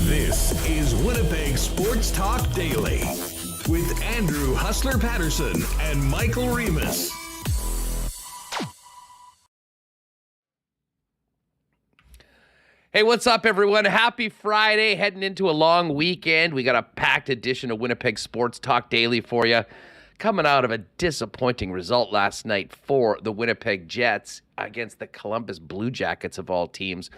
This is Winnipeg Sports Talk Daily with Andrew Hustler Paterson and Michael Remis. Hey, what's up, everyone? Happy Friday, heading into a long weekend. We got a packed edition of Winnipeg Sports Talk Daily for you. Coming out of a disappointing result last night for the Winnipeg Jets against the Columbus Blue Jackets of all teams.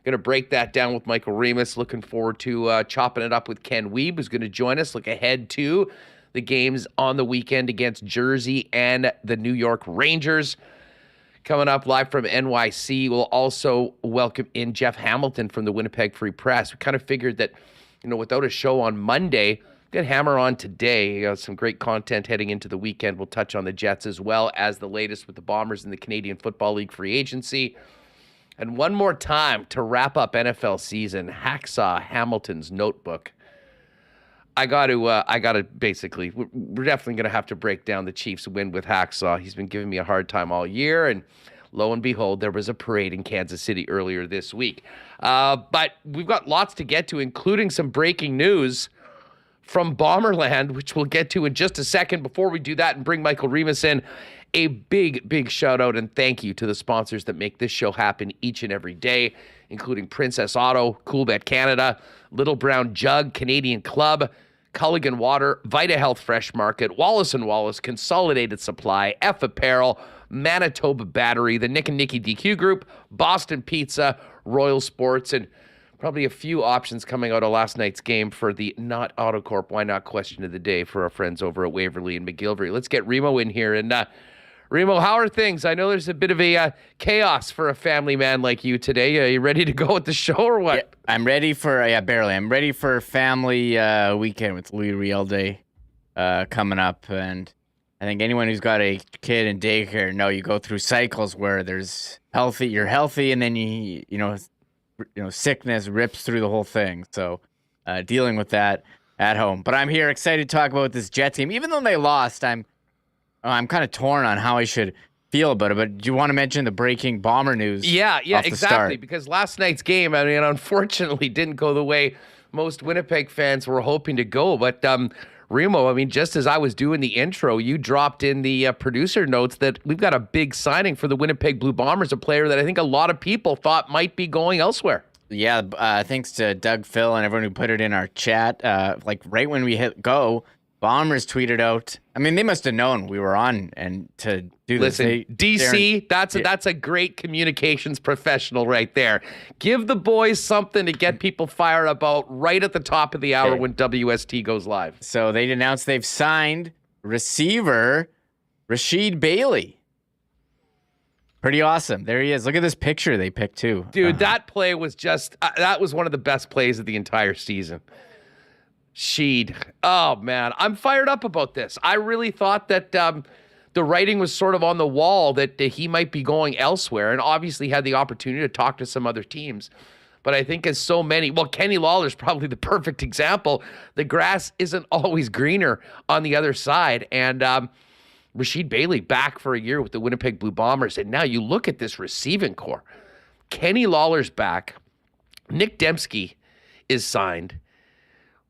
Going to break that down with Michael Remis. Looking forward to chopping it up with Ken Wiebe, who's going to join us. Look ahead to the games on the weekend against Jersey and the New York Rangers. Coming up live from NYC, we'll also welcome in Jeff Hamilton from the Winnipeg Free Press. We kind of figured that, without a show on Monday, get Hammer on today. Some great content heading into the weekend. We'll touch on the Jets as well as the latest with the Bombers in the Canadian Football League free agency. And one more time to wrap up NFL season, Hacksaw Hamilton's notebook. I got to basically, we're definitely going to have to break down the Chiefs' win with Hacksaw. He's been giving me a hard time all year, and lo and behold, there was a parade in Kansas City earlier this week. But we've got lots to get to, including some breaking news from Bomberland, which we'll get to in just a second. Before we do that and bring Michael Remis in, a big shout out and thank you to the sponsors that make this show happen each and every day, including Princess Auto, Coolbet Canada, Little Brown Jug, Canadian Club, Culligan Water, Vita Health Fresh Market, Wallace & Wallace, Consolidated Supply, F Apparel, Manitoba Battery, the Nick and Nicky DQ Group, Boston Pizza, Royal Sports, and probably a few options coming out of last night's game for the Not Autocorp Why Not question of the day for our friends over at Waverly and McGillivray. Let's get Remo in here. And Remo, how are things? I know there's a bit of a chaos for a family man like you today. Are you ready to go with the show or what? Yeah, I'm ready for, barely. I'm ready for family weekend with Louis Riel Day coming up. And I think anyone who's got a kid in daycare know you go through cycles where you're healthy, and then sickness rips through the whole thing. So dealing with that at home. But I'm here excited to talk about this Jet team. Even though they lost, I'm kind of torn on how I should feel about it. But do you want to mention the breaking Bomber news? Yeah, exactly. Because last night's game, unfortunately didn't go the way most Winnipeg fans were hoping to go. But Remo, just as I was doing the intro, you dropped in the producer notes that we've got a big signing for the Winnipeg Blue Bombers, a player that I think a lot of people thought might be going elsewhere. Yeah, thanks to Doug, Phil, and everyone who put it in our chat. Right when we hit go, Bombers tweeted out. They must have known we were on and to do this. Listen, DC, that's a great communications professional right there. Give the boys something to get people fired about right at the top of the hour when WST goes live. So they announced they've signed receiver Rasheed Bailey. Pretty awesome. There he is. Look at this picture they picked too. Dude, that play was just, that was one of the best plays of the entire season. Sheed. Oh, man. I'm fired up about this. I really thought that the writing was sort of on the wall that he might be going elsewhere, and obviously had the opportunity to talk to some other teams. But I think Kenny Lawler's probably the perfect example. The grass isn't always greener on the other side. And Rasheed Bailey back for a year with the Winnipeg Blue Bombers. And now you look at this receiving core. Kenny Lawler's back. Nick Dembski is signed.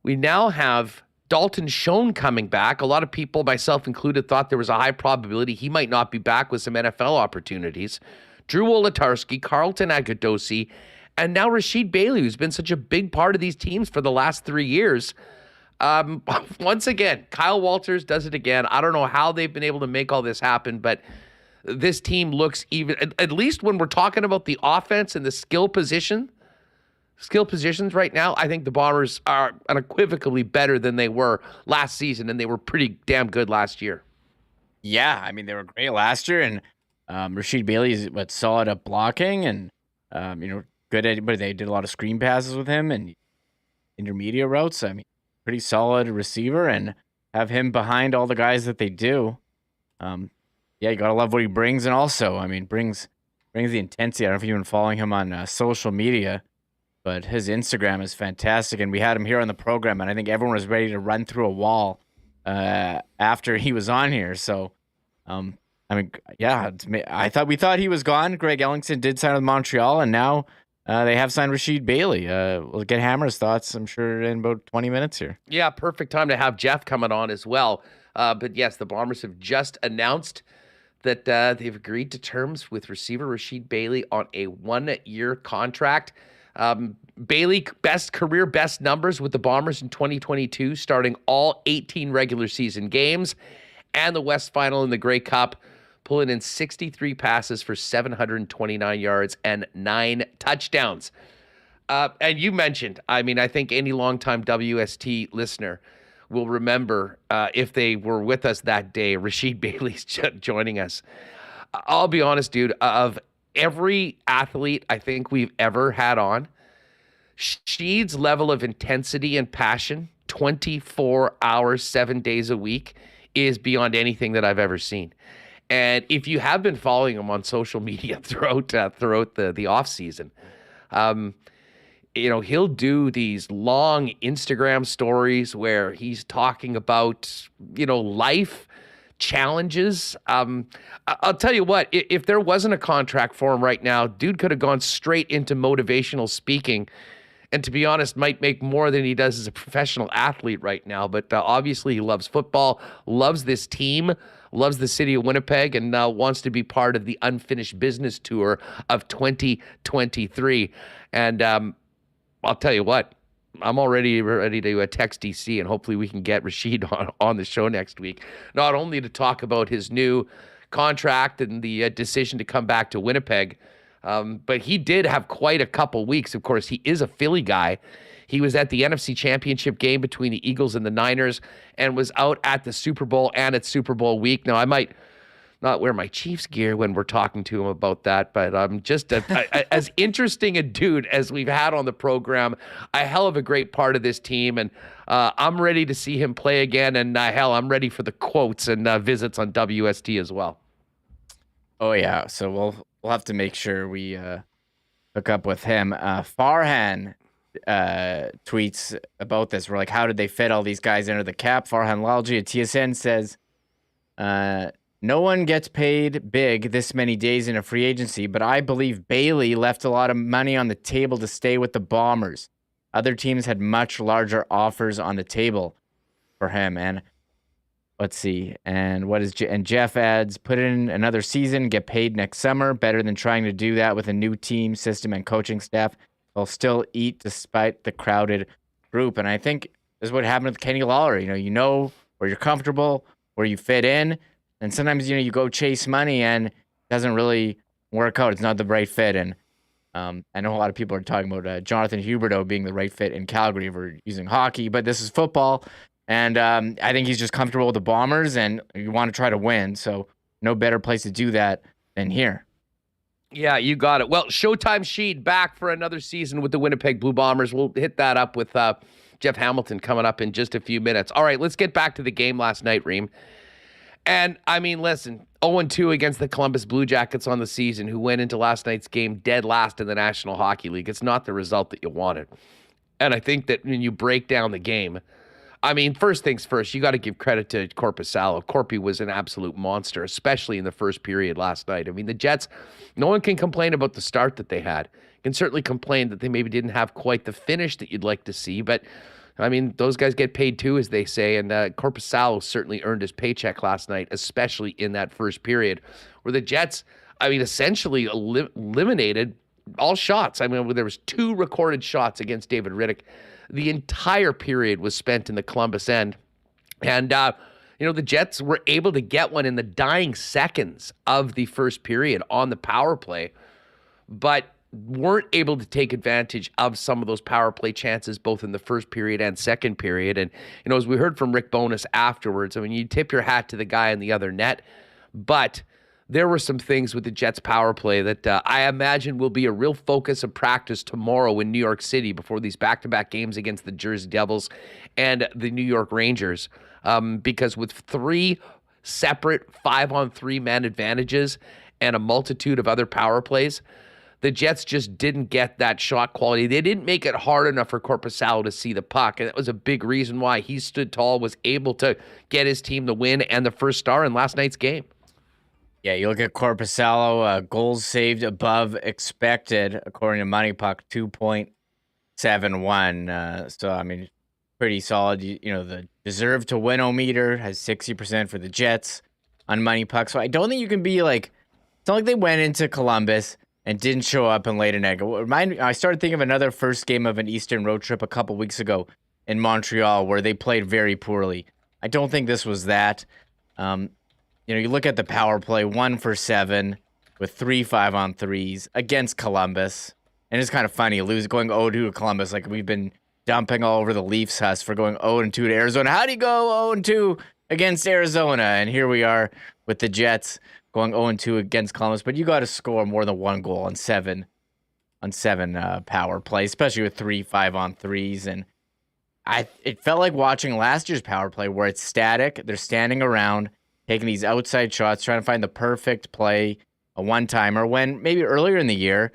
We now have Dalton Schoen coming back. A lot of people, myself included, thought there was a high probability he might not be back with some NFL opportunities. Drew Wolitarsky, Carlton Agudosi, and now Rasheed Bailey, who's been such a big part of these teams for the last 3 years. Once again, Kyle Walters does it again. I don't know how they've been able to make all this happen, but this team looks even, at least when we're talking about the offense and the skill positions right now, I think the Bombers are unequivocally better than they were last season, and they were pretty damn good last year. Yeah, they were great last year, and Rasheed Bailey is solid at blocking and good at, but they did a lot of screen passes with him and intermediate routes. I mean, pretty solid receiver, and have him behind all the guys that they do. You gotta love what he brings, and also, I mean, brings the intensity. I don't know if you've been following him on social media, but his Instagram is fantastic, and we had him here on the program, and I think everyone was ready to run through a wall after he was on here. So, we thought he was gone. Greg Ellingson did sign with Montreal, and now they have signed Rasheed Bailey. We'll get Hammer's thoughts, I'm sure, in about 20 minutes here. Yeah, perfect time to have Jeff coming on as well. But yes, the Bombers have just announced that they've agreed to terms with receiver Rasheed Bailey on a 1-year contract. Bailey, career best numbers with the Bombers in 2022, starting all 18 regular season games and the West Final in the Grey Cup, pulling in 63 passes for 729 yards and 9 touchdowns. And you mentioned, I mean, I think any longtime WST listener will remember, if they were with us that day, Rasheed Bailey's joining us. I'll be honest, dude, of every athlete I think we've ever had on, Sheed's level of intensity and passion, 24 hours, 7 days a week, is beyond anything that I've ever seen. And if you have been following him on social media throughout the off season, he'll do these long Instagram stories where he's talking about, life challenges. I'll tell you what, if there wasn't a contract for him right now, dude could have gone straight into motivational speaking. And to be honest, might make more than he does as a professional athlete right now. But obviously he loves football, loves this team, loves the city of Winnipeg, and wants to be part of the unfinished business tour of 2023. And I'll tell you what, I'm already ready to text DC, and hopefully we can get Rasheed on the show next week, not only to talk about his new contract and the decision to come back to Winnipeg, but he did have quite a couple weeks. Of course, he is a Philly guy. He was at the NFC Championship game between the Eagles and the Niners and was out at the Super Bowl and at Super Bowl week. Now, I might not wear my Chiefs gear when we're talking to him about that, but I'm just as interesting a dude as we've had on the program, a hell of a great part of this team, and I'm ready to see him play again, and I'm ready for the quotes and visits on WST as well. Oh, yeah, so we'll have to make sure we hook up with him. Farhan tweets about this. We're like, how did they fit all these guys under the cap? Farhan Lalji at TSN says, no one gets paid big this many days in a free agency, but I believe Bailey left a lot of money on the table to stay with the Bombers. Other teams had much larger offers on the table for him. And let's see. And and Jeff adds, put in another season, get paid next summer. Better than trying to do that with a new team, system, and coaching staff. They'll still eat despite the crowded group. And I think this is what happened with Kenny Lawler. You know where you're comfortable, where you fit in. And sometimes, you go chase money and it doesn't really work out. It's not the right fit. And I know a lot of people are talking about Jonathan Huberdeau being the right fit in Calgary if we're using hockey, but this is football. And I think he's just comfortable with the Bombers, and you want to try to win. So no better place to do that than here. Yeah, you got it. Well, Showtime Sheed back for another season with the Winnipeg Blue Bombers. We'll hit that up with Jeff Hamilton coming up in just a few minutes. All right, let's get back to the game last night, Reem. And, I mean, listen, 0-2 against the Columbus Blue Jackets on the season, who went into last night's game dead last in the National Hockey League. It's not the result that you wanted. And I think that when you break down the game, I mean, first things first, you got to give credit to Korpisalo. Korpi was an absolute monster, especially in the first period last night. I mean, the Jets, no one can complain about the start that they had. You can certainly complain that they maybe didn't have quite the finish that you'd like to see, but I mean, those guys get paid too, as they say, and Korpisalo certainly earned his paycheck last night, especially in that first period, where the Jets, I mean, essentially eliminated all shots. I mean, there was 2 recorded shots against David Riddick. The entire period was spent in the Columbus end, and the Jets were able to get one in the dying seconds of the first period on the power play, but weren't able to take advantage of some of those power play chances, both in the first period and second period. And, as we heard from Rick Bowness afterwards, I mean, you tip your hat to the guy in the other net, but there were some things with the Jets power play that I imagine will be a real focus of practice tomorrow in New York City before these back-to-back games against the Jersey Devils and the New York Rangers. Because with 3 separate 5-on-3 man advantages and a multitude of other power plays, the Jets just didn't get that shot quality. They didn't make it hard enough for Korpisalo to see the puck, and that was a big reason why he stood tall, was able to get his team the win and the first star in last night's game. Yeah, you look at Korpisalo, goals saved above expected, according to Money Puck, 2.71. So, I mean, pretty solid. You know, the deserve to win-o-meter has 60% for the Jets on Money Puck. So I don't think you can be like, it's not like they went into Columbus and didn't show up and laid an egg. I started thinking of another first game of an Eastern road trip a couple weeks ago in Montreal where they played very poorly. I don't think this was that. You know, you look at the power play, 1 for 7 with 3 5-on-3s against Columbus. And it's kind of funny, going 0-2 to Columbus. Like, we've been dumping all over the Leafs Huss for going 0-2 to Arizona. How do you go 0-2 against Arizona? And here we are with the Jets going 0-2 against Columbus, but you got to score more than 1 goal on 7 power play, especially with 3 5-on-3s. And it felt like watching last year's power play where it's static. They're standing around, taking these outside shots, trying to find the perfect play, a one-timer, when maybe earlier in the year,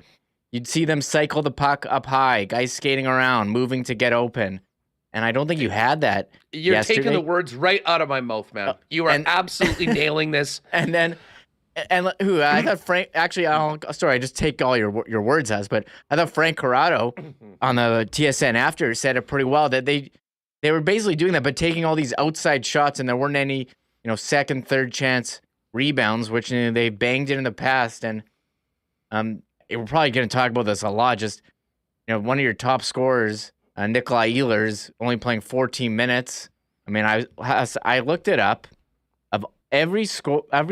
you'd see them cycle the puck up high, guys skating around, moving to get open. And I don't think you had that yesterday. Taking the words right out of my mouth, man. You are absolutely nailing this. And I thought Frank, actually, I just take all your words as, but I thought Frank Corrado on the TSN after said it pretty well, that they were basically doing that, but taking all these outside shots, and there weren't any, second, third chance rebounds, which they banged it in the past. And we're probably going to talk about this a lot. Just, one of your top scorers, Nikolai Ehlers, only playing 14 minutes. I mean, I looked it up. Every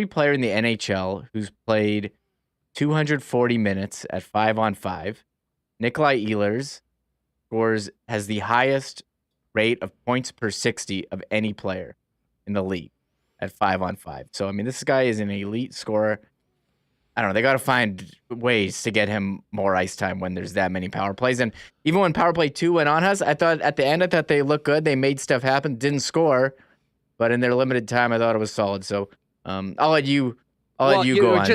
player in the NHL who's played 240 minutes at 5-on-5, Nikolai Ehlers has the highest rate of points per 60 of any player in the league at 5-on-5. So, I mean, this guy is an elite scorer. I don't know. They got to find ways to get him more ice time when there's that many power plays. And even when power play 2 went on us, I thought at the end, they looked good. They made stuff happen, didn't score. But in their limited time, I thought it was solid. So I'll let you go on.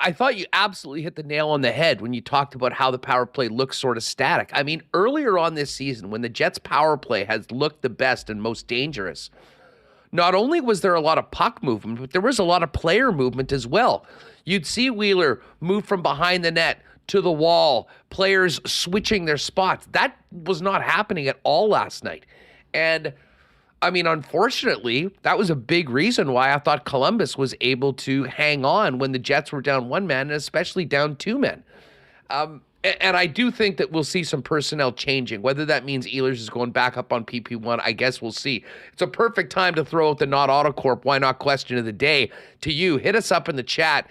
I thought you absolutely hit the nail on the head when you talked about how the power play looks sort of static. I mean, earlier on this season, when the Jets' power play has looked the best and most dangerous, not only was there a lot of puck movement, but there was a lot of player movement as well. You'd see Wheeler move from behind the net to the wall, players switching their spots. That was not happening at all last night. And I mean, unfortunately, that was a big reason why I thought Columbus was able to hang on when the Jets were down 1 man, and especially down 2 men. And I do think that we'll see some personnel changing. Whether that means Ehlers is going back up on PP1, I guess we'll see. It's a perfect time to throw out the Not Autocorp Why Not question of the day to you. Hit us up in the chat.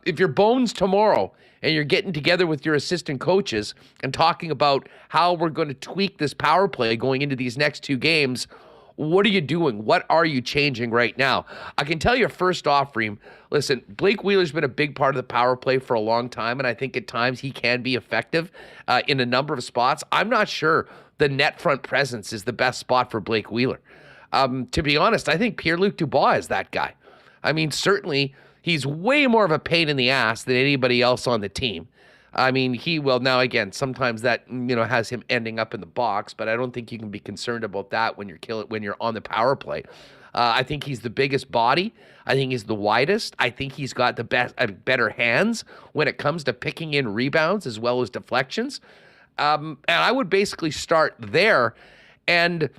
If you're Bones tomorrow and you're getting together with your assistant coaches and talking about how we're going to tweak this power play going into these next 2 games, what are you doing? What are you changing right now? I can tell you first off, Reem, listen, Blake Wheeler's been a big part of the power play for a long time, and I think at times he can be effective in a number of spots. I'm not sure the net front presence is the best spot for Blake Wheeler. To be honest, I think Pierre-Luc Dubois is that guy. I mean, certainly he's way more of a pain in the ass than anybody else on the team. I mean, now again, sometimes that, has him ending up in the box, but I don't think you can be concerned about that when you're on the power play. I think he's the biggest body. I think he's the widest. I think he's got the better hands when it comes to picking in rebounds as well as deflections. And I would basically start there. And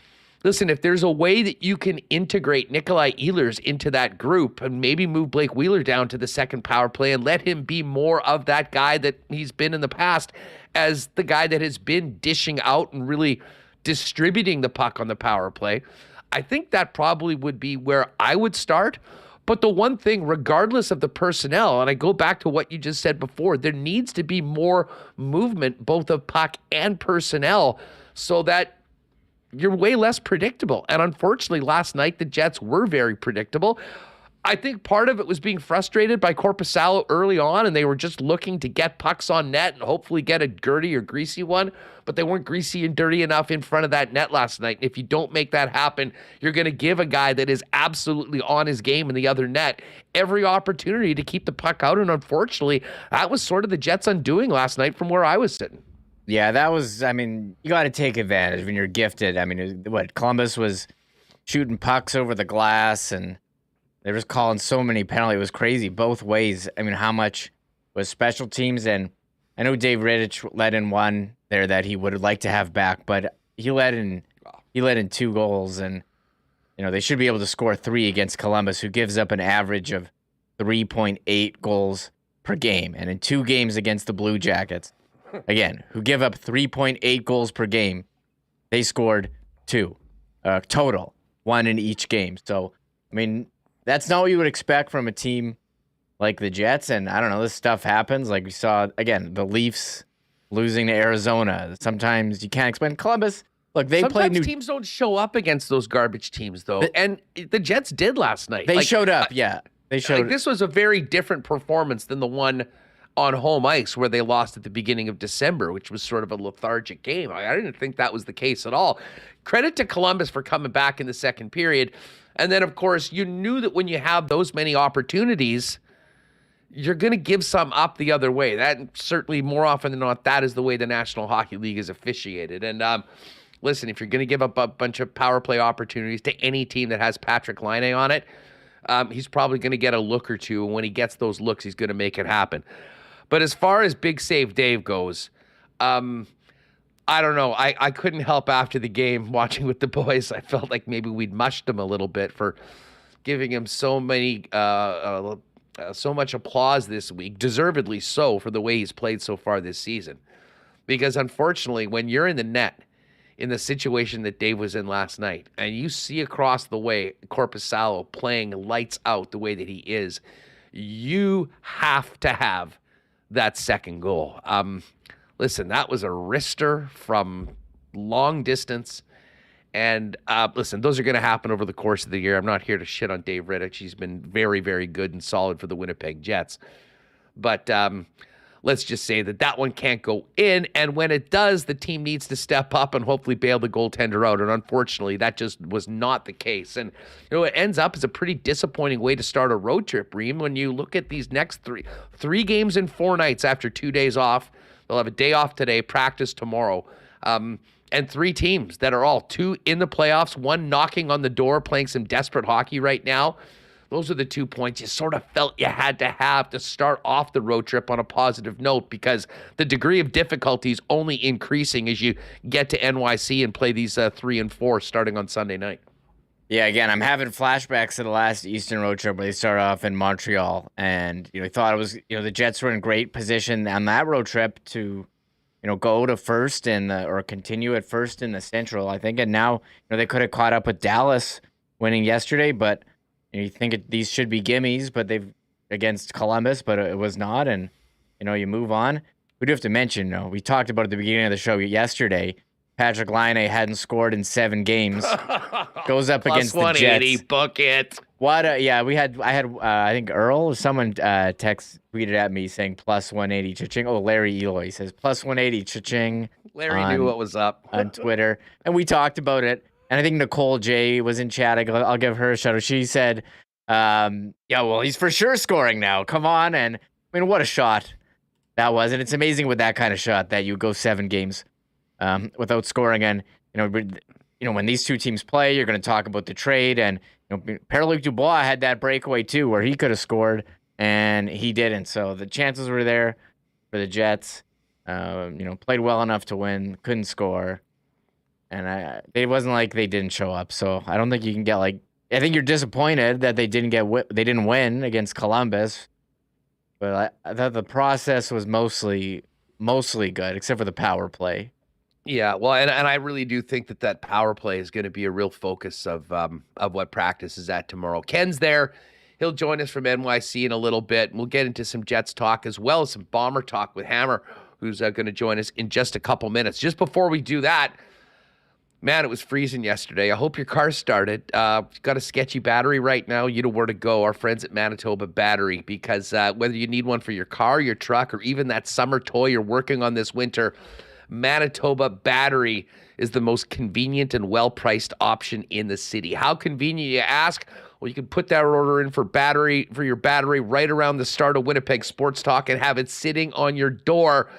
listen, if there's a way that you can integrate Nikolai Ehlers into that group and maybe move Blake Wheeler down to the second power play and let him be more of that guy that he's been in the past as the guy that has been dishing out and really distributing the puck on the power play, I think that probably would be where I would start. But the one thing, regardless of the personnel, and I go back to what you just said before, there needs to be more movement, both of puck and personnel, so that you're way less predictable. And unfortunately, last night, the Jets were very predictable. I think part of it was being frustrated by Korpisalo early on, and they were just looking to get pucks on net and hopefully get a dirty or greasy one, but they weren't greasy and dirty enough in front of that net last night. And if you don't make that happen, you're going to give a guy that is absolutely on his game in the other net every opportunity to keep the puck out, and unfortunately, that was sort of the Jets' undoing last night from where I was sitting. Yeah, that was, I mean, you got to take advantage when you're gifted. I mean, Columbus was shooting pucks over the glass, and they were just calling so many penalties. It was crazy both ways. I mean, how much was special teams? And I know Dave Rittich let in one there that he would like to have back, but he let in 2 goals, and they should be able to score 3 against Columbus, who gives up an average of 3.8 goals per game. And in 2 games against the Blue Jackets, again, who give up 3.8 goals per game, they scored 2 total, 1 in each game. So, I mean, that's not what you would expect from a team like the Jets. And I don't know, this stuff happens. Like we saw, again, the Leafs losing to Arizona. Sometimes you can't explain. Columbus, look, Sometimes teams don't show up against those garbage teams, though. And the Jets did last night. They showed up, yeah. They showed like, this was a very different performance than the one on home ice where they lost at the beginning of December, which was sort of a lethargic game. I didn't think that was the case at all. Credit to Columbus for coming back in the second period. And then, of course, you knew that when you have those many opportunities, you're going to give some up the other way. That certainly, more often than not, that is the way the National Hockey League is officiated. And listen, if you're going to give up a bunch of power play opportunities to any team that has Patrick Laine on it, he's probably going to get a look or two. And when he gets those looks, he's going to make it happen. But as far as Big Save Dave goes, I don't know. I couldn't help after the game watching with the boys. I felt like maybe we'd mushed him a little bit for giving him so much applause this week, deservedly so, for the way he's played so far this season. Because unfortunately, when you're in the net, in the situation that Dave was in last night, and you see across the way Korpisalo playing lights out the way that he is, you have to have that second goal. Listen, that was a wrister from long distance. And listen, those are going to happen over the course of the year. I'm not here to shit on Dave Rittich. He's been very, very good and solid for the Winnipeg Jets. But let's just say that one can't go in. And when it does, the team needs to step up and hopefully bail the goaltender out. And unfortunately, that just was not the case. And it ends up as a pretty disappointing way to start a road trip, Reem, when you look at these next three games in 4 nights after 2 days off. They'll have a day off today, practice tomorrow. And 3 teams that are all 2 in the playoffs, 1 knocking on the door, playing some desperate hockey right now. Those are the 2 points you sort of felt you had to have to start off the road trip on a positive note, because the degree of difficulty is only increasing as you get to NYC and play these 3 and 4 starting on Sunday night. Yeah, again, I'm having flashbacks to the last Eastern road trip where they started off in Montreal, and I thought it was the Jets were in great position on that road trip to go to first or continue at first in the Central, I think. And now, they could have caught up with Dallas winning yesterday, but you think these should be gimmies, but they've against Columbus, but it was not. And, you move on. We do have to mention, we talked about at the beginning of the show yesterday, Patrick Laine hadn't scored in 7 games. Goes up against the Jets. Book it. What? I think Earl or someone tweeted at me saying plus 180 cha-ching. Oh, Larry Eloy says plus 180 cha-ching. Larry knew what was up on Twitter, and we talked about it. And I think Nicole J was in chat. I'll give her a shout out. She said, "Yeah, well, he's for sure scoring now. Come on!" And I mean, what a shot that was! And it's amazing with that kind of shot that you go 7 games without scoring. And when these 2 teams play, you're going to talk about the trade. And Pierre-Luc Dubois had that breakaway too, where he could have scored and he didn't. So the chances were there for the Jets. Played well enough to win, couldn't score, and it wasn't like they didn't show up. So I don't think you can get I think you're disappointed that they didn't win against Columbus, but I thought the process was mostly good, except for the power play. Yeah, well, and I really do think that power play is going to be a real focus of what practice is at tomorrow. Ken's there. He'll join us from NYC in a little bit. And we'll get into some Jets talk as well as some Bomber talk with Hammer, who's going to join us in just a couple minutes. Just before we do that, Man, it was freezing yesterday. I hope your car started. Got a sketchy battery right now. You know where to go. Our friends at Manitoba Battery, because whether you need one for your car, your truck, or even that summer toy you're working on this winter, Manitoba Battery is the most convenient and well-priced option in the city. How convenient, you ask? Well, you can put that order in for your battery right around the start of Winnipeg Sports Talk and have it sitting on your door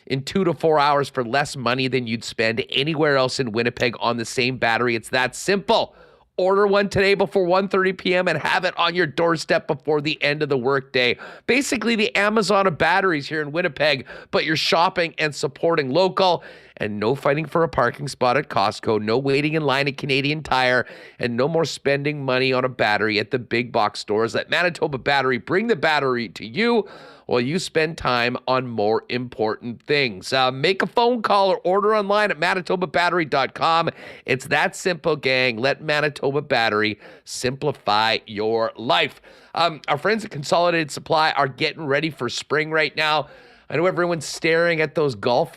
in 2 to 4 hours for less money than you'd spend anywhere else in Winnipeg on the same battery. It's that simple. Order one today before 1:30 p.m. and have it on your doorstep before the end of the workday. Basically, the Amazon of batteries here in Winnipeg, but you're shopping and supporting local. And no fighting for a parking spot at Costco, no waiting in line at Canadian Tire, and no more spending money on a battery at the big box stores. Let Manitoba Battery bring the battery to you while you spend time on more important things. Make a phone call or order online at manitobabattery.com. It's that simple, gang. Let Manitoba Battery simplify your life. Our friends at Consolidated Supply are getting ready for spring right now. I know everyone's staring at those golf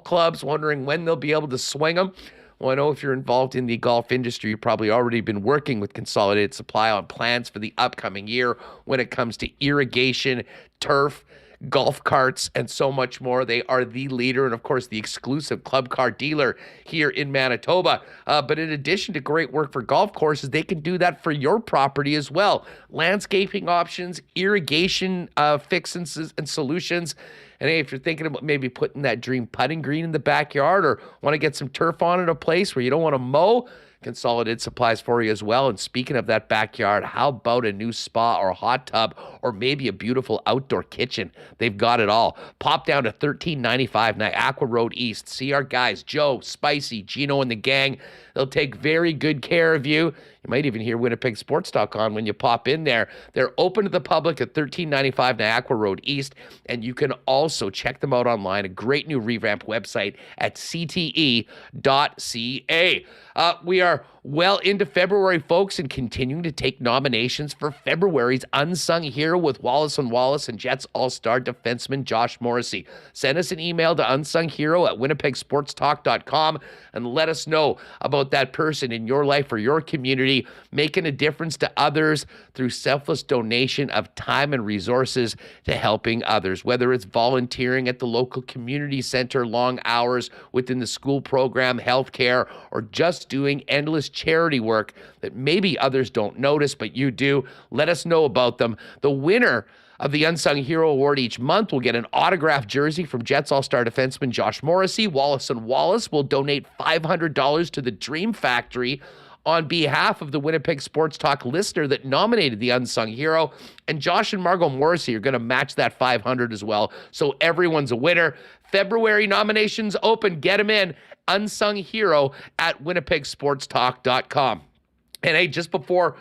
clubs, wondering when they'll be able to swing them. Well, I know if you're involved in the golf industry, you've probably already been working with Consolidated Supply on plans for the upcoming year when it comes to irrigation, turf, golf carts, and so much more. They are the leader and, of course, the exclusive club car dealer here in Manitoba. But in addition to great work for golf courses, they can do that for your property as well. Landscaping options, irrigation fixes and solutions. And hey, if you're thinking about maybe putting that dream putting green in the backyard or want to get some turf on at a place where you don't want to mow, Consolidated Supplies for you as well. And speaking of that backyard, how about a new spa or hot tub or maybe a beautiful outdoor kitchen? They've got it all. Pop down to 1395 Niagara Road East. See our guys, Joe, Spicy, Gino, and the gang. They'll take very good care of you. You might even hear Winnipeg Sports Talk on when you pop in there. They're open to the public at 1395 Niagara Road East, and you can also check them out online, a great new revamped website at cte.ca. We are well into February, folks, and continuing to take nominations for February's Unsung Hero with Wallace & Wallace and Jets All-Star defenseman Josh Morrissey. Send us an email to unsunghero@winnipegsportstalk.com and let us know about that person in your life or your community making a difference to others through selfless donation of time and resources to helping others, whether it's volunteering at the local community center, long hours within the school program, healthcare, or just doing endless charity work that maybe others don't notice, but you do. Let us know about them. The winner of the Unsung Hero Award each month will get an autographed jersey from Jets All-Star defenseman Josh Morrissey. Wallace & Wallace will donate $500 to the Dream Factory on behalf of the Winnipeg Sports Talk listener that nominated the Unsung Hero. And Josh and Margot Morrissey are going to match that $500 as well. So everyone's a winner. February nominations open. Get them in. Unsung Hero at winnipegsportstalk.com. And hey, just before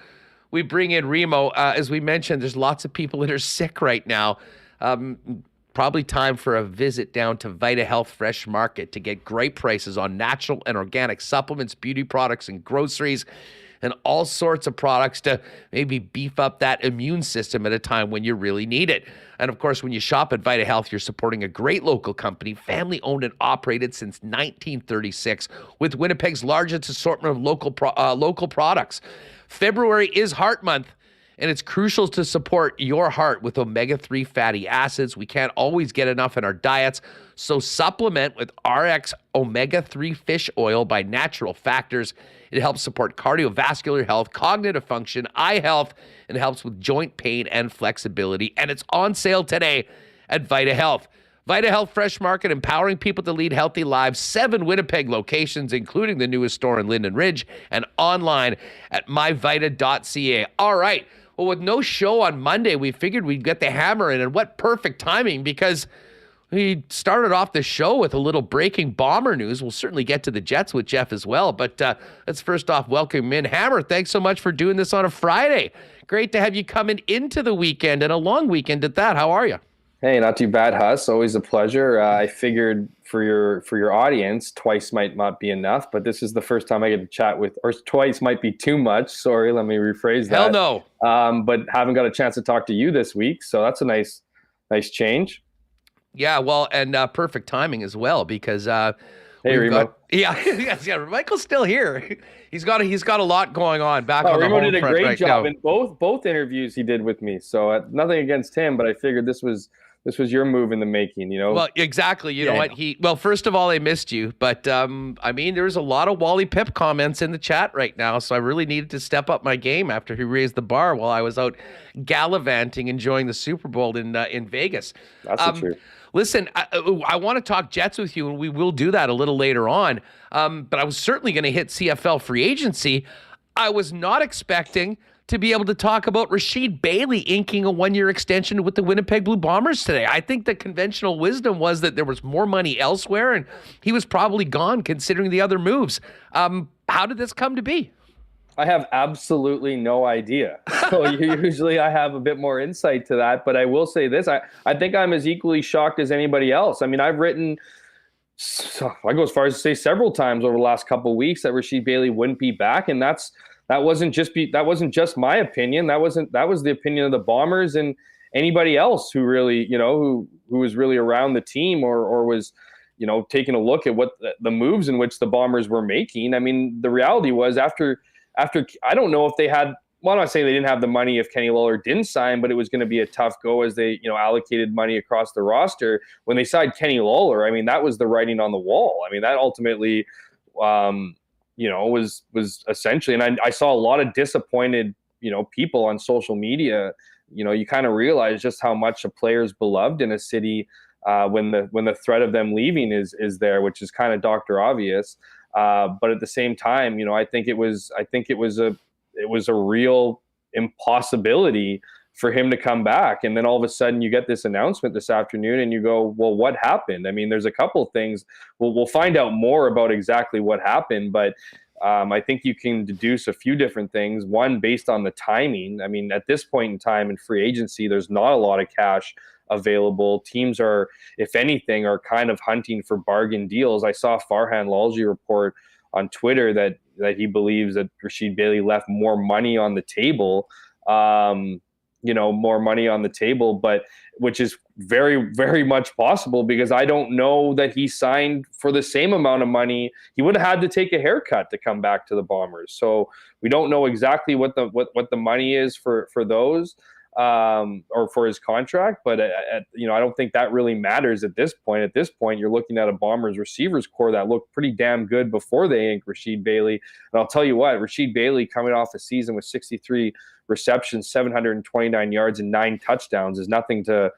we bring in Remo, as we mentioned, there's lots of people that are sick right now. Probably time for a visit down to Vita Health Fresh Market to get great prices on natural and organic supplements, beauty products, and groceries, and all sorts of products to maybe beef up that immune system at a time when you really need it. And of course, when you shop at Vita Health, you're supporting a great local company, family owned and operated since 1936, with Winnipeg's largest assortment of local products. February is Heart Month, and it's crucial to support your heart with omega-3 fatty acids. We can't always get enough in our diets, so supplement with RX omega-3 fish oil by Natural Factors. It helps support cardiovascular health, cognitive function, eye health, and helps with joint pain and flexibility. And it's on sale today at Vita Health. Vita Health Fresh Market, empowering people to lead healthy lives. 7 Winnipeg locations, including the newest store in Linden Ridge, and online at myvita.ca. All right. Well, with no show on Monday, we figured we'd get the hammer in. And what perfect timing, because we started off the show with a little breaking Bomber news. We'll certainly get to the Jets with Jeff as well. But let's first off welcome in Hammer. Thanks so much for doing this on a Friday. Great to have you coming into the weekend, and a long weekend at that. How are you? Hey, not too bad, Huss. Always a pleasure. I figured for your audience, twice might not be enough, but this is the first time I get to chat with, or twice might be too much. Sorry, let me rephrase that. Hell no. But haven't got a chance to talk to you this week, so that's a nice change. Yeah, well, and perfect timing as well, because Hey, Remo. Yeah, Michael's still here. He's got a lot going on back on the Remo home did a front great right job now. in both interviews he did with me. So nothing against him, but I figured this was your move in the making, you know? Well, exactly. You know what? First of all, I missed you, but I mean, there's a lot of Wally Pip comments in the chat right now, so I really needed to step up my game after he raised the bar while I was out gallivanting, enjoying the Super Bowl in Vegas. That's the truth. Listen, I want to talk Jets with you, and we will do that a little later on. But I was certainly going to hit CFL free agency. I was not expecting to be able to talk about Rasheed Bailey inking a one-year extension with the Winnipeg Blue Bombers today. I think the conventional wisdom was that there was more money elsewhere, and he was probably gone considering the other moves. How did this come to be? I have absolutely no idea. So usually I have a bit more insight to that, but I will say this. I think I'm as equally shocked as anybody else. I mean, I go as far as to say several times over the last couple of weeks that Rasheed Bailey wouldn't be back, and that wasn't just my opinion. That was the opinion of the Bombers and anybody else who really, who was really around the team or was, taking a look at what the moves in which the Bombers were making. I mean, the reality was after I don't know if they had, well, I'm not saying they didn't have the money if Kenny Lawler didn't sign, but it was going to be a tough go as they, allocated money across the roster. When they signed Kenny Lawler, I mean, that was the writing on the wall. I mean, that ultimately, was essentially, and I saw a lot of disappointed, people on social media. You kind of realize just how much a player's beloved in a city when the threat of them leaving is there, which is kind of Dr. Obvious. But at the same time, I think it was a real impossibility for him to come back. And then all of a sudden you get this announcement this afternoon and you go, well, what happened? I mean, there's a couple of things. We'll find out more about exactly what happened, but I think you can deduce a few different things. One, based on the timing. I mean, at this point in time in free agency, there's not a lot of cash available. Teams are, if anything, are kind of hunting for bargain deals. I saw Farhan Lalji report on Twitter that he believes that Rasheed Bailey left more money on the table, more money on the table, but which is very, very much possible because I don't know that he signed for the same amount of money. He would have had to take a haircut to come back to the Bombers. So we don't know exactly what the money is for those. Or for his contract, but I don't think that really matters at this point. At this point, you're looking at a Bombers receivers core that looked pretty damn good before they inked Rasheed Bailey. And I'll tell you what, Rasheed Bailey coming off a season with 63 receptions, 729 yards, and 9 touchdowns is nothing to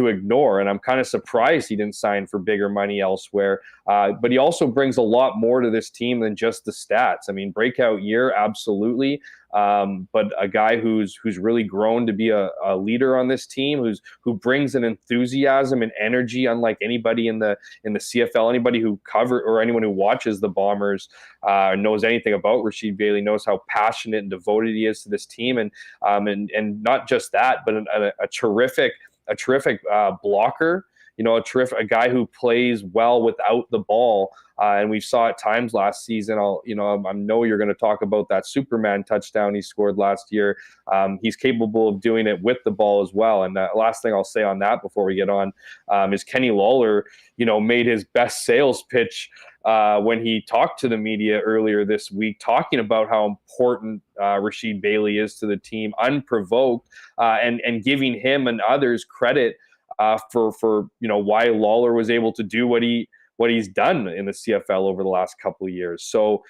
ignore. And I'm kind of surprised he didn't sign for bigger money elsewhere. But he also brings a lot more to this team than just the stats. I mean, breakout year, absolutely. But a guy who's really grown to be a leader on this team, who brings an enthusiasm and energy unlike anybody in the CFL. Anybody who or anyone who watches the Bombers knows anything about Rasheed Bailey, knows how passionate and devoted he is to this team, and not just that, but a terrific blocker. A guy who plays well without the ball. And we saw at times last season, I know you're going to talk about that Superman touchdown he scored last year. He's capable of doing it with the ball as well. And the last thing I'll say on that before we get on is Kenny Lawler, made his best sales pitch when he talked to the media earlier this week, talking about how important Rasheed Bailey is to the team, unprovoked, and giving him and others credit for why Lawler was able to do what he's done in the CFL over the last couple of years. So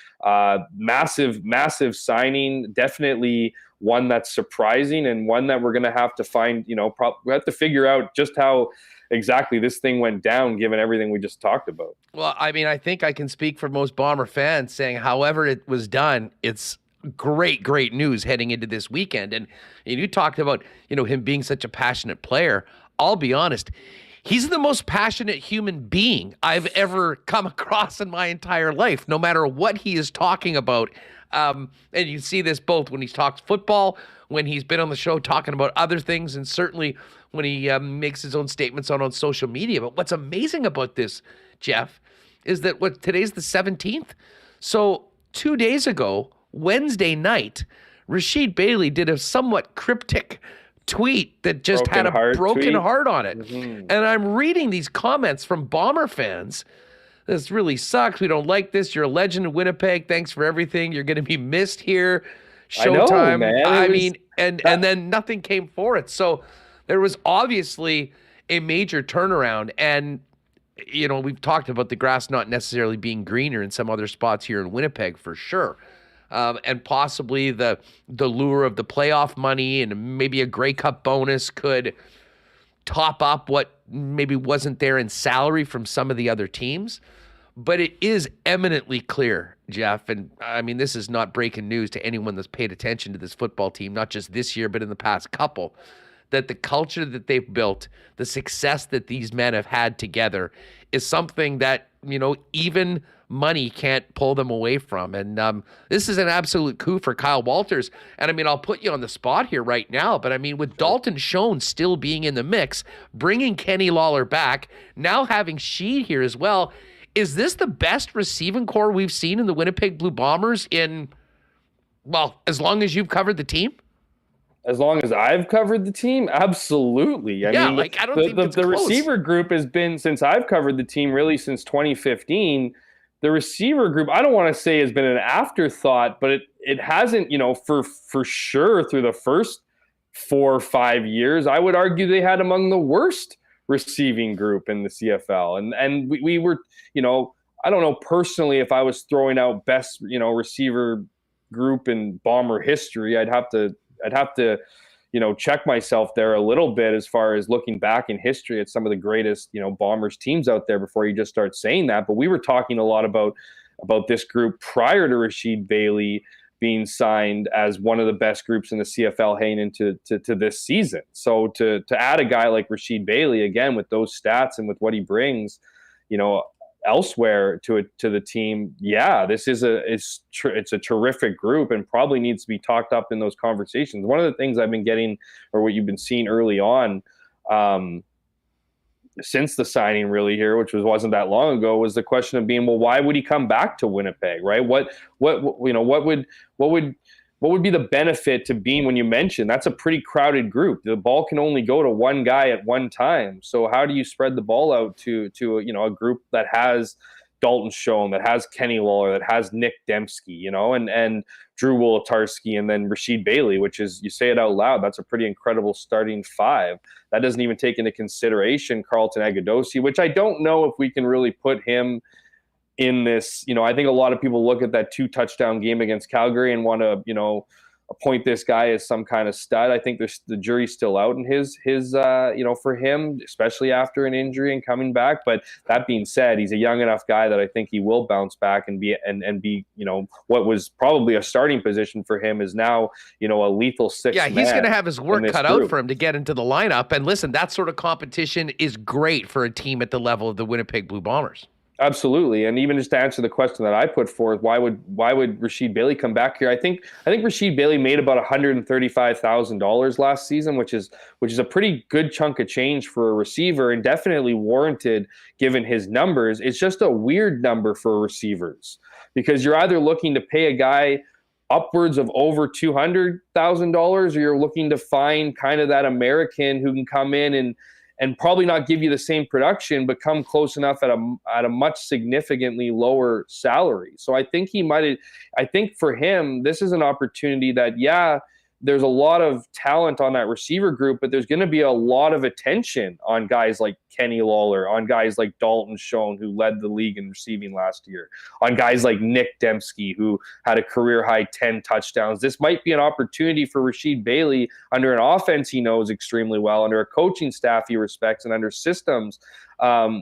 massive signing, definitely one that's surprising and one that we're going to have to find, we have to figure out just how exactly this thing went down given everything we just talked about. Well, I mean, I think I can speak for most Bomber fans saying however it was done, it's great news heading into this weekend. And you talked about, him being such a passionate player. I'll be honest, he's the most passionate human being I've ever come across in my entire life, no matter what he is talking about. And you see this both when he talks football, when he's been on the show talking about other things, and certainly when he makes his own statements on social media. But what's amazing about this, Jeff, is that today's the 17th. So 2 days ago, Wednesday night, Rasheed Bailey did a somewhat cryptic tweet that just had a broken heart on it. Mm-hmm. And I'm reading these comments from Bomber fans This really sucks. We don't like this. You're a legend in Winnipeg. Thanks for everything. You're going to be missed here. Showtime. I know, man. I mean, and then nothing came for it. So there was obviously a major turnaround. And, you know, we've talked about the grass not necessarily being greener in some other spots here in Winnipeg for sure. And possibly the lure of the playoff money and maybe a Grey Cup bonus could top up what maybe wasn't there in salary from some of the other teams. But it is eminently clear, Jeff, and I mean, this is not breaking news to anyone that's paid attention to this football team, not just this year, but in the past couple, that the culture that they've built, the success that these men have had together is something that, you know, even money can't pull them away from. And this is an absolute coup for Kyle Walters. And I mean, I'll put you on the spot here right now, but I mean, with Dalton Schoen still being in the mix, bringing Kenny Lawler back, now having Sheed here as well, is this the best receiving core we've seen in the Winnipeg Blue Bombers in, well, as long as you've covered the team? As long as I've covered the team, absolutely. I mean, like, I don't think it's the close. receiver group has been, since I've covered the team, really since 2015. The receiver group, I don't want to say has been an afterthought, but it hasn't, you know, for sure through the first 4 or 5 years, I would argue they had among the worst receiving group in the CFL. And we were, you know, I don't know personally if I was throwing out best, you know, receiver group in Bomber history, I'd have to, you know, check myself there a little bit as far as looking back in history at some of the greatest, you know, Bombers teams out there before you just start saying that. But we were talking a lot about this group prior to Rasheed Bailey being signed as one of the best groups in the CFL heading into this season. So to add a guy like Rasheed Bailey, again, with those stats and with what he brings, you know, elsewhere to the team, yeah, this is it's a terrific group and probably needs to be talked up in those conversations. One of the things I've been getting, or what you've been seeing early on, since the signing really here, which wasn't that long ago, was the question of being, well, why would he come back to Winnipeg, right? What you know, what would be the benefit to being, when you mentioned that's a pretty crowded group. The ball can only go to one guy at one time. So how do you spread the ball out to you know, a group that has Dalton Schoen, that has Kenny Lawler, that has Nick Dembski, you know, and Drew Wolotarski, and then Rasheed Bailey, which is, you say it out loud, that's a pretty incredible starting five. That doesn't even take into consideration Carlton Agudosi, which I don't know if we can really put him in this. You know, I think a lot of people look at that 2-touchdown game against Calgary and want to, you know, appoint this guy as some kind of stud. I think the jury's still out in his you know, for him, especially after an injury and coming back. But that being said, he's a young enough guy that I think he will bounce back and be, you know, what was probably a starting position for him is now, you know, a lethal sixth man. Yeah, he's going to have his work cut out for him to get into the lineup. And listen, that sort of competition is great for a team at the level of the Winnipeg Blue Bombers. Absolutely. And even just to answer the question that I put forth, why would Rasheed Bailey come back here? I think Rasheed Bailey made about $135,000 last season, which is a pretty good chunk of change for a receiver and definitely warranted given his numbers. It's just a weird number for receivers because you're either looking to pay a guy upwards of over $200,000 or you're looking to find kind of that American who can come in and probably not give you the same production, but come close enough at a much significantly lower salary. So I think I think for him, this is an opportunity that, yeah, there's a lot of talent on that receiver group, but there's going to be a lot of attention on guys like Kenny Lawler, on guys like Dalton Schoen, who led the league in receiving last year, on guys like Nick Dembski, who had a career-high 10 touchdowns. This might be an opportunity for Rasheed Bailey under an offense he knows extremely well, under a coaching staff he respects, and under systems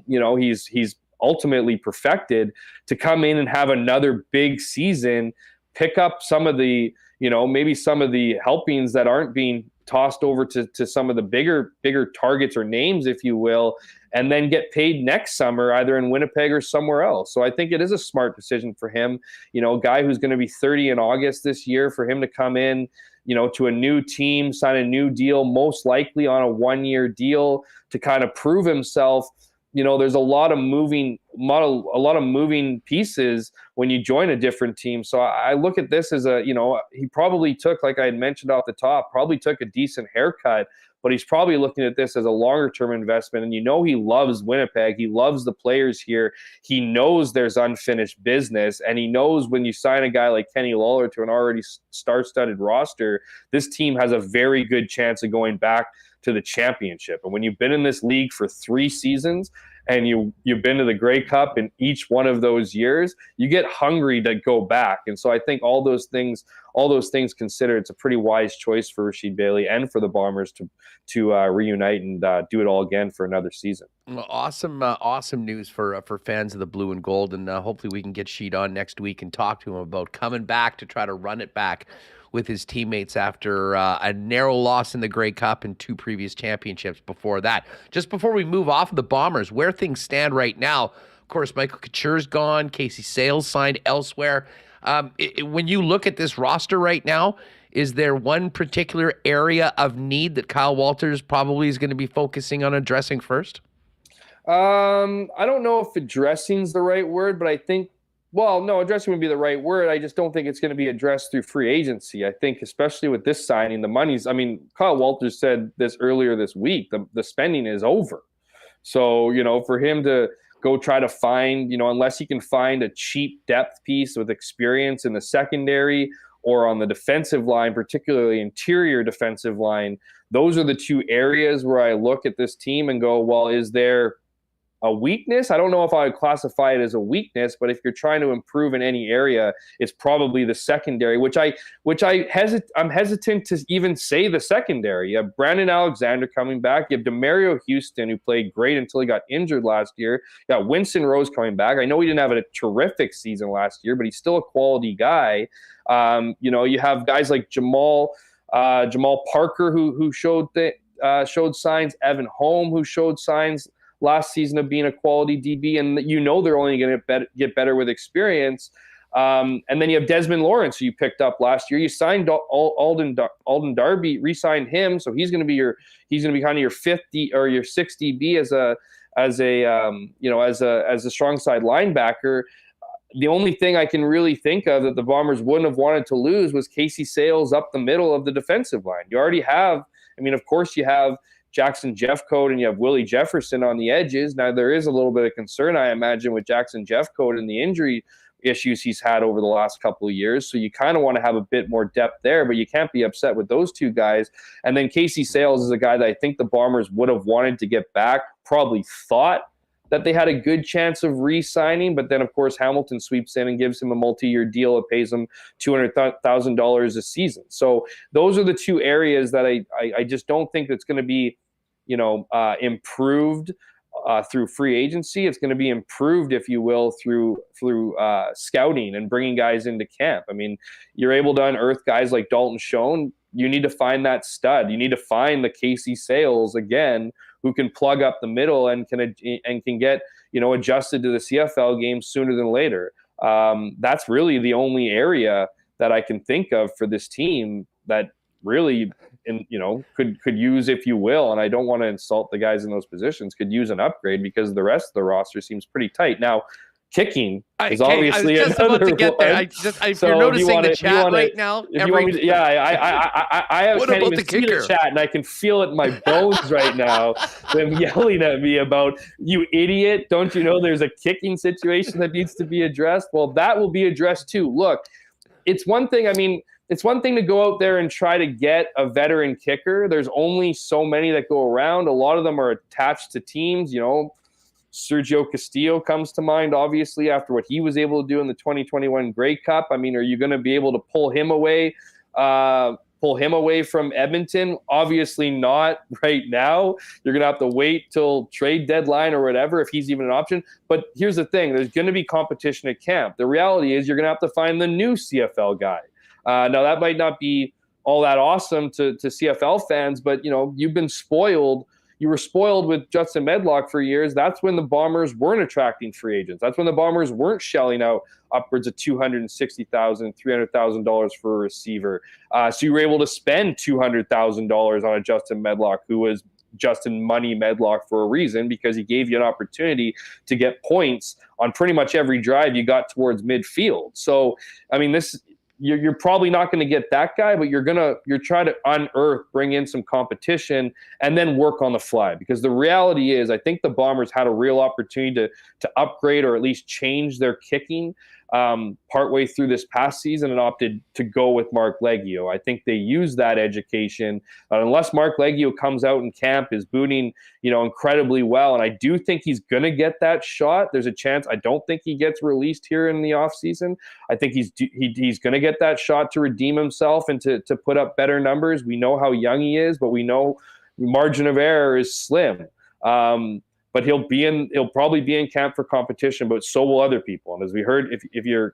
you know, he's ultimately perfected, to come in and have another big season, pick up some of the, you know, maybe some of the helpings that aren't being tossed over to some of the bigger targets or names, if you will, and then get paid next summer, either in Winnipeg or somewhere else. So I think it is a smart decision for him. You know, a guy who's going to be 30 in August this year, for him to come in, you know, to a new team, sign a new deal, most likely on a 1-year deal, to kind of prove himself. You know, there's a lot of moving pieces when you join a different team. So I look at this as a, you know, he probably took, like I had mentioned off the top, probably took a decent haircut but he's probably looking at this as a longer-term investment. And he loves Winnipeg. He loves the players here. He knows there's unfinished business, and he knows when you sign a guy like Kenny Lawler to an already star-studded roster, this team has a very good chance of going back to the championship. And when you've been in this league for 3 seasons and you've been to the Grey Cup in each one of those years, you get hungry to go back. And so I think all those things considered, it's a pretty wise choice for Rasheed Bailey and for the Bombers to reunite and do it all again for another season. Well, awesome news for fans of the blue and gold, and hopefully we can get Sheed on next week and talk to him about coming back to try to run it back with his teammates after a narrow loss in the Grey Cup and 2 previous championships before that. Just before we move off of the Bombers, where things stand right now, of course, Michael Couture's gone, Casey Sales signed elsewhere. When you look at this roster right now, is there one particular area of need that Kyle Walters probably is going to be focusing on addressing first? I don't know if addressing's the right word, but I think, well, no, addressing would be the right word. I just don't think it's going to be addressed through free agency. I think especially with this signing, the money's, Kyle Walters said this earlier this week, the spending is over. So, for him to go try to find, unless he can find a cheap depth piece with experience in the secondary or on the defensive line, particularly interior defensive line, those are the 2 areas where I look at this team and go, well, is there a weakness? I don't know if I would classify it as a weakness, but if you're trying to improve in any area, it's probably the secondary, I'm hesitant to even say the secondary. You have Brandon Alexander coming back. You have DeMario Houston, who played great until he got injured last year. You got Winston Rose coming back. I know he didn't have a terrific season last year, but he's still a quality guy. You have guys like Jamal Parker, who showed signs, Evan Holm, who showed signs last season of being a quality DB, and they're only going to get better with experience. And then you have Desmond Lawrence, who you picked up last year. You signed Alden Darby, re-signed him, so he's going to be kind of your 50 or your 6 DB as a strong side linebacker. The only thing I can really think of that the Bombers wouldn't have wanted to lose was Casey Sales up the middle of the defensive line. You already have, of course, you have Jackson Jeffcoat and you have Willie Jefferson on the edges. Now, there is a little bit of concern, I imagine, with Jackson Jeffcoat and the injury issues he's had over the last couple of years. So you kind of want to have a bit more depth there, but you can't be upset with those 2 guys. And then Casey Sales is a guy that I think the Bombers would have wanted to get back, probably thought that they had a good chance of re-signing, but then, of course, Hamilton sweeps in and gives him a multi-year deal. It pays him $200,000 a season. So those are the 2 areas that I just don't think that's going to be, improved through free agency. It's going to be improved, if you will, through scouting and bringing guys into camp. You're able to unearth guys like Dalton Schoen. You need to find that stud. You need to find the Casey Sales again, who can plug up the middle and can get adjusted to the CFL game sooner than later. That's really the only area that I can think of for this team that really, could use, if you will, and I don't want to insult the guys in those positions, could use an upgrade because the rest of the roster seems pretty tight. Now, kicking is obviously I was just about to get there. If you're noticing the chat right now, I can't even see the chat, and I can feel it in my bones right now. Them yelling at me about, you idiot! Don't you know there's a kicking situation that needs to be addressed? Well, that will be addressed too. Look, it's one thing. It's one thing to go out there and try to get a veteran kicker. There's only so many that go around. A lot of them are attached to teams. Sergio Castillo comes to mind, obviously, after what he was able to do in the 2021 Grey Cup. Are you going to be able to pull him away from Edmonton? Obviously not right now. You're going to have to wait till trade deadline or whatever, if he's even an option. But here's the thing. There's going to be competition at camp. The reality is you're going to have to find the new CFL guy. Now, that might not be all that awesome to CFL fans, but, you've been spoiled. You were spoiled with Justin Medlock for years. That's when the Bombers weren't attracting free agents. That's when the Bombers weren't shelling out upwards of $260,000, $300,000 for a receiver. So you were able to spend $200,000 on a Justin Medlock, who was Justin Money Medlock for a reason, because he gave you an opportunity to get points on pretty much every drive you got towards midfield. So, you're probably not going to get that guy, but you're trying to unearth, bring in some competition, and then work on the fly. Because the reality is, I think the Bombers had a real opportunity to upgrade or at least change their kicking partway through this past season and opted to go with Mark Leggio. I think they used that education. Unless Mark Leggio comes out in camp, is booting, incredibly well, and I do think he's going to get that shot. There's a chance. I don't think he gets released here in the offseason. I think he's going to get that shot to redeem himself and to put up better numbers. We know how young he is, but we know margin of error is slim. But he'll probably be in camp for competition, but so will other people. And as we heard, if you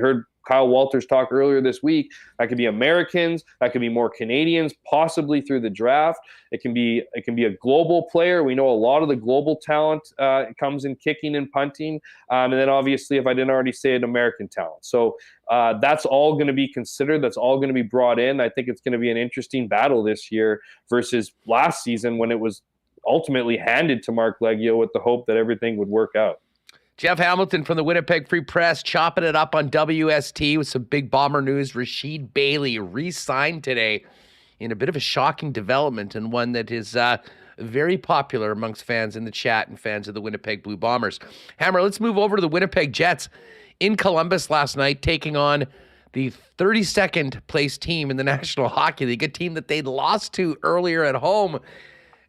heard Kyle Walters talk earlier this week, that could be Americans, that could be more Canadians, possibly through the draft. It can be a global player. We know a lot of the global talent comes in kicking and punting, and then obviously, if I didn't already say it, American talent. So that's all going to be considered. That's all going to be brought in. I think it's going to be an interesting battle this year versus last season when it was ultimately handed to Mark Leggio with the hope that everything would work out. Jeff Hamilton from the Winnipeg Free Press chopping it up on WST with some big Bomber news. Rasheed Bailey re-signed today in a bit of a shocking development and one that is very popular amongst fans in the chat and fans of the Winnipeg Blue Bombers. Hammer, let's move over to the Winnipeg Jets in Columbus last night, taking on the 32nd place team in the National Hockey League, a team that they'd lost to earlier at home.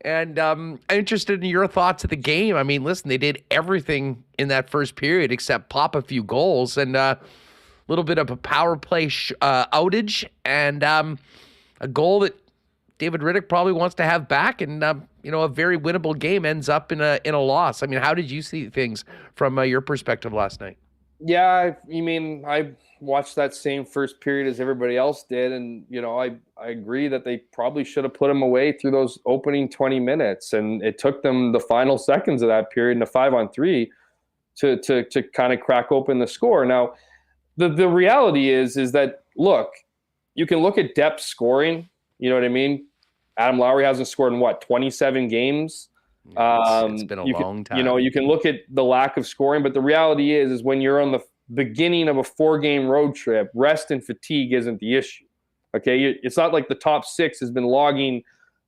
And I'm interested in your thoughts of the game. I mean, listen, they did everything in that first period except pop a few goals and a little bit of a power play outage and a goal that David Riddick probably wants to have back. And, a very winnable game ends up in a loss. I mean, how did you see things from your perspective last night? Yeah, I watched that same first period as everybody else did, and I agree that they probably should have put him away through those opening 20 minutes, and it took them the final seconds of that period in a 5-on-3 to kind of crack open the score. Now, the reality is that, look, you can look at depth scoring. You know what I mean? Adam Lowry hasn't scored in 27 games. It's been a long time. You can look at the lack of scoring, but the reality is when you're on the beginning of a 4-game road trip, rest and fatigue isn't the issue. Okay, it's not like the top 6 has been logging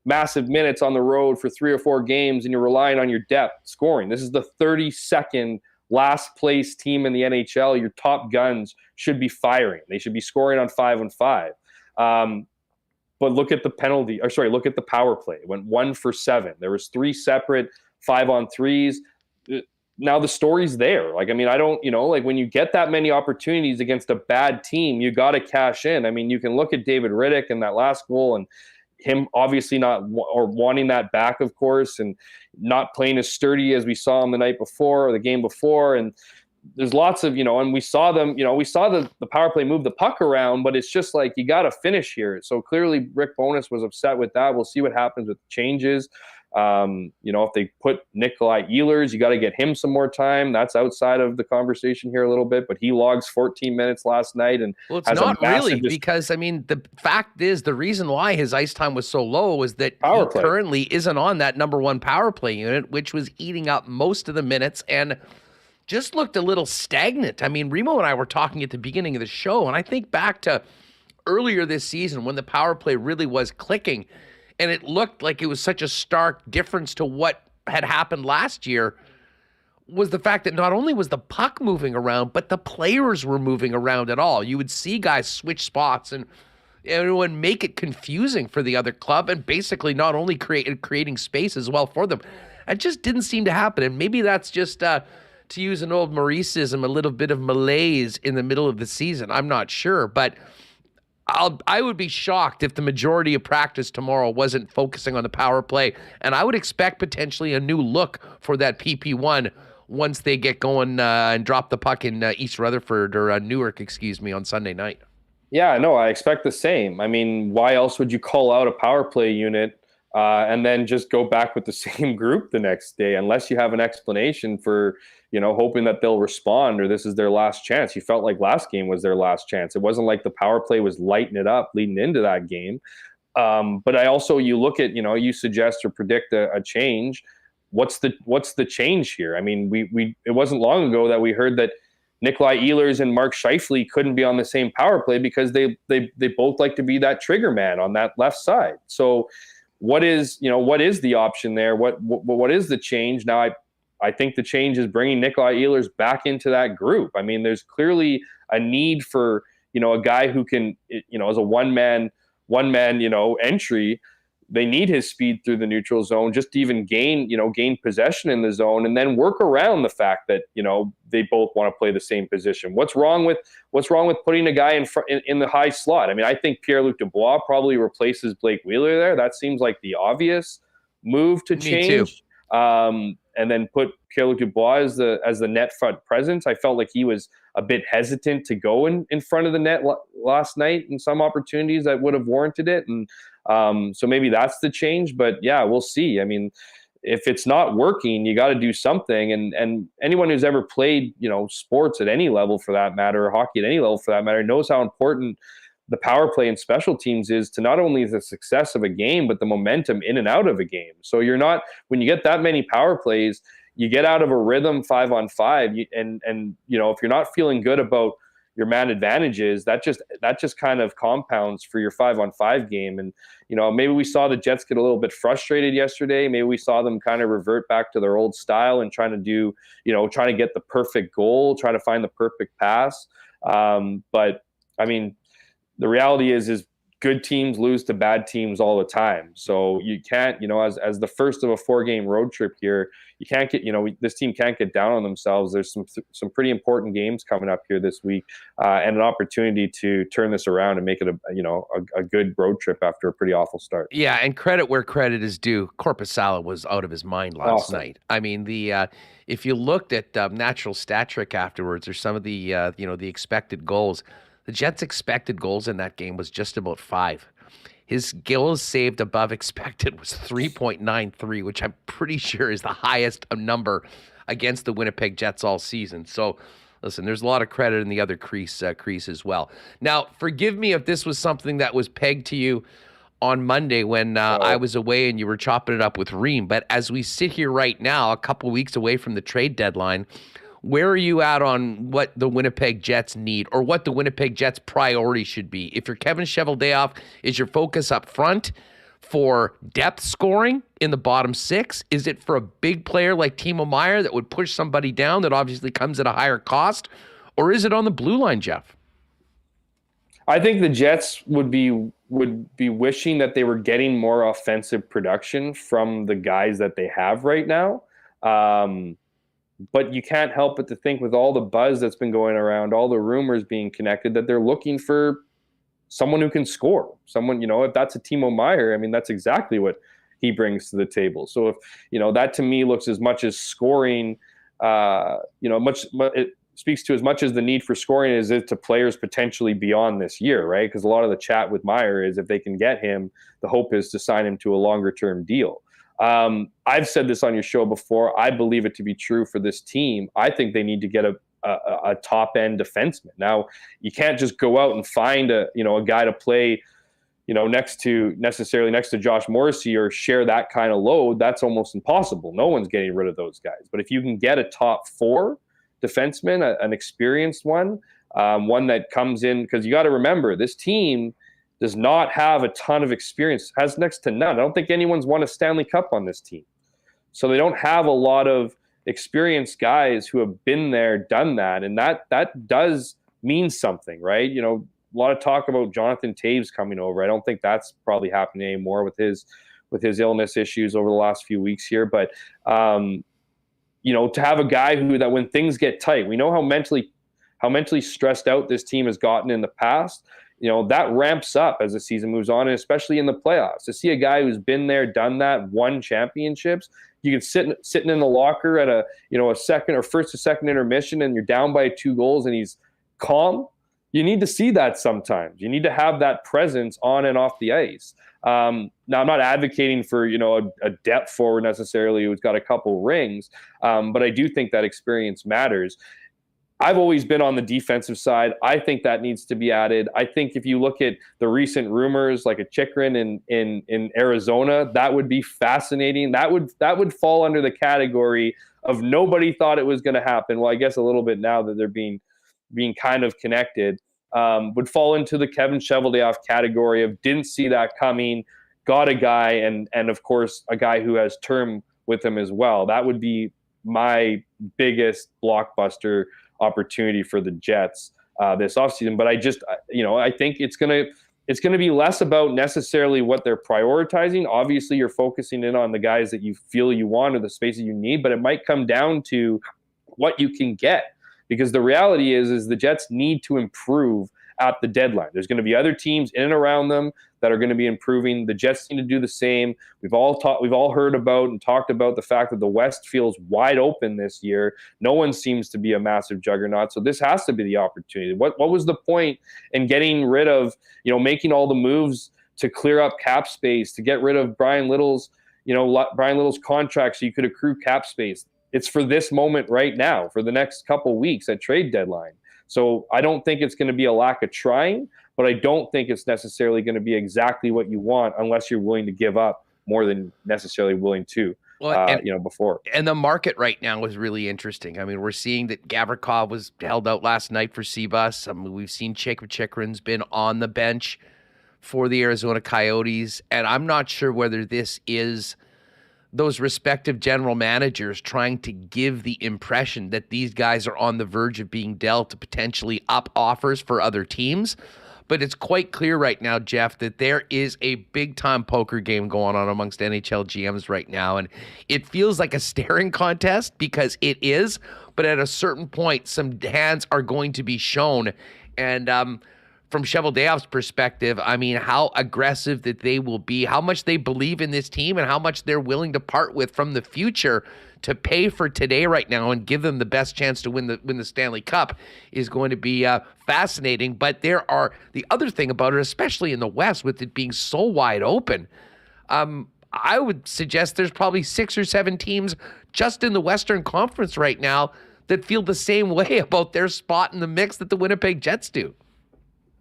massive minutes on the road for 3 or 4 games and you're relying on your depth scoring. This is the 32nd last place team in the NHL. Your top guns should be firing. They should be scoring on 5-on-5. But look at the power play. It went 1 for 7. There was 3 separate 5-on-3s. Now the story's there. I don't, when you get that many opportunities against a bad team, you got to cash in. You can look at David Riddick and that last goal and him obviously not or wanting that back, of course, and not playing as sturdy as we saw him the night before or the game before. And there's lots of, and we saw them, we saw the power play move the puck around, but it's just like, you got to finish here. So clearly Rick Bowness was upset with that. We'll see what happens with the changes. If they put Nikolai Ehlers, you got to get him some more time. That's outside of the conversation here a little bit, but he logs 14 minutes last night. And well, it's not really because, the fact is the reason why his ice time was so low is that he currently isn't on that number 1 power play unit, which was eating up most of the minutes and just looked a little stagnant. Remo and I were talking at the beginning of the show, and I think back to earlier this season when the power play really was clicking, and it looked like it was such a stark difference to what had happened last year, was the fact that not only was the puck moving around, but the players were moving around at all. You would see guys switch spots and make it confusing for the other club and basically not only creating space as well for them. It just didn't seem to happen, and maybe that's just... to use an old Mauriceism, a little bit of malaise in the middle of the season. I'm not sure, but I would be shocked if the majority of practice tomorrow wasn't focusing on the power play, and I would expect potentially a new look for that PP1 once they get going and drop the puck in East Rutherford or Newark, on Sunday night. Yeah, no, I expect the same. Why else would you call out a power play unit and then just go back with the same group the next day, unless you have an explanation for, hoping that they'll respond or this is their last chance. You felt like last game was their last chance. It wasn't like the power play was lighting it up leading into that game. But you look at, you suggest or predict a change. What's the change here? It wasn't long ago that we heard that Nikolai Ehlers and Mark Scheifele couldn't be on the same power play because they both like to be that trigger man on that left side. So what is the option there? What is the change? Now I think the change is bringing Nikolai Ehlers back into that group. I mean, there's clearly a need for, a guy who can, as a one man, entry. They need his speed through the neutral zone just to even gain possession in the zone, and then work around the fact that, they both want to play the same position. What's wrong with putting a guy in the high slot? I mean, I think Pierre-Luc Dubois probably replaces Blake Wheeler there. That seems like the obvious move to change. And then put Pierre-Luc Dubois as the net front presence. I felt like he was a bit hesitant to go in front of the net last night in some opportunities that would have warranted it. And so maybe that's the change. But yeah, we'll see. I mean, if it's not working, you got to do something. And anyone who's ever played, sports at any level for that matter, or hockey at any level for that matter, knows how important the power play and special teams is to not only the success of a game, but the momentum in and out of a game. So when you get that many power plays, you get out of a rhythm 5-on-5, and if you're not feeling good about your man advantages, that just kind of compounds for your 5-on-5 game. And, maybe we saw the Jets get a little bit frustrated yesterday. Maybe we saw them kind of revert back to their old style and trying to get the perfect goal, try to find the perfect pass. But I mean, the reality is good teams lose to bad teams all the time. So you can't, as the first of a 4-game road trip here, you can't get, this team can't get down on themselves. There's some pretty important games coming up here this week, and an opportunity to turn this around and make it a good road trip after a pretty awful start. Yeah, and credit where credit is due. Korpisalo was out of his mind last night. I mean, if you looked at natural stat trick afterwards, or some of the the expected goals, the Jets' expected goals in that game was just about 5. His goals saved above expected was 3.93, which I'm pretty sure is the highest number against the Winnipeg Jets all season. So, listen, there's a lot of credit in the other crease as well. Now, forgive me if this was something that was pegged to you on Monday when I was away and you were chopping it up with Reem. But as we sit here right now, a couple weeks away from the trade deadline, where are you at on what the Winnipeg Jets need, or what the Winnipeg Jets' priority should be? If you're Kevin Cheveldayoff, is your focus up front for depth scoring in the bottom 6? Is it for a big player like Timo Meier that would push somebody down that obviously comes at a higher cost? Or is it on the blue line, Jeff? I think the Jets would be wishing that they were getting more offensive production from the guys that they have right now. But you can't help but to think, with all the buzz that's been going around, all the rumors being connected, that they're looking for someone who can score. Someone, if that's a Timo Meier, I mean, that's exactly what he brings to the table. So if, that to me looks as much as scoring, it speaks to as much as the need for scoring as it to players potentially beyond this year, right? Because a lot of the chat with Meier is if they can get him, the hope is to sign him to a longer term deal. I've said this on your show before. I believe it to be true for this team. I think they need to get a top end defenseman. Now, you can't just go out and find a guy to play, next to Josh Morrissey or share that kind of load. That's almost impossible. No one's getting rid of those guys. But if you can get a top 4 defenseman, an experienced one that comes in, because you got to remember, this team does not have a ton of experience, has next to none. I don't think anyone's won a Stanley Cup on this team. So they don't have a lot of experienced guys who have been there, done that. And that does mean something, right? A lot of talk about Jonathan Taves coming over. I don't think that's probably happening anymore with his illness issues over the last few weeks here. But, to have a guy that when things get tight, we know how mentally stressed out this team has gotten in the past. That ramps up as the season moves on, and especially in the playoffs. To see a guy who's been there, done that, won championships, you can sitting in the locker at a second or first or second intermission, and you're down by 2 goals, and he's calm. You need to see that sometimes. You need to have that presence on and off the ice. Now, I'm not advocating for a depth forward necessarily who's got a couple rings, but I do think that experience matters. I've always been on the defensive side. I think that needs to be added. I think if you look at the recent rumors, like a Chychrun in Arizona, that would be fascinating. That would fall under the category of nobody thought it was going to happen. Well, I guess a little bit now that they're being being kind of connected, would fall into the Kevin Cheveldayoff category of didn't see that coming, got a guy, and of course a guy who has term with him as well. That would be my biggest blockbuster opportunity for the Jets this offseason. But I think it's gonna be less about necessarily what they're prioritizing. Obviously, you're focusing in on the guys that you feel you want or the spaces you need, but it might come down to what you can get. Because the reality is the Jets need to improve at the deadline. There's going to be other teams in and around them that are going to be improving. The Jets need to do the same. We've all heard about and talked about the fact that the West feels wide open this year. No one seems to be a massive juggernaut. So this has to be the opportunity. What was the point in getting rid of, making all the moves to clear up cap space, to get rid of Brian Little's contract so you could accrue cap space? It's for this moment right now, for the next couple weeks at trade deadline. So I don't think it's going to be a lack of trying, but I don't think it's necessarily going to be exactly what you want unless you're willing to give up more than necessarily willing to, before. And the market right now is really interesting. I mean, we're seeing that Gavrikov was held out last night for Sebas. I mean, we've seen Chikrin's been on the bench for the Arizona Coyotes, and I'm not sure whether this is those respective general managers trying to give the impression that these guys are on the verge of being dealt to potentially up offers for other teams. But it's quite clear right now, Jeff, that there is a big-time poker game going on amongst NHL GMs right now. And it feels like a staring contest because it is. But at a certain point, some hands are going to be shown. And from Cheveldayoff's perspective, I mean, how aggressive that they will be, how much they believe in this team, and how much they're willing to part with from the future to pay for today right now and give them the best chance to win the Stanley Cup is going to be fascinating. But the other thing about it, especially in the West, with it being so wide open, I would suggest there's probably 6 or 7 teams just in the Western Conference right now that feel the same way about their spot in the mix that the Winnipeg Jets do.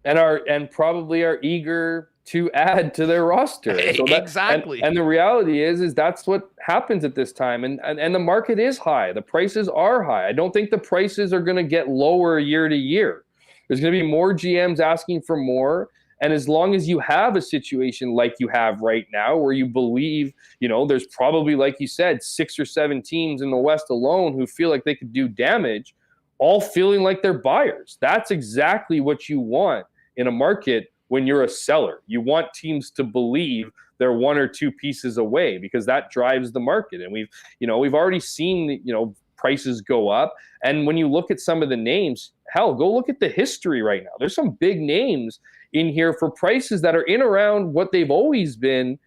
And probably are eager to add to their roster. So exactly. And the reality is that's what happens at this time. And the market is high. The prices are high. I don't think the prices are going to get lower year to year. There's going to be more GMs asking for more. And as long as you have a situation like you have right now, where you believe, there's probably, like you said, 6 or 7 teams in the West alone who feel like they could do damage, all feeling like they're buyers. That's exactly what you want in a market when you're a seller. You want teams to believe they're 1 or 2 pieces away because that drives the market. And we've already seen, prices go up. And when you look at some of the names, hell, go look at the history right now. There's some big names in here for prices that are in around what they've always been,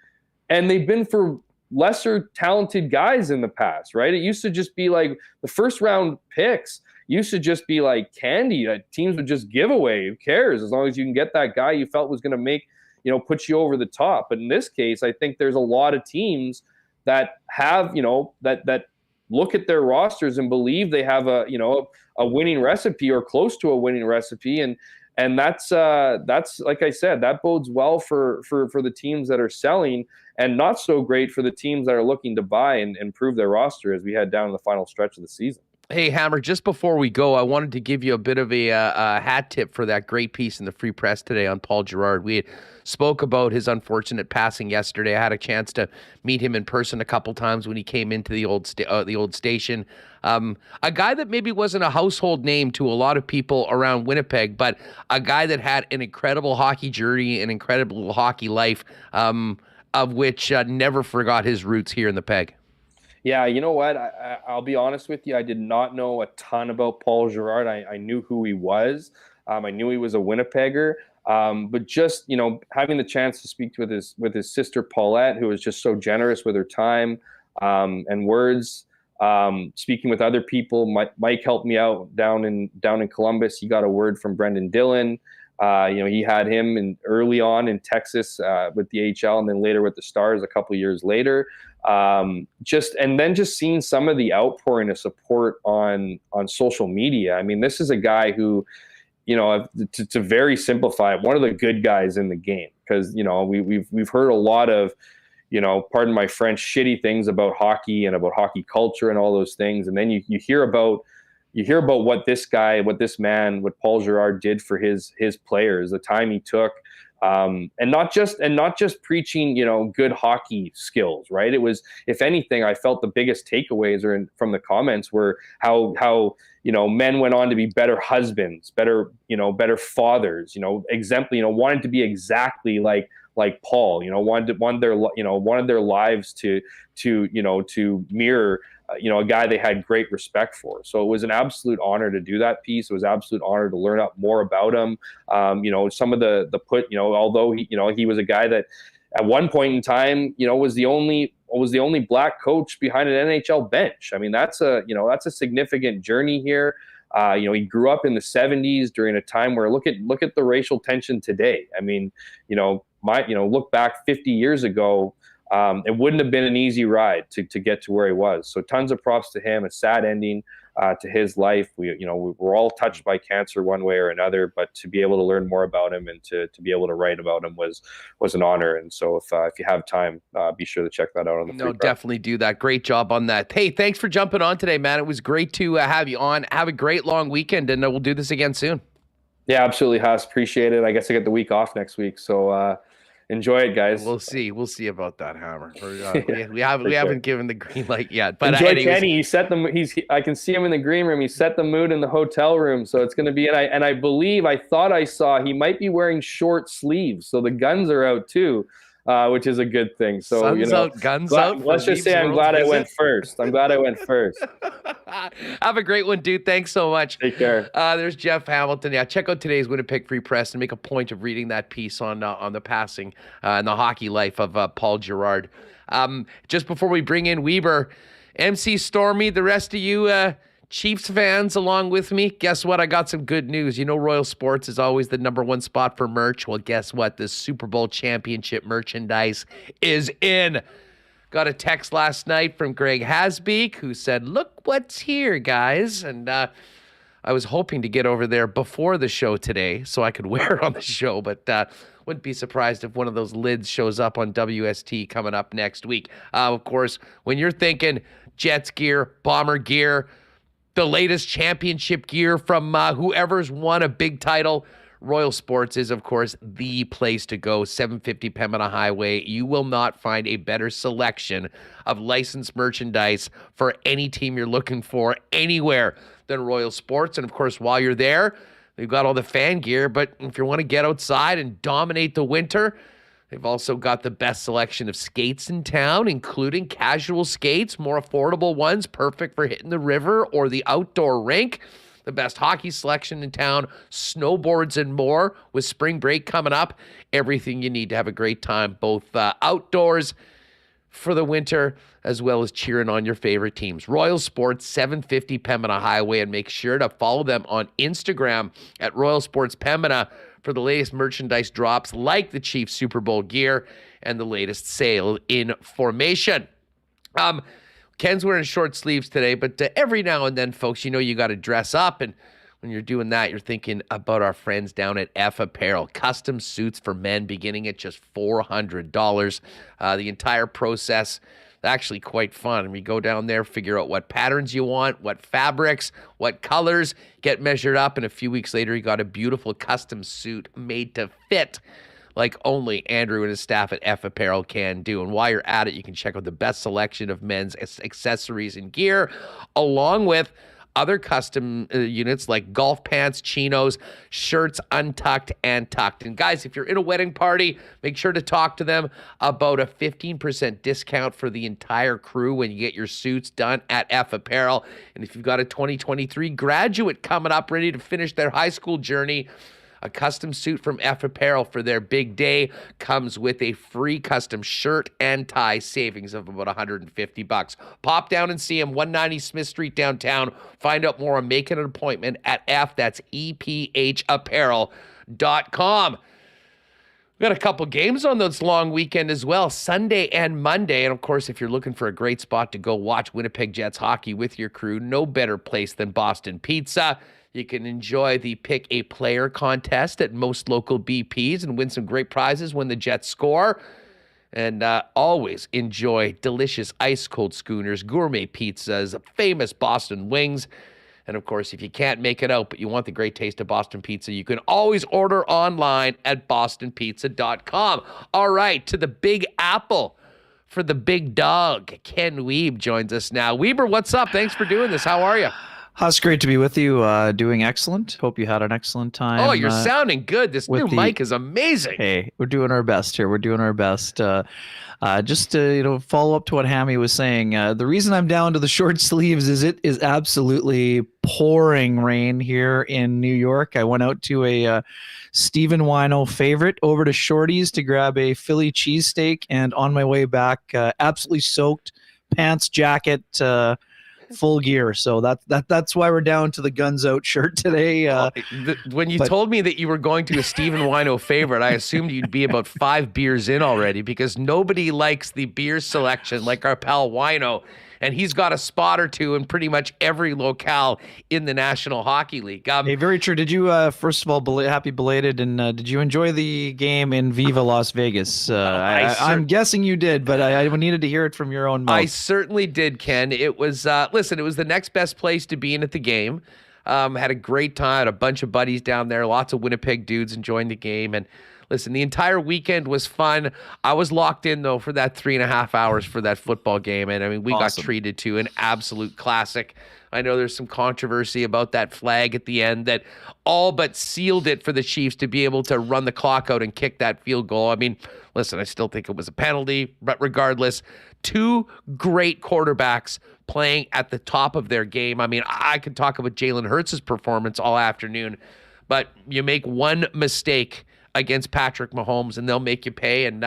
and they've been for lesser talented guys in the past, right? It used to just be like the first round picks used to just be like candy that teams would just give away. Who cares? As long as you can get that guy you felt was going to make, put you over the top. But in this case, I think there's a lot of teams that have, that look at their rosters and believe they have a winning recipe or close to a winning recipe. And that's like I said, that bodes well for the teams that are selling, and not so great for the teams that are looking to buy and improve their roster as we head down the final stretch of the season. Hey, Hammer, just before we go, I wanted to give you a bit of a hat tip for that great piece in the Free Press today on Paul Gerard. We spoke about his unfortunate passing yesterday. I had a chance to meet him in person a couple times when he came into the old station. A guy that maybe wasn't a household name to a lot of people around Winnipeg, but a guy that had an incredible hockey journey, an incredible hockey life, of which never forgot his roots here in the Peg. Yeah, you know what? I'll be honest with you. I did not know a ton about Paul Gerard. I knew who he was. I knew he was a Winnipegger. But just, having the chance to speak with his sister Paulette, who was just so generous with her time and words, speaking with other people. Mike helped me out down in Columbus. He got a word from Brendan Dillon. He had him early on in Texas with the AHL, and then later with the Stars a couple years later. Just seeing some of the outpouring of support on social media. I mean, this is a guy who, to very simplify it, one of the good guys in the game, because we've heard a lot of, pardon my French, shitty things about hockey and about hockey culture and all those things, and then you hear about you hear about what this Paul Girard did for his players, the time he took, and not just preaching, good hockey skills, right? It was, if anything, I felt the biggest takeaways from the comments were how men went on to be better husbands, better fathers, wanted to be exactly like Paul, wanted their lives to mirror a guy they had great respect for. So it was an absolute honor to do that piece. It was an absolute honor to learn up more about him. Some of although he was a guy that at one point in time, was the only black coach behind an NHL bench. I mean, that's a significant journey here. He grew up in the 70s during a time where look at the racial tension today. I mean, look back 50 years ago, it wouldn't have been an easy ride to get to where he was. So tons of props to him. A sad ending to his life. We're all touched by cancer one way or another, but to be able to learn more about him and to be able to write about him was an honor. And so if you have time, be sure to check that out on the Free Press. Definitely do that. Great job on that. Hey, thanks for jumping on today, man. It was great to have you on. Have a great long weekend, and we'll do this again soon. Yeah, absolutely, Huss. Appreciate it. I guess I get the week off next week, so enjoy it, guys. We'll see about that, Hammer. We haven't given the green light yet. But enjoy Kenny. He set them. I can see him in the green room. He set the mood in the hotel room, so it's going to be. And I believe I thought I saw he might be wearing short sleeves, so the guns are out too, which is a good thing. So Sun's out, guns out. Let's just say I'm glad I went first. Have a great one, dude. Thanks so much. Take care. There's Jeff Hamilton. Yeah, check out today's Winnipeg Free Press and make a point of reading that piece on the passing and the hockey life of Paul Girard. Just before we bring in Weber, MC Stormy, the rest of you Chiefs fans along with me, guess what? I got some good news. Royal Sports is always the number one spot for merch. Well, guess what? The Super Bowl championship merchandise is in. Got a text last night from Greg Hasbeek who said, look what's here, guys. And I was hoping to get over there before the show today so I could wear it on the show, but wouldn't be surprised if one of those lids shows up on WST coming up next week. Of course, when you're thinking Jets gear, Bomber gear, the latest championship gear from whoever's won a big title, Royal Sports is, of course, the place to go. 750 Pembina Highway. You will not find a better selection of licensed merchandise for any team you're looking for anywhere than Royal Sports. And, of course, while you're there, they've got all the fan gear. But if you want to get outside and dominate the winter, they've also got the best selection of skates in town, including casual skates, more affordable ones, perfect for hitting the river or the outdoor rink. The best hockey selection in town, snowboards and more with spring break coming up. Everything you need to have a great time, both outdoors for the winter as well as cheering on your favorite teams. Royal Sports, 750 Pembina Highway, and make sure to follow them on Instagram at Royal Sports Pembina for the latest merchandise drops like the Chiefs Super Bowl gear and the latest sale information. Ken's wearing short sleeves today, but every now and then, folks, you got to dress up. And when you're doing that, you're thinking about our friends down at F Apparel. Custom suits for men beginning at just $400. The entire process, actually quite fun. We go down there, figure out what patterns you want, what fabrics, what colors, get measured up. And a few weeks later, you got a beautiful custom suit made to fit like only Andrew and his staff at F Apparel can do. And while you're at it, you can check out the best selection of men's accessories and gear, along with other custom units like golf pants, chinos, shirts, untucked and tucked. And guys, if you're in a wedding party, make sure to talk to them about a 15% discount for the entire crew when you get your suits done at F Apparel. And if you've got a 2023 graduate coming up ready to finish their high school journey, a custom suit from F Apparel for their big day comes with a free custom shirt and tie, savings of about $150. Pop down and see him, 190 Smith Street downtown. Find out more on making an appointment at F, that's EPHapparel.com. We've got a couple games on this long weekend as well, Sunday and Monday. And of course, if you're looking for a great spot to go watch Winnipeg Jets hockey with your crew, no better place than Boston Pizza. You can enjoy the Pick a Player contest at most local BPs and win some great prizes when the Jets score. And always enjoy delicious ice-cold schooners, gourmet pizzas, famous Boston wings, And of course, if you can't make it out, but you want the great taste of Boston Pizza, you can always order online at bostonpizza.com. All right, to the Big Apple for the big dog. Ken Wiebe joins us now. Weber, what's up? Thanks for doing this. How are you? It's great to be with you. Doing excellent. Hope you had an excellent time. Oh, you're sounding good. This new mic is amazing. Hey, we're doing our best here. We're doing our best. Just to follow up to what Hammy was saying. The reason I'm down to the short sleeves is it is absolutely pouring rain here in New York. I went out to a Stephen Wino favorite over to Shorty's to grab a Philly cheesesteak, and on my way back, absolutely soaked, pants, jacket. Full gear, so that's why we're down to the guns out shirt today. When you told me that you were going to a Stephen Wino favorite, I assumed you'd be about 5 beers in already, because nobody likes the beer selection like our pal Wino, and he's got a spot or two in pretty much every locale in the National Hockey League. Hey, very true. Did you, first of all, happy belated, and did you enjoy the game in Viva Las Vegas? I'm guessing you did, but I needed to hear it from your own mouth. I certainly did, Ken. It was, listen, it was the next best place to be in at the game. Had a great time, had a bunch of buddies down there, lots of Winnipeg dudes enjoying the game, and listen, the entire weekend was fun. I was locked in, though, for that 3.5 hours for that football game. And, I mean, we got treated to an absolute classic. I know there's some controversy about that flag at the end that all but sealed it for the Chiefs to be able to run the clock out and kick that field goal. I mean, listen, I still think it was a penalty. But regardless, two great quarterbacks playing at the top of their game. I mean, I could talk about Jalen Hurts' performance all afternoon. But you make one mistake against Patrick Mahomes, and they'll make you pay. And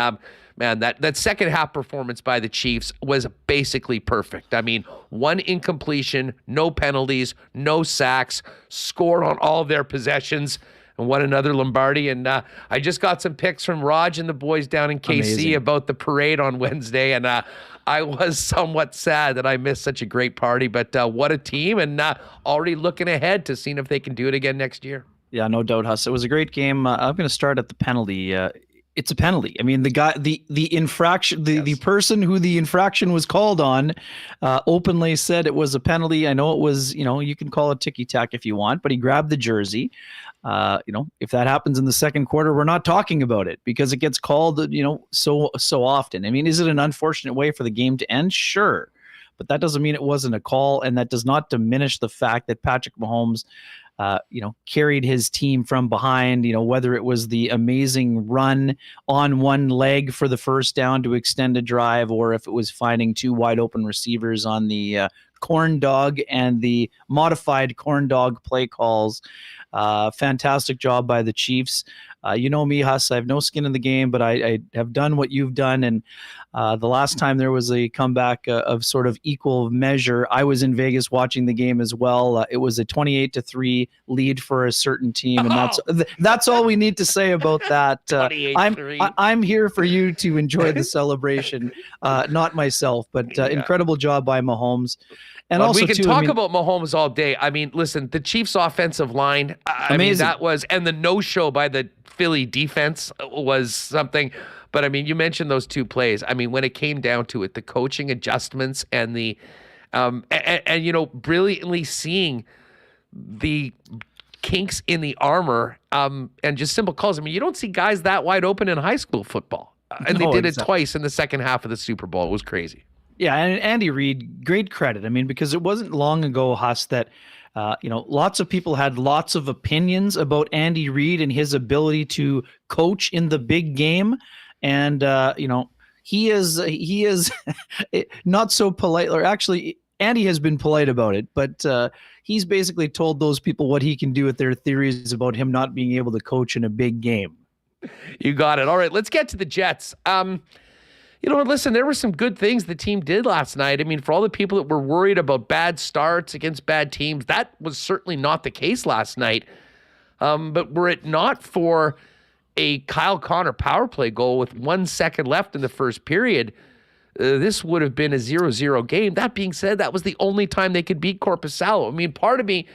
man, that second half performance by the Chiefs was basically perfect. I mean, one incompletion, no penalties, no sacks, scored on all of their possessions, and won another Lombardi. And I just got some pics from Raj and the boys down in KC Amazing. About the parade on Wednesday, and I was somewhat sad that I missed such a great party. But what a team, and already looking ahead to seeing if they can do it again next year. Yeah, no doubt, Huss. It was a great game. I'm going to start at the penalty. It's a penalty. I mean, the guy, the infraction, the person who the infraction was called on, openly said it was a penalty. I know it was, you can call it ticky-tack if you want, but he grabbed the jersey. If that happens in the second quarter, we're not talking about it because it gets called, so often. I mean, is it an unfortunate way for the game to end? Sure. But that doesn't mean it wasn't a call, and that does not diminish the fact that Patrick Mahomes carried his team from behind, whether it was the amazing run on one leg for the first down to extend a drive, or if it was finding two wide open receivers on the corn dog and the modified corn dog play calls. Fantastic job by the Chiefs. You know me, Huss, I have no skin in the game, but I have done what you've done. And the last time there was a comeback of sort of equal measure, I was in Vegas watching the game as well. It was a 28-3 lead for a certain team. And that's all we need to say about that. I'm here for you to enjoy the celebration, not myself, but incredible job by Mahomes. And also, we can talk about Mahomes all day. I mean, listen, the Chiefs' offensive line, I mean, that was, and the no-show by the Philly defense was something. But I mean, you mentioned those two plays. I mean, when it came down to it, the coaching adjustments and the, brilliantly seeing the kinks in the armor, and just simple calls. I mean, you don't see guys that wide open in high school football, and they did it twice in the second half of the Super Bowl. It was crazy. Yeah, and Andy Reid, great credit. I mean, because it wasn't long ago, Huss, that lots of people had lots of opinions about Andy Reid and his ability to coach in the big game, and he is not so polite. Or actually, Andy has been polite about it, but he's basically told those people what he can do with their theories about him not being able to coach in a big game. You got it. All right, let's get to the Jets. Listen, there were some good things the team did last night. I mean, for all the people that were worried about bad starts against bad teams, that was certainly not the case last night. But were it not for a Kyle Connor power play goal with 1 second left in the first period, this would have been a 0-0 game. That being said, that was the only time they could beat Korpisalo. I mean, part of me,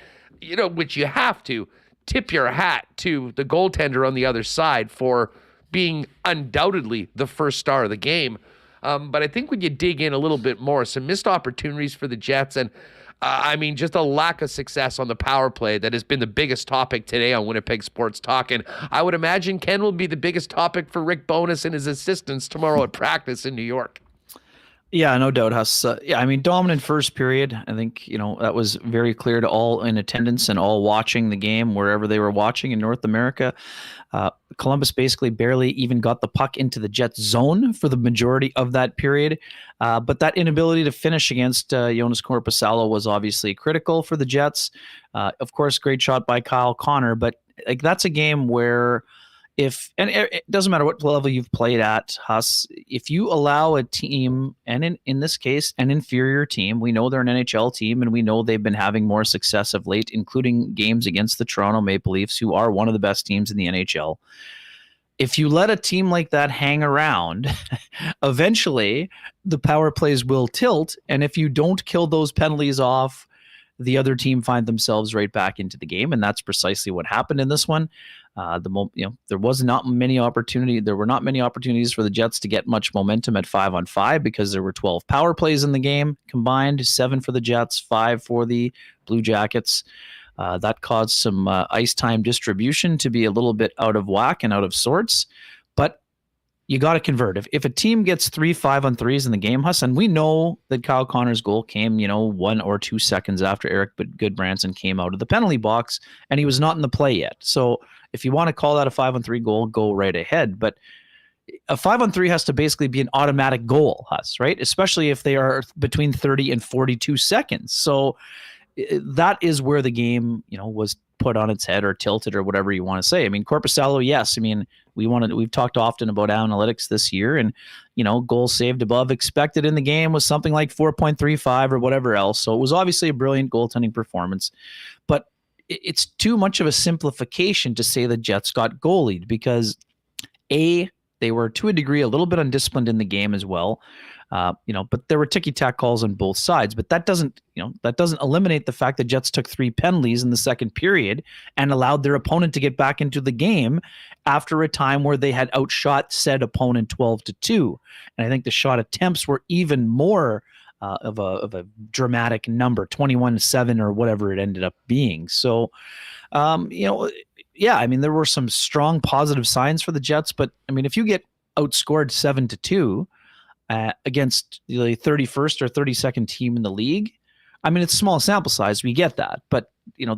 which you have to, tip your hat to the goaltender on the other side for being undoubtedly the first star of the game. But I think when you dig in a little bit more, some missed opportunities for the Jets. And I mean, just a lack of success on the power play that has been the biggest topic today on Winnipeg Sports Talk. And I would imagine Ken will be the biggest topic for Rick Bowness and his assistants tomorrow at practice in New York. Yeah, no doubt, Huss. Yeah, I mean, dominant first period. I think, that was very clear to all in attendance and all watching the game wherever they were watching in North America. Columbus basically barely even got the puck into the Jets zone for the majority of that period. But that inability to finish against Jonas Korpisalo was obviously critical for the Jets. Of course, great shot by Kyle Connor, but like that's a game where and it doesn't matter what level you've played at, Huss, if you allow a team, and in this case, an inferior team, we know they're an NHL team, and we know they've been having more success of late, including games against the Toronto Maple Leafs, who are one of the best teams in the NHL. If you let a team like that hang around, eventually the power plays will tilt, and if you don't kill those penalties off, the other team find themselves right back into the game, and that's precisely what happened in this one. There were not many opportunities for the Jets to get much momentum at 5-on-5 because there were 12 power plays in the game combined, 7 for the Jets, 5 for the Blue Jackets. That caused some ice time distribution to be a little bit out of whack and out of sorts, but you got to convert. If a team gets 3 5-on-3s in the game, Huss, and we know that Kyle Connor's goal came, 1 or 2 seconds after Eric Goodbranson came out of the penalty box, and he was not in the play yet. So if you want to call that a 5-on-3 goal, go right ahead. But a 5-on-3 has to basically be an automatic goal, Huss, right? Especially if they are between 30 and 42 seconds. So that is where the game, was put on its head or tilted or whatever you want to say. I mean, Korpisalo, yes. I mean, we've talked often about analytics this year, and goals saved above expected in the game was something like 4.35 or whatever else. So it was obviously a brilliant goaltending performance, but it's too much of a simplification to say the Jets got goalied because they were to a degree a little bit undisciplined in the game as well. But there were ticky-tack calls on both sides. But that doesn't eliminate the fact that Jets took 3 penalties in the second period and allowed their opponent to get back into the game after a time where they had outshot said opponent 12-2. And I think the shot attempts were even more of a dramatic number, 21-7 or whatever it ended up being. So, yeah, I mean, there were some strong positive signs for the Jets, but I mean, if you get outscored 7-2 against the 31st or 32nd team in the league, I mean, it's small sample size. We get that, but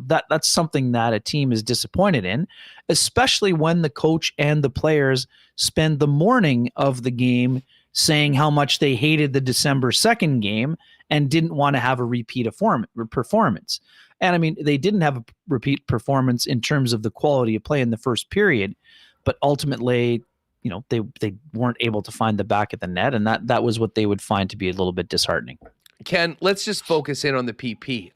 that's something that a team is disappointed in, especially when the coach and the players spend the morning of the game saying how much they hated the December 2nd game and didn't want to have a repeat performance. And I mean, they didn't have a repeat performance in terms of the quality of play in the first period, but ultimately, they weren't able to find the back of the net, and that was what they would find to be a little bit disheartening. Ken, let's just focus in on the PP.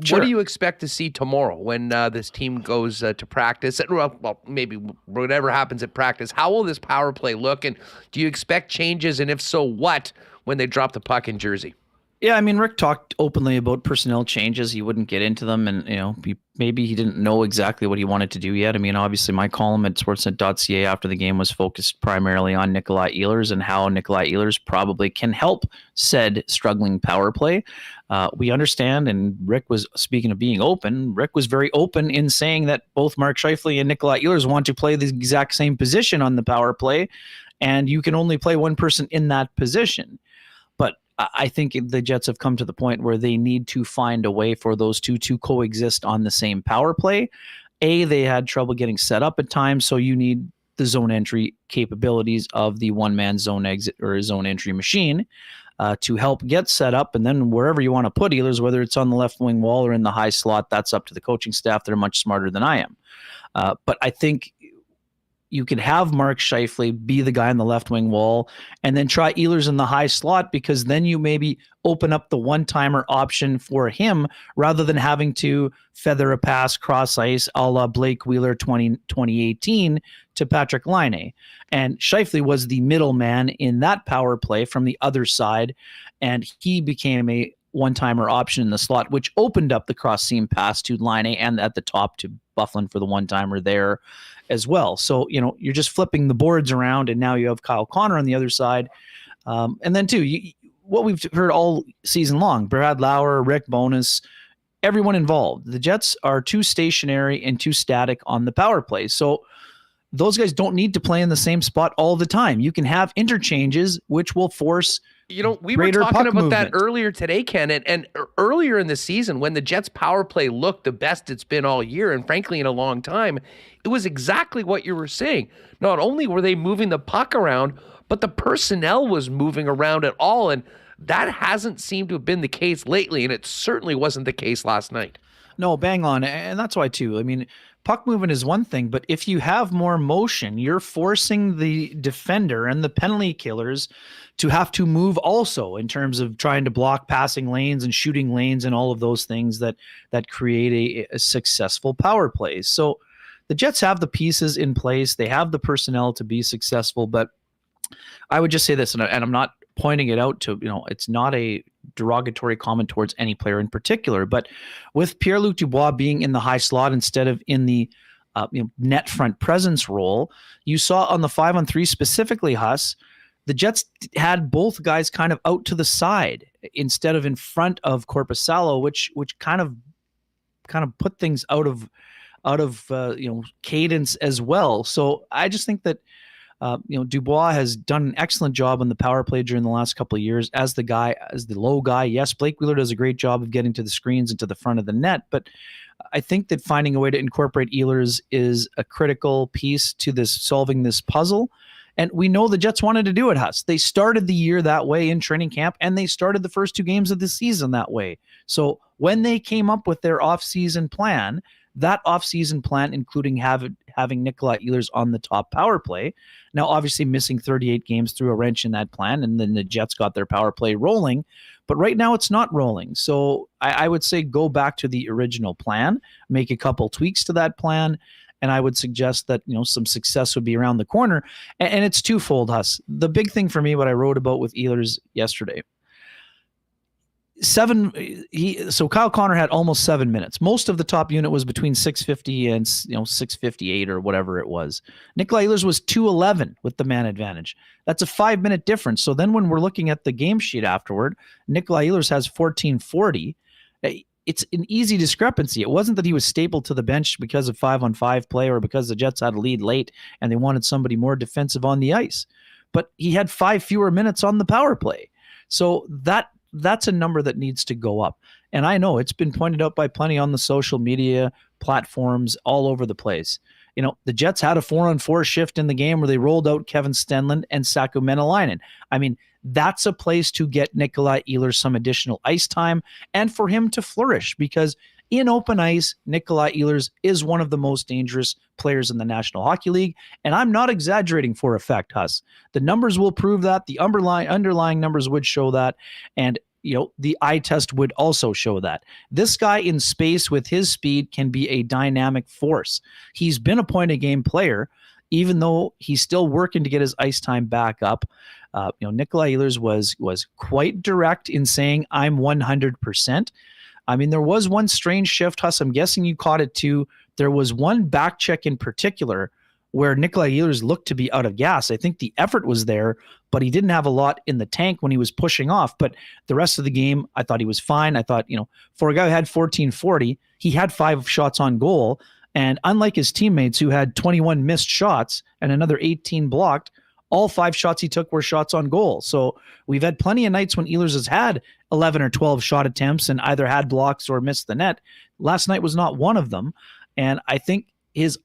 Sure. What do you expect to see tomorrow when this team goes to practice? Well, maybe whatever happens at practice. How will this power play look, and do you expect changes, and if so, what, when they drop the puck in Jersey? Yeah, I mean, Rick talked openly about personnel changes. He wouldn't get into them, and maybe he didn't know exactly what he wanted to do yet. I mean, obviously, my column at Sportsnet.ca after the game was focused primarily on Nikolai Ehlers and how Nikolai Ehlers probably can help said struggling power play. We understand, and Rick was, speaking of being open, Rick was very open in saying that both Mark Scheifele and Nikolai Ehlers want to play the exact same position on the power play, and you can only play one person in that position. But I think the Jets have come to the point where they need to find a way for those two to coexist on the same power play. They had trouble getting set up at times, so you need the zone entry capabilities of the one-man zone exit or zone entry machine to help get set up. And then wherever you want to put Ehlers, whether it's on the left wing wall or in the high slot, that's up to the coaching staff. They're much smarter than I am. But I think you could have Mark Scheifele be the guy on the left wing wall and then try Ehlers in the high slot, because then you maybe open up the one-timer option for him rather than having to feather a pass cross ice a la Blake Wheeler 2018 to Patrick Laine. And Scheifele was the middleman in that power play from the other side, and he became a one-timer option in the slot, which opened up the cross-seam pass to Laine and at the top to Byfuglien for the one-timer there as well. So, you're just flipping the boards around, and now you have Kyle Connor on the other side. And then, too, what we've heard all season long. Brad Lauer, Rick Bowness, everyone involved. The Jets are too stationary and too static on the power play. So those guys don't need to play in the same spot all the time. You can have interchanges, which will force we were talking about that earlier today, Ken, and earlier in the season when the Jets power play looked the best it's been all year, and frankly in a long time, it was exactly what you were saying. Not only were they moving the puck around, but the personnel was moving around at all, and that hasn't seemed to have been the case lately, and it certainly wasn't the case last night. No, bang on. And that's why, too. I mean, puck movement is one thing, but if you have more motion, you're forcing the defender and the penalty killers to have to move also in terms of trying to block passing lanes and shooting lanes and all of those things that create a successful power play. So the Jets have the pieces in place. They have the personnel to be successful, but I would just say this, and I'm not pointing it out to, it's not a derogatory comment towards any player in particular, but with Pierre-Luc Dubois being in the high slot instead of in the net front presence role, you saw on the 5-on-3 specifically, Huss, the Jets had both guys kind of out to the side instead of in front of Korpisalo, which kind of put things out of cadence as well. So I just think that Dubois has done an excellent job on the power play during the last couple of years as the low guy. Yes, Blake Wheeler does a great job of getting to the screens and to the front of the net, but I think that finding a way to incorporate Ehlers is a critical piece to solving this puzzle. And we know the Jets wanted to do it, Huss. They started the year that way in training camp, and they started the first 2 games of the season that way. So when they came up with their offseason plan, that offseason plan, including having Nikolai Ehlers on the top power play. Now, obviously missing 38 games threw a wrench in that plan, and then the Jets got their power play rolling. But right now it's not rolling. So I would say go back to the original plan, make a couple tweaks to that plan, and I would suggest that some success would be around the corner. And it's twofold, Huss. The big thing for me, what I wrote about with Ehlers yesterday, so Kyle Connor had almost 7 minutes. Most of the top unit was between 650 and 658 or whatever it was. Nikolai Ehlers was 211 with the man advantage. That's a 5-minute difference. So then when we're looking at the game sheet afterward, Nikolai Ehlers has 1440. It's an easy discrepancy. It wasn't that he was stapled to the bench because of 5-on-5 play or because the Jets had a lead late and they wanted somebody more defensive on the ice. But he had 5 fewer minutes on the power play. So that's a number that needs to go up. And I know it's been pointed out by plenty on the social media platforms all over the place. The Jets had a 4-on-4 shift in the game where they rolled out Kevin Stenlund and Saku Menelainen. I mean, that's a place to get Nikolai Ehlers some additional ice time and for him to flourish, because in open ice, Nikolai Ehlers is one of the most dangerous players in the National Hockey League. And I'm not exaggerating for effect, Huss. The numbers will prove that. The underlying numbers would show that. And, the eye test would also show that. This guy in space with his speed can be a dynamic force. He's been a point-a-game player, even though he's still working to get his ice time back up. Nikolai Ehlers was quite direct in saying, I'm 100%. I mean, there was one strange shift, Huss. I'm guessing you caught it too. There was one back check in particular where Nikolai Ehlers looked to be out of gas. I think the effort was there, but he didn't have a lot in the tank when he was pushing off. But the rest of the game, I thought he was fine. I thought, for a guy who had 1440, he had 5 shots on goal. And unlike his teammates who had 21 missed shots and another 18 blocked, all 5 shots he took were shots on goal. So we've had plenty of nights when Ehlers has had 11 or 12 shot attempts and either had blocks or missed the net. Last night was not one of them. And I think his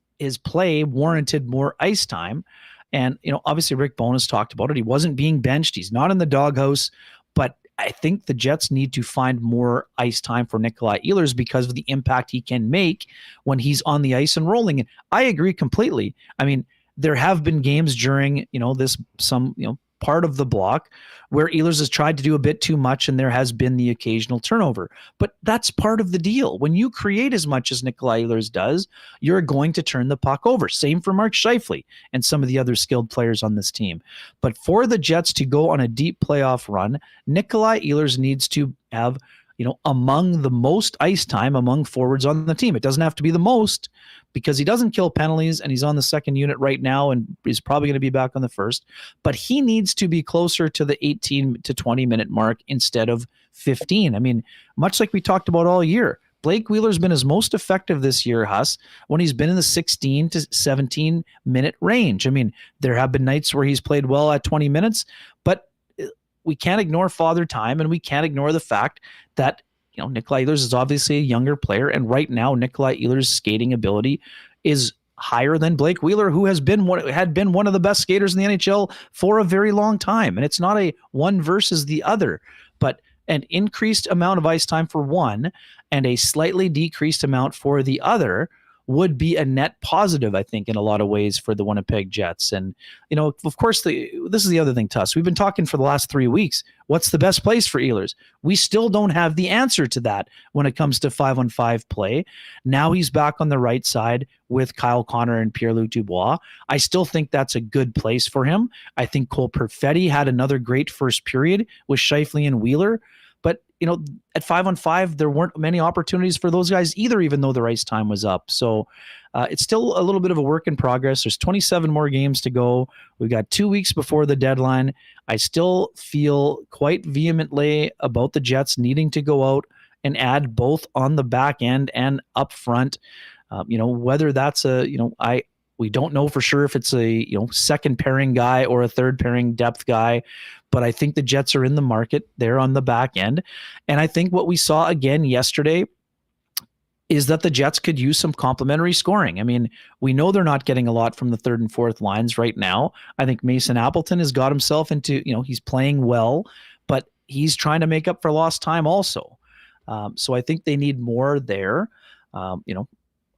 play warranted more ice time. And, obviously Rick Bowness talked about it. He wasn't being benched. He's not in the doghouse. But I think the Jets need to find more ice time for Nikolai Ehlers because of the impact he can make when he's on the ice and rolling. And I agree completely. I mean, there have been games during, part of the block where Ehlers has tried to do a bit too much and there has been the occasional turnover. But that's part of the deal. When you create as much as Nikolai Ehlers does, you're going to turn the puck over. Same for Mark Scheifele and some of the other skilled players on this team. But for the Jets to go on a deep playoff run, Nikolai Ehlers needs to have among the most ice time among forwards on the team. It doesn't have to be the most because he doesn't kill penalties and he's on the second unit right now and he's probably going to be back on the first. But he needs to be closer to the 18 to 20 minute mark instead of 15. I mean, much like we talked about all year, Blake Wheeler's been his most effective this year, Huss, when he's been in the 16 to 17 minute range. I mean, there have been nights where he's played well at 20 minutes, but we can't ignore Father Time, and we can't ignore the fact that Nikolai Ehlers is obviously a younger player, and right now Nikolai Ehlers' skating ability is higher than Blake Wheeler, who had been one of the best skaters in the NHL for a very long time. And it's not a one versus the other, but an increased amount of ice time for one and a slightly decreased amount for the other would be a net positive, I think, in a lot of ways for the Winnipeg Jets. And, of course, this is the other thing, Tuss. We've been talking for the last 3 weeks. What's the best place for Ehlers? We still don't have the answer to that when it comes to 5-on-5 play. Now he's back on the right side with Kyle Connor and Pierre-Luc Dubois. I still think that's a good place for him. I think Cole Perfetti had another great first period with Scheifele and Wheeler. But, at 5-on-5, there weren't many opportunities for those guys either, even though their ice time was up. So it's still a little bit of a work in progress. There's 27 more games to go. We've got 2 weeks before the deadline. I still feel quite vehemently about the Jets needing to go out and add both on the back end and up front. Whether that's we don't know for sure if it's a second pairing guy or a third pairing depth guy, but I think the Jets are in the market there on the back end. And I think what we saw again yesterday is that the Jets could use some complementary scoring. I mean, we know they're not getting a lot from the third and fourth lines right now. I think Mason Appleton has got himself into, he's playing well, but he's trying to make up for lost time also. So I think they need more there.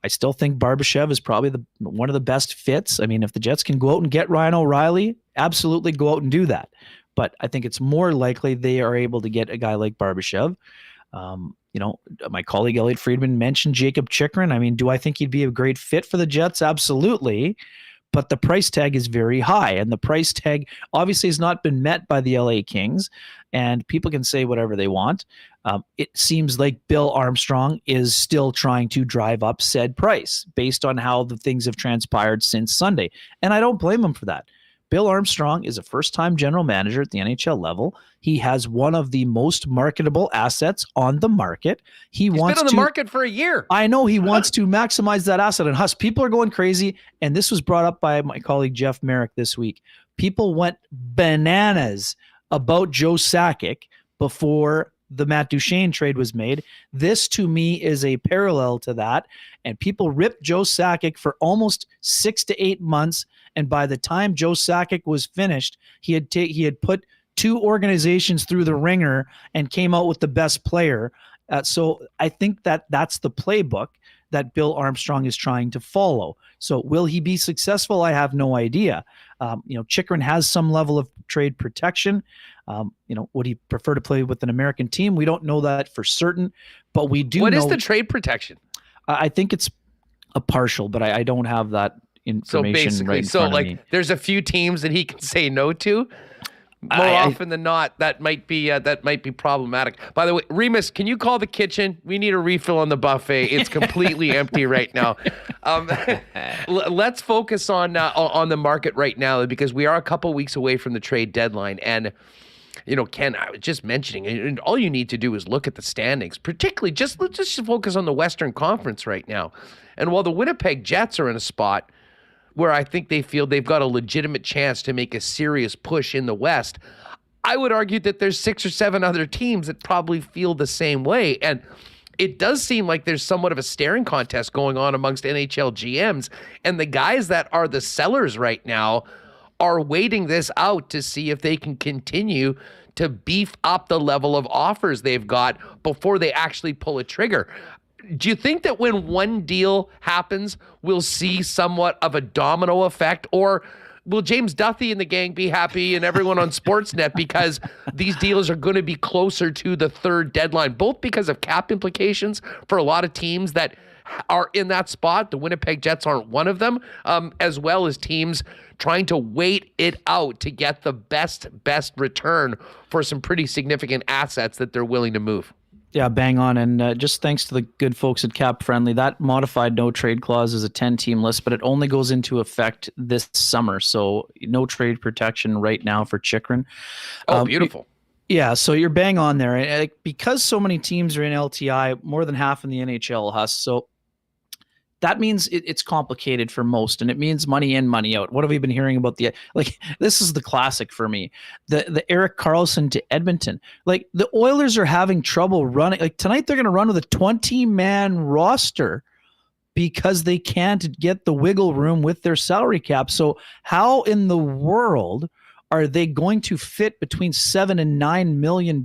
I still think Barbashev is probably one of the best fits. I mean, if the Jets can go out and get Ryan O'Reilly, absolutely go out and do that. But I think it's more likely they are able to get a guy like Barbashev. My colleague Elliot Friedman mentioned Jacob Chychrun. I mean, do I think he'd be a great fit for the Jets? Absolutely. But the price tag is very high, and the price tag obviously has not been met by the LA Kings, and people can say whatever they want. It seems like Bill Armstrong is still trying to drive up said price based on how the things have transpired since Sunday, and I don't blame him for that. Bill Armstrong is a first-time general manager at the NHL level. He has one of the most marketable assets on the market. He's been on the market for a year. I know he wants to maximize that asset. And Huss, people are going crazy. And this was brought up by my colleague Jeff Merrick this week. People went bananas about Joe Sakic before the Matt Duchene trade was made. This, to me, is a parallel to that. And people ripped Joe Sakic for almost 6 to 8 months. And by the time Joe Sakic was finished, he had put 2 organizations through the ringer and came out with the best player. So I think that's the playbook that Bill Armstrong is trying to follow. So will he be successful? I have no idea. Chychrun has some level of trade protection. Would he prefer to play with an American team? We don't know that for certain, but we do know. What is the trade protection? I think it's a partial, but I don't have that information right in front of me. There's a few teams that he can say no to. More often than not, that might be problematic. By the way, Remis, can you call the kitchen? We need a refill on the buffet. It's completely empty right now. Let's focus on the market right now because we are a couple weeks away from the trade deadline. And Ken, I was just mentioning, and all you need to do is look at the standings. Particularly, let's just focus on the Western Conference right now. And while the Winnipeg Jets are in a spot where I think they feel they've got a legitimate chance to make a serious push in the West, I would argue that there's 6 or 7 other teams that probably feel the same way. And it does seem like there's somewhat of a staring contest going on amongst NHL GMs. And the guys that are the sellers right now are waiting this out to see if they can continue to beef up the level of offers they've got before they actually pull a trigger. Do you think that when one deal happens, we'll see somewhat of a domino effect? Or will James Duthie and the gang be happy and everyone on Sportsnet because these deals are going to be closer to the third deadline, both because of cap implications for a lot of teams that are in that spot? The Winnipeg Jets aren't one of them, as well as teams trying to wait it out to get the best return for some pretty significant assets that they're willing to move. Yeah, bang on. And just thanks to the good folks at Cap Friendly, that modified no trade clause is a 10-team list, but it only goes into effect this summer. So no trade protection right now for Chychrun. Oh, beautiful. Yeah, so you're bang on there. And because so many teams are in LTI, more than half in the NHL, Huss. So that means it's complicated for most, and it means money in, money out. What have we been hearing about this is the classic for me. The Erik Karlsson to Edmonton. Like, the Oilers are having trouble running. Like, tonight they're going to run with a 20-man roster because they can't get the wiggle room with their salary cap. So how in the world are they going to fit between $7 and $9 million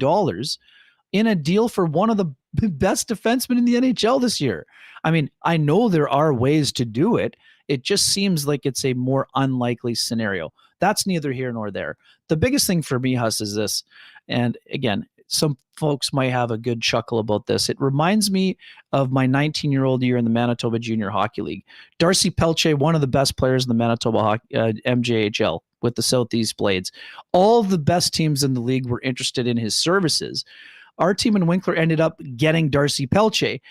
in a deal for one of the best defensemen in the NHL this year? I mean, I know there are ways to do it. It just seems like it's a more unlikely scenario. That's neither here nor there. The biggest thing for me, Huss, is this. And again, some folks might have a good chuckle about this. It reminds me of my 19-year-old year in the Manitoba Junior Hockey League. Darcy Pelche, one of the best players in the Manitoba MJHL with the Southeast Blades. All the best teams in the league were interested in his services. Our team in Winkler ended up getting Darcy Pelche.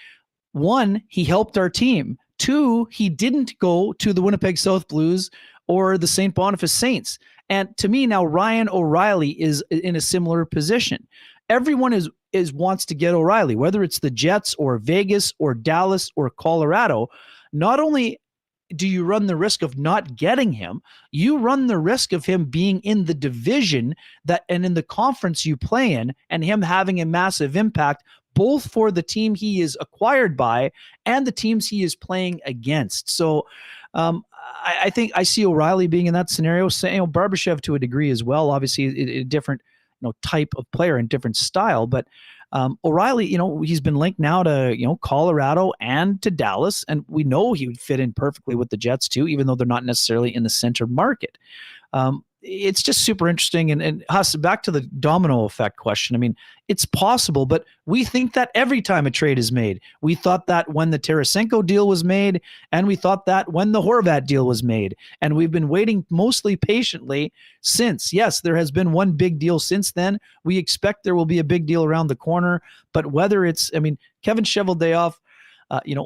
One, he helped our team. Two, he didn't go to the Winnipeg South Blues or the St. Boniface Saints. And to me now, Ryan O'Reilly is in a similar position. Everyone wants to get O'Reilly, whether it's the Jets or Vegas or Dallas or Colorado. Not only do you run the risk of not getting him, you run the risk of him being in the division and in the conference you play in, and him having a massive impact both for the team he is acquired by and the teams he is playing against. So I think I see O'Reilly being in that scenario. Barbashev to a degree as well, obviously a different type of player and different style. But O'Reilly, he's been linked now to, Colorado and to Dallas. And we know he would fit in perfectly with the Jets too, even though they're not necessarily in the center market. It's just super interesting. And Huss, back to the domino effect question. I mean, it's possible, but we think that every time a trade is made. We thought that when the Tarasenko deal was made, and we thought that when the Horvat deal was made. And we've been waiting mostly patiently since. Yes, there has been one big deal since then. We expect there will be a big deal around the corner. But whether it's, Kevin Cheveldayoff,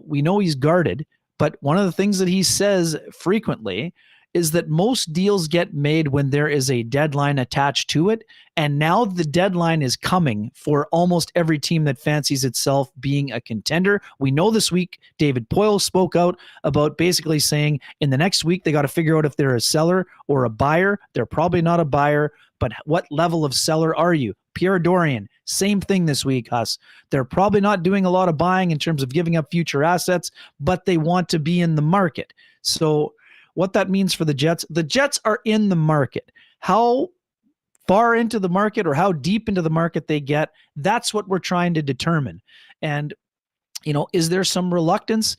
we know he's guarded, but one of the things that he says frequently is that most deals get made when there is a deadline attached to it. And now the deadline is coming for almost every team that fancies itself being a contender. We know this week, David Poyle spoke out about basically saying in the next week, they got to figure out if they're a seller or a buyer. They're probably not a buyer, but what level of seller are you? Pierre Dorian, same thing this week, Huss. They're probably not doing a lot of buying in terms of giving up future assets, but they want to be in the market. So what that means for the Jets are in the market. How far into the market or how deep into the market they get, that's what we're trying to determine. And, is there some reluctance?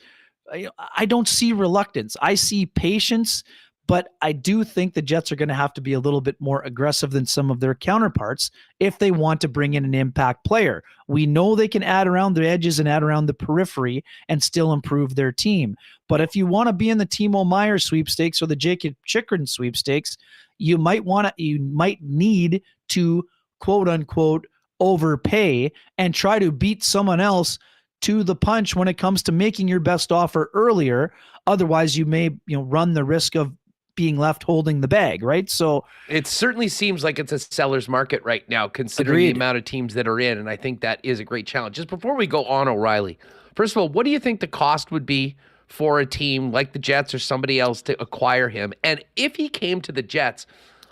I don't see reluctance. I see patience, but I do think the Jets are going to have to be a little bit more aggressive than some of their counterparts if they want to bring in an impact player. We know they can add around the edges and add around the periphery and still improve their team. But if you want to be in the Timo Meier sweepstakes or the Jacob Chychrun sweepstakes, you might need to quote unquote overpay and try to beat someone else to the punch when it comes to making your best offer earlier. Otherwise, you may run the risk of being left holding the bag, right? So it certainly seems like it's a seller's market right now, considering the amount of teams that are in, and I think that is a great challenge. Just before we go on O'Reilly, first of all, what do you think the cost would be for a team like the Jets or somebody else to acquire him? And if he came to the Jets,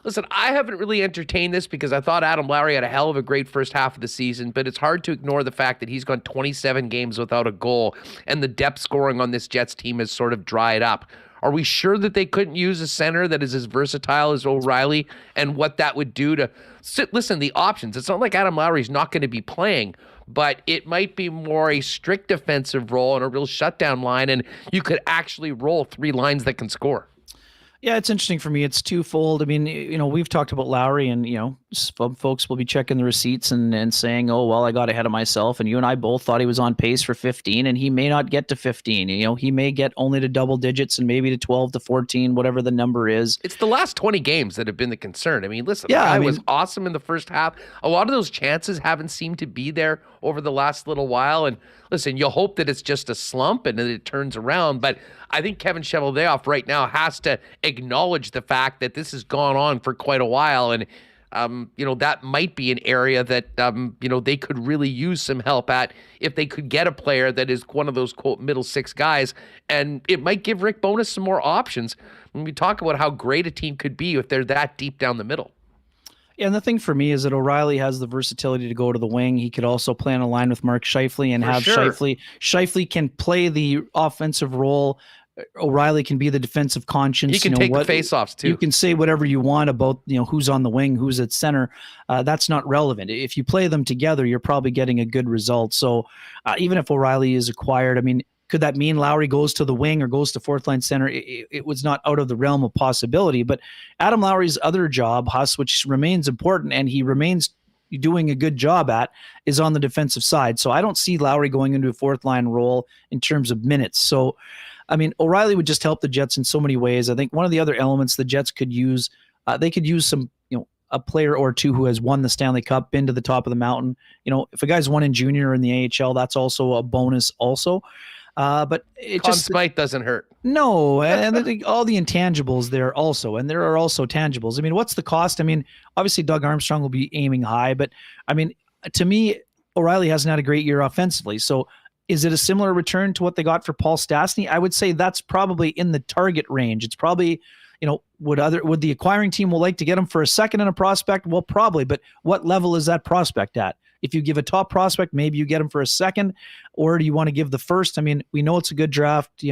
listen, I haven't really entertained this because I thought Adam Lowry had a hell of a great first half of the season, but it's hard to ignore the fact that he's gone 27 games without a goal, and the depth scoring on this Jets team has sort of dried up. Are we sure that they couldn't use a center that is as versatile as O'Reilly, and what that would do to listen, the options? It's not like Adam Lowry's not going to be playing, but it might be more a strict defensive role and a real shutdown line, and you could actually roll three lines that can score. Yeah, it's interesting for me. It's twofold. I mean, we've talked about Lowry, and some folks will be checking the receipts and saying, "Oh, well, I got ahead of myself." And you and I both thought he was on pace for 15, and he may not get to 15. He may get only to double digits and maybe to 12 to 14, whatever the number is. It's the last 20 games that have been the concern. I mean, listen, Yeah, the guy I mean- was awesome in the first half. A lot of those chances haven't seemed to be there over the last little while. And listen, you'll hope that it's just a slump and that it turns around. But I think Kevin Cheveldayoff right now has to acknowledge the fact that this has gone on for quite a while. And, that might be an area that, they could really use some help at if they could get a player that is one of those, quote, middle six guys. And it might give Rick Bowness some more options when we talk about how great a team could be if they're that deep down the middle. Yeah, and the thing for me is that O'Reilly has the versatility to go to the wing. He could also play on a line with Mark Scheifele and have Scheifele. Scheifele can play the offensive role. O'Reilly can be the defensive conscience. He can take the faceoffs too. You can say whatever you want about who's on the wing, who's at center. That's not relevant. If you play them together, you're probably getting a good result. So even if O'Reilly is acquired, I mean, could that mean Lowry goes to the wing or goes to fourth line center? It was not out of the realm of possibility. But Adam Lowry's other job, Huss, which remains important and he remains doing a good job at, is on the defensive side. So I don't see Lowry going into a fourth line role in terms of minutes. So I mean, O'Reilly would just help the Jets in so many ways. I think one of the other elements the Jets could use, they could use some, a player or two who has won the Stanley Cup, been to the top of the mountain. If a guy's won in junior or in the AHL, that's also a bonus also. But it Conn just Smythe doesn't hurt. No, and all the intangibles there also, and there are also tangibles. I mean, what's the cost? I mean, obviously Doug Armstrong will be aiming high, but I mean, to me, O'Reilly hasn't had a great year offensively. So is it a similar return to what they got for Paul Stastny? I would say that's probably in the target range. It's probably, would the acquiring team will like to get him for a second and a prospect? Well, probably, but what level is that prospect at? If you give a top prospect, maybe you get him for a second, or do you want to give the first? I mean, we know it's a good draft.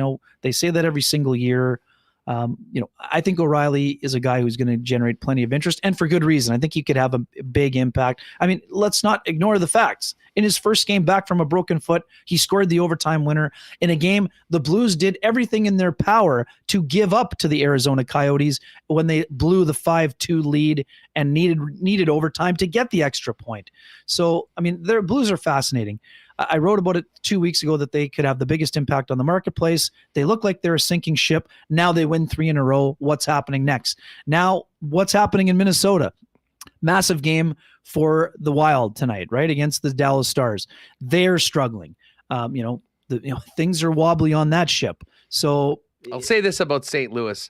They say that every single year. I think O'Reilly is a guy who's going to generate plenty of interest, and for good reason. I think he could have a big impact. I mean, let's not ignore the facts. In his first game back from a broken foot, he scored the overtime winner in a game the Blues did everything in their power to give up to the Arizona Coyotes when they blew the 5-2 lead and needed overtime to get the extra point. So, I mean, their Blues are fascinating. I wrote about it 2 weeks ago that they could have the biggest impact on the marketplace. They look like they're a sinking ship. Now they win 3 in a row. What's happening next? Now, what's happening in Minnesota? Massive game for the Wild tonight, right? Against the Dallas Stars. They're struggling. Things are wobbly on that ship. So I'll say this about St. Louis.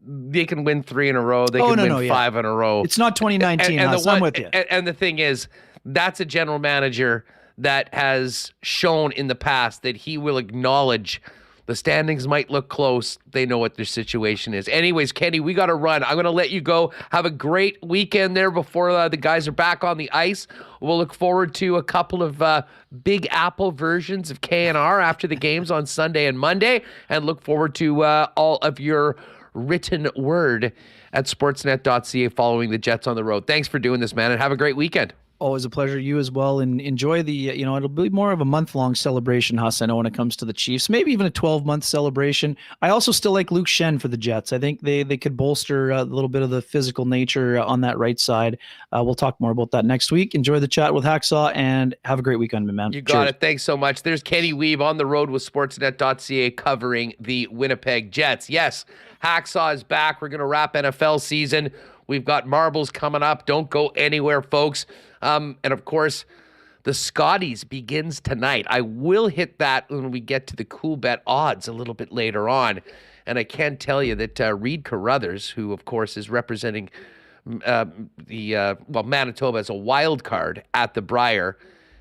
They can win 3 in a row. They can win 5 in a row. It's not 2019. I'm with you. And the thing is, that's a general manager that has shown in the past that he will acknowledge the standings might look close. They know what their situation is. Anyways, Kenny, we got to run. I'm going to let you go. Have a great weekend there before the guys are back on the ice. We'll look forward to a couple of Big Apple versions of K&R after the games on Sunday and Monday, and look forward to all of your written word at sportsnet.ca following the Jets on the road. Thanks for doing this, man, and have a great weekend. Always a pleasure. You as well. And enjoy the, it'll be more of a month-long celebration, Huss, I know, when it comes to the Chiefs. Maybe even a 12-month celebration. I also still like Luke Shen for the Jets. I think they could bolster a little bit of the physical nature on that right side. We'll talk more about that next week. Enjoy the chat with Hacksaw, and have a great weekend, man. You got it. Thanks so much. There's Kenny Wiebe on the road with Sportsnet.ca covering the Winnipeg Jets. Yes, Hacksaw is back. We're going to wrap NFL season. We've got marbles coming up. Don't go anywhere, folks. And of course, the Scotties begins tonight. I will hit that when we get to the Coolbet odds a little bit later on. And I can tell you that Reed Carruthers, who of course is representing Manitoba as a wild card at the Briar,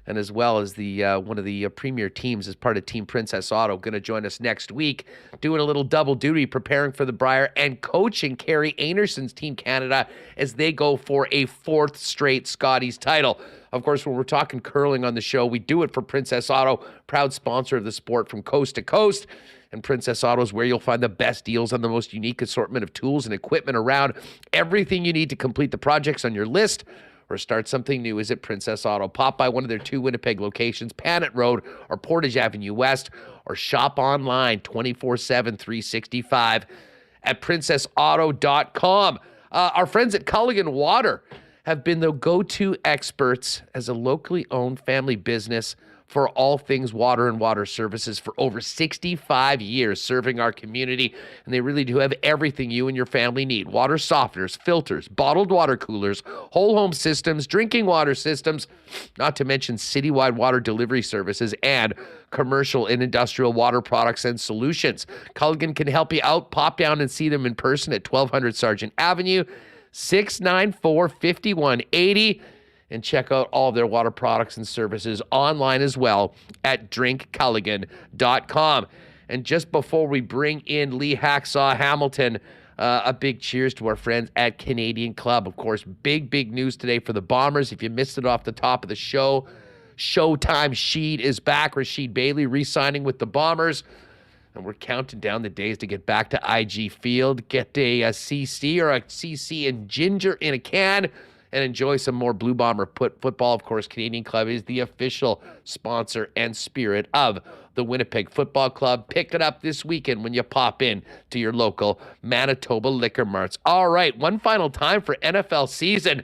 and as well as the one of the premier teams as part of Team Princess Auto, going to join us next week, doing a little double duty, preparing for the Briar and coaching Carrie Anerson's Team Canada as they go for a 4th straight Scotties title. Of course, when we're talking curling on the show, we do it for Princess Auto, proud sponsor of the sport from coast to coast. And Princess Auto is where you'll find the best deals on the most unique assortment of tools and equipment around. Everything you need to complete the projects on your list or start something new is at Princess Auto. Pop by one of their 2 Winnipeg locations, Panet Road or Portage Avenue West, or shop online 24/7, 365 at princessauto.com. Our friends at Culligan Water have been the go-to experts as a locally owned family business for all things water and water services for over 65 years, serving our community. And they really do have everything you and your family need. Water softeners, filters, bottled water coolers, whole home systems, drinking water systems, not to mention citywide water delivery services and commercial and industrial water products and solutions. Culligan can help you out. Pop down and see them in person at 1200 Sargent Avenue, 694-5180. And check out all of their water products and services online as well at drinkculligan.com. And just before we bring in Lee Hacksaw Hamilton, a big cheers to our friends at Canadian Club. Of course, big news today for the Bombers. If you missed it off the top of the show, Showtime Sheed is back. Rasheed Bailey re-signing with the Bombers. And we're counting down the days to get back to IG Field, get a CC or a CC and ginger in a can, and enjoy some more Blue Bomber football. Of course, Canadian Club is the official sponsor and spirit of the Winnipeg Football Club. Pick it up this weekend when you pop in to your local Manitoba Liquor Marts. All right, one final time for NFL season.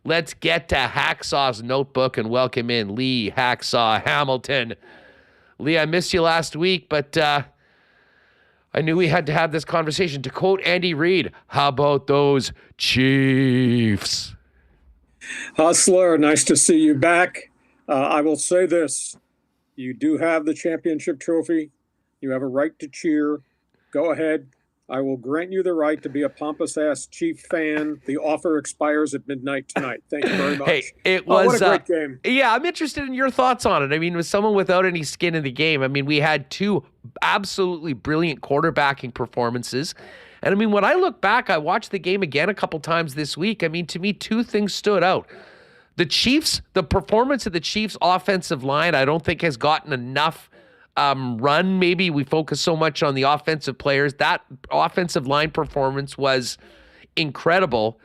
Let's get to Hacksaw's notebook and welcome in Lee Hacksaw Hamilton. Lee, I missed you last week, but I knew we had to have this conversation. To quote Andy Reid, how about those Chiefs? Hustler, nice to see you back. I will say this. You do have the championship trophy. You have a right to cheer. Go ahead. I will grant you the right to be a pompous-ass Chief fan. The offer expires at midnight tonight. Thank you very much. Hey, it was what a great game. Yeah, I'm interested in your thoughts on it. I mean, with someone without any skin in the game, I mean, we had two absolutely brilliant quarterbacking performances. And I mean, when I look back, I watched the game again a couple times this week. I mean, to me, two things stood out. The Chiefs, the performance of the Chiefs' offensive line, I don't think has gotten enough run. Maybe we focus so much on the offensive players. That offensive line performance was incredible.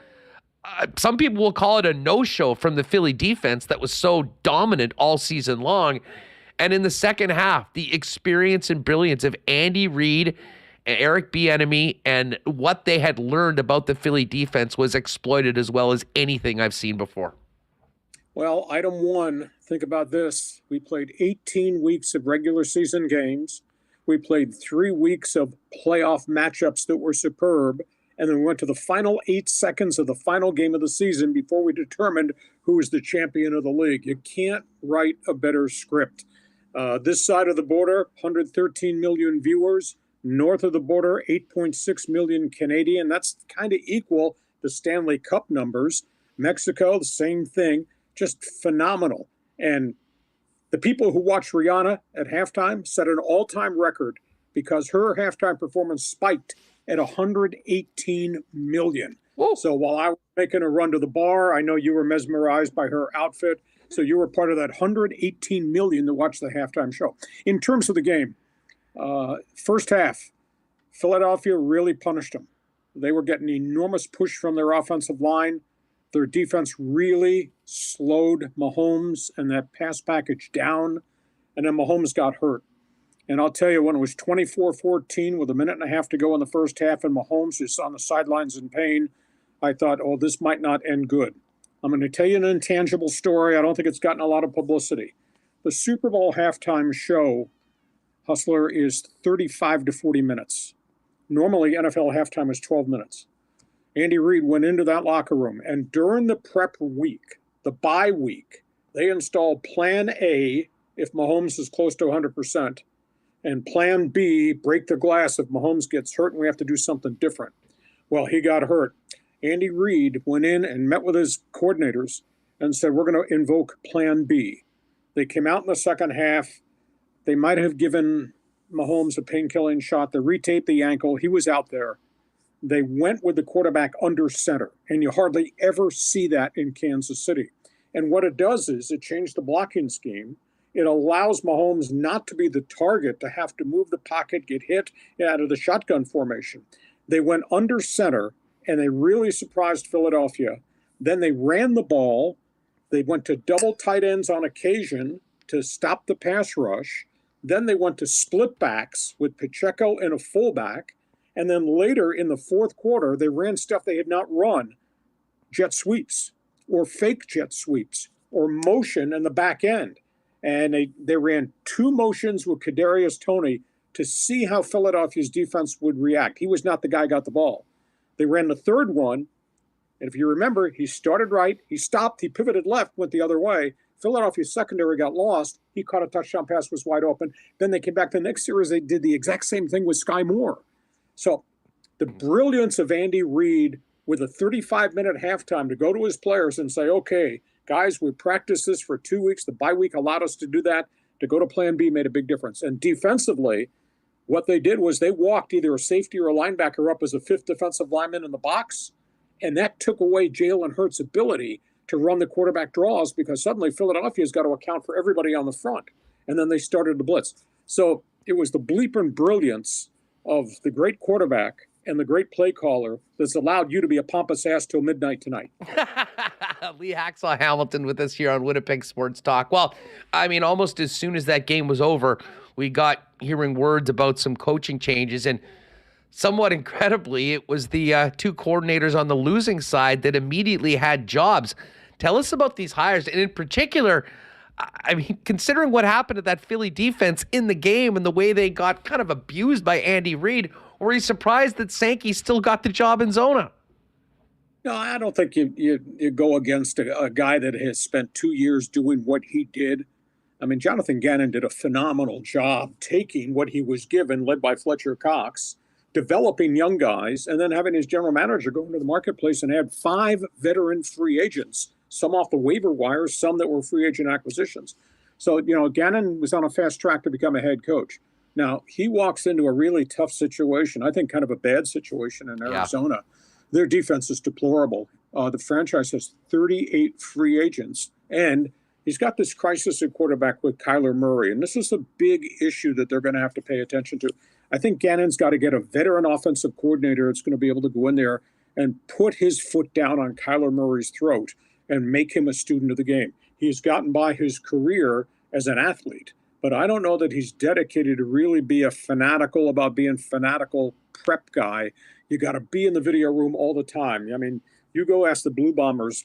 Some people will call it a no-show from the Philly defense that was so dominant all season long. And in the second half, the experience and brilliance of Andy Reid, Eric Bieniemy, and what they had learned about the Philly defense was exploited as well as anything I've seen before. Well, item one, think about this. We played 18 weeks of regular season games. We played 3 weeks of playoff matchups that were superb. And then we went to the final 8 seconds of the final game of the season before we determined who was the champion of the league. You can't write a better script. This side of the border, 113 million viewers. North of the border, 8.6 million Canadian. That's kind of equal to Stanley Cup numbers. Mexico, the same thing. Just phenomenal. And the people who watched Rihanna at halftime set an all-time record because her halftime performance spiked at 118 million. Whoa. So while I was making a run to the bar, I know you were mesmerized by her outfit. So you were part of that 118 million to watch the halftime show. In terms of the game, first half, Philadelphia really punished them. They were getting enormous push from their offensive line. Their defense really slowed Mahomes and that pass package down, and then Mahomes got hurt. And I'll tell you, when it was 24-14 with a minute and a half to go in the first half and Mahomes is on the sidelines in pain, I thought, oh, this might not end good. I'm going to tell you an intangible story. I don't think it's gotten a lot of publicity. The Super Bowl halftime show, Hustler, is 35 to 40 minutes. Normally, NFL halftime is 12 minutes. Andy Reid went into that locker room, and during the prep week, the bye week, they installed Plan A if Mahomes is close to 100%, and Plan B, break the glass if Mahomes gets hurt and we have to do something different. Well, he got hurt. Andy Reid went in and met with his coordinators and said, we're going to invoke Plan B. They came out in the second half. They might have given Mahomes a painkilling shot. They retaped the ankle. He was out there. They went with the quarterback under center, and you hardly ever see that in Kansas City. And what it does is it changed the blocking scheme. It allows Mahomes not to be the target, to have to move the pocket, get hit out of the shotgun formation. They went under center, and they really surprised Philadelphia. Then they ran the ball. They went to double tight ends on occasion to stop the pass rush. Then they went to split backs with Pacheco and a fullback. And then later in the fourth quarter, they ran stuff they had not run, jet sweeps or fake jet sweeps or motion in the back end. And they ran 2 motions with Kadarius Toney to see how Philadelphia's defense would react. He was not the guy who got the ball. They ran the third one, and if you remember, he started right, he stopped, he pivoted left, went the other way. Philadelphia's secondary got lost. He caught a touchdown pass, was wide open. Then they came back the next series. They did the exact same thing with Sky Moore. So the brilliance of Andy Reid with a 35-minute halftime to go to his players and say, okay, guys, we practiced this for 2 weeks. The bye week allowed us to do that. To go to plan B made a big difference. And defensively, what they did was they walked either a safety or a linebacker up as a 5th defensive lineman in the box, and that took away Jalen Hurts' ability to run the quarterback draws because suddenly Philadelphia's got to account for everybody on the front. And then they started to blitz. So it was the bleeping brilliance of the great quarterback and the great play caller that's allowed you to be a pompous ass till midnight tonight. Lee Hacksaw Hamilton with us here on Winnipeg Sports Talk. Well, I mean, almost as soon as that game was over, we got hearing words about some coaching changes, and somewhat incredibly, it was the 2 coordinators on the losing side that immediately had jobs. Tell us about these hires, and in particular, I mean, considering what happened to that Philly defense in the game and the way they got kind of abused by Andy Reid, were you surprised that Sankey still got the job in Zona? No, I don't think you go against a guy that has spent 2 years doing what he did. I mean, Jonathan Gannon did a phenomenal job taking what he was given, led by Fletcher Cox, developing young guys, and then having his general manager go into the marketplace and add 5 veteran free agents, some off the waiver wires, some that were free agent acquisitions. So, Gannon was on a fast track to become a head coach. Now, he walks into a really tough situation, I think kind of a bad situation in Arizona. Yeah. Their defense is deplorable. The franchise has 38 free agents, and he's got this crisis at quarterback with Kyler Murray, and this is a big issue that they're going to have to pay attention to. I think Gannon's got to get a veteran offensive coordinator that's going to be able to go in there and put his foot down on Kyler Murray's throat and make him a student of the game. He's gotten by his career as an athlete, but I don't know that he's dedicated to really be a fanatical about being fanatical prep guy. You got to be in the video room all the time. I mean, you go ask the Blue Bombers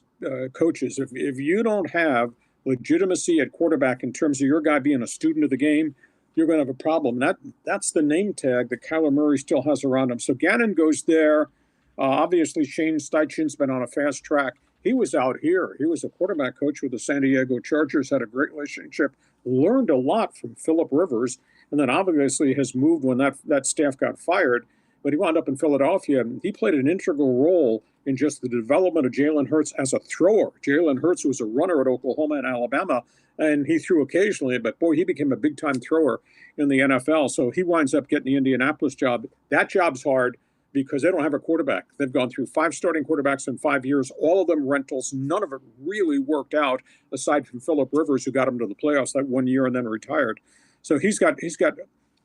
coaches, if you don't have legitimacy at quarterback in terms of your guy being a student of the game, you're going to have a problem. That's the name tag that Kyler Murray still has around him. So Gannon goes there. Obviously, Shane Steichen's been on a fast track. He was out here. He was a quarterback coach with the San Diego Chargers, had a great relationship, learned a lot from Phillip Rivers, and then obviously has moved when that staff got fired. But he wound up in Philadelphia, and he played an integral role in just the development of Jalen Hurts as a thrower. Jalen Hurts was a runner at Oklahoma and Alabama, and he threw occasionally, but boy, he became a big-time thrower in the NFL. So he winds up getting the Indianapolis job. That job's hard because they don't have a quarterback. They've gone through 5 starting quarterbacks in 5 years, all of them rentals. None of it really worked out, aside from Phillip Rivers, who got him to the playoffs that 1 year and then retired. So he's got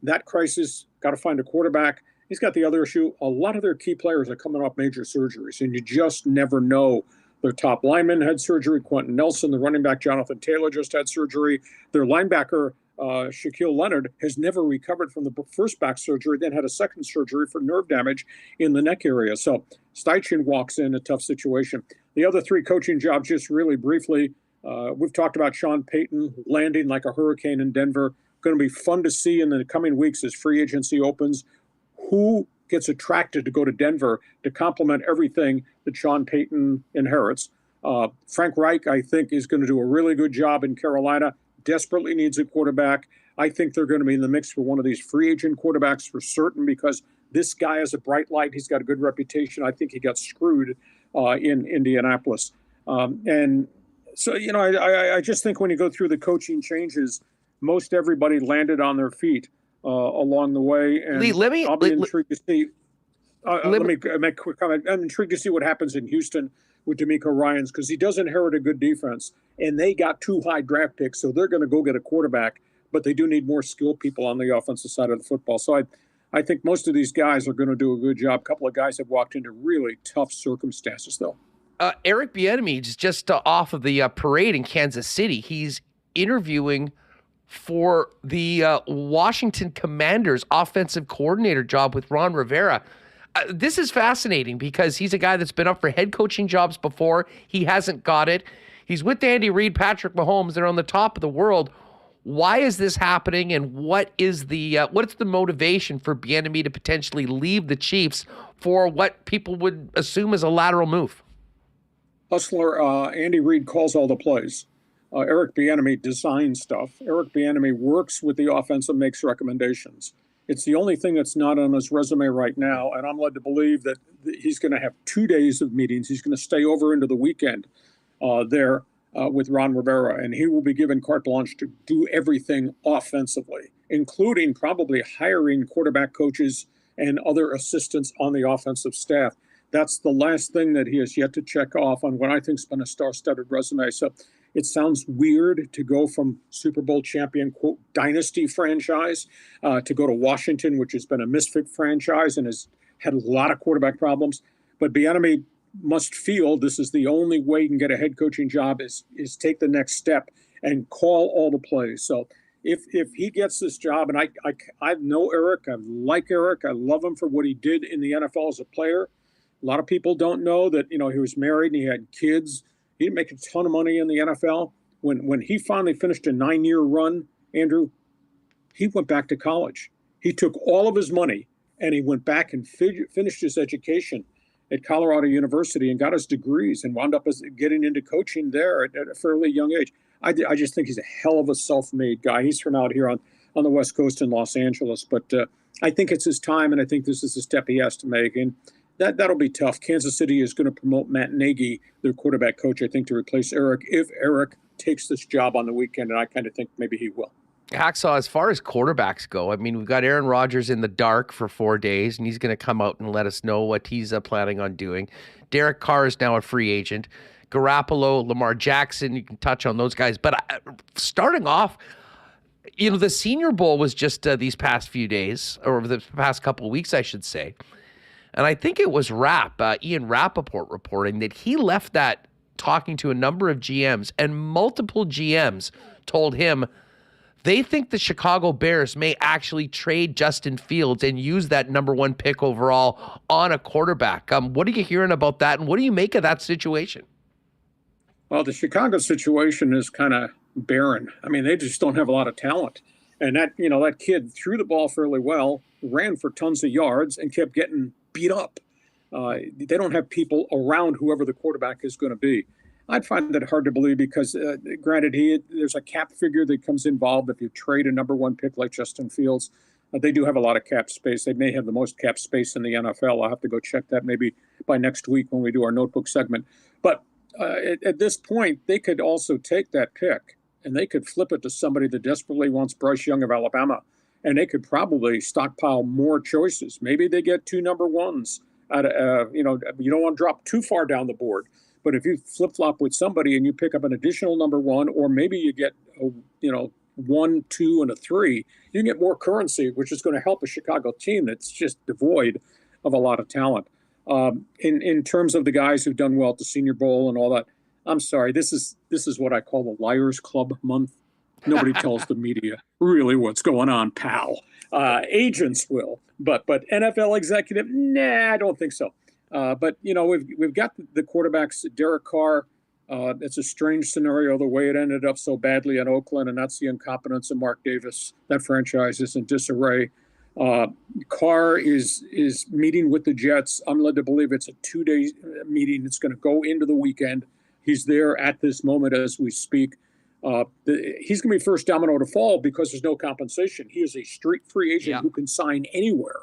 that crisis, got to find a quarterback. He's got the other issue. A lot of their key players are coming off major surgeries, and you just never know. Their top lineman had surgery. Quentin Nelson, the running back, Jonathan Taylor, just had surgery. Their linebacker, Shaquille Leonard, has never recovered from the first back surgery, then had a second surgery for nerve damage in the neck area. So Steichen walks in a tough situation. The other 3 coaching jobs, just really briefly, we've talked about Sean Payton landing like a hurricane in Denver. Going to be fun to see in the coming weeks as free agency opens. Who gets attracted to go to Denver to complement everything that Sean Payton inherits? Frank Reich, I think, is going to do a really good job in Carolina. Desperately needs a quarterback. I think they're going to be in the mix for one of these free agent quarterbacks for certain because this guy is a bright light. He's got a good reputation. I think he got screwed in Indianapolis. And so, I just think when you go through the coaching changes, most everybody landed on their feet along the way. And Lee, I'll be intrigued to see. Let me make a quick comment. I'm intrigued to see what happens in Houston with DeMeco Ryans because he does inherit a good defense, and they got 2 high draft picks, so they're going to go get a quarterback, but they do need more skilled people on the offensive side of the football. So I think most of these guys are going to do a good job. A couple of guys have walked into really tough circumstances, though. Eric Bieniemy is just off of the parade in Kansas City. He's interviewing for the Washington Commanders offensive coordinator job with Ron Rivera. This is fascinating because he's a guy that's been up for head coaching jobs before. He hasn't got it. He's with Andy Reid, Patrick Mahomes. They're on the top of the world. Why is this happening, and what's the motivation for Bieniemy to potentially leave the Chiefs for what people would assume is a lateral move? Hustler, Andy Reid calls all the plays. Eric Bieniemy designs stuff. Eric Bieniemy works with the offense and makes recommendations. It's the only thing that's not on his resume right now, and I'm led to believe that he's going to have 2 days of meetings. He's going to stay over into the weekend there with Ron Rivera, and he will be given carte blanche to do everything offensively, including probably hiring quarterback coaches and other assistants on the offensive staff. That's the last thing that he has yet to check off on what I think has been a star-studded resume. So it sounds weird to go from Super Bowl champion, quote, dynasty franchise to go to Washington, which has been a misfit franchise and has had a lot of quarterback problems. But Bieniemy must feel this is the only way he can get a head coaching job is take the next step and call all the plays. So if he gets this job, and I know Eric, I like Eric, I love him for what he did in the NFL as a player. A lot of people don't know that, he was married and he had kids. He didn't make a ton of money in the NFL. When he finally finished a 9-year run, Andrew, he went back to college. He took all of his money and he went back and finished his education at Colorado University and got his degrees and wound up getting into coaching there at a fairly young age. I just think he's a hell of a self-made guy. He's from out here on the West Coast in Los Angeles. But I think it's his time, and I think this is a step he has to make. And that'll be tough. Kansas City is going to promote Matt Nagy, their quarterback coach, I think, to replace Eric if Eric takes this job on the weekend, and I kind of think maybe he will. Hacksaw, as far as quarterbacks go, I mean, we've got Aaron Rodgers in the dark for 4 days, and he's going to come out and let us know what he's planning on doing. Derek Carr is now a free agent. Garoppolo, Lamar Jackson, you can touch on those guys. But starting off, the Senior Bowl was just these past few days, or the past couple of weeks, I should say. And I think it was Ian Rappaport reporting that he left that talking to a number of GMs, and multiple GMs told him they think the Chicago Bears may actually trade Justin Fields and use that number 1 pick overall on a quarterback. What are you hearing about that, and what do you make of that situation? Well, the Chicago situation is kind of barren. I mean, they just don't have a lot of talent. And that kid threw the ball fairly well, ran for tons of yards, and kept getting beat up. They don't have people around whoever the quarterback is going to be. I'd find that hard to believe because, granted, there's a cap figure that comes involved if you trade a number 1 pick like Justin Fields. They do have a lot of cap space. They may have the most cap space in the NFL. I'll have to go check that maybe by next week when we do our notebook segment. But at this point, they could also take that pick and they could flip it to somebody that desperately wants Bryce Young of Alabama. And they could probably stockpile more choices. Maybe they get 2 number 1s. You don't want to drop too far down the board. But if you flip-flop with somebody and you pick up an additional number 1, or maybe you get, 1, 2, and a 3, you can get more currency, which is going to help a Chicago team that's just devoid of a lot of talent. In terms of the guys who've done well at the Senior Bowl and all that, I'm sorry, this is what I call the Liars Club month. Nobody tells the media really what's going on, pal. Agents will, but NFL executive, nah, I don't think so. But we've got the quarterbacks, Derek Carr. It's a strange scenario the way it ended up so badly in Oakland, and that's the incompetence of Mark Davis. That franchise is in disarray. Carr is meeting with the Jets. I'm led to believe it's a 2-day meeting. It's going to go into the weekend. He's there at this moment as we speak. He's going to be first domino to fall because there's no compensation. He is a street free agent who can sign anywhere.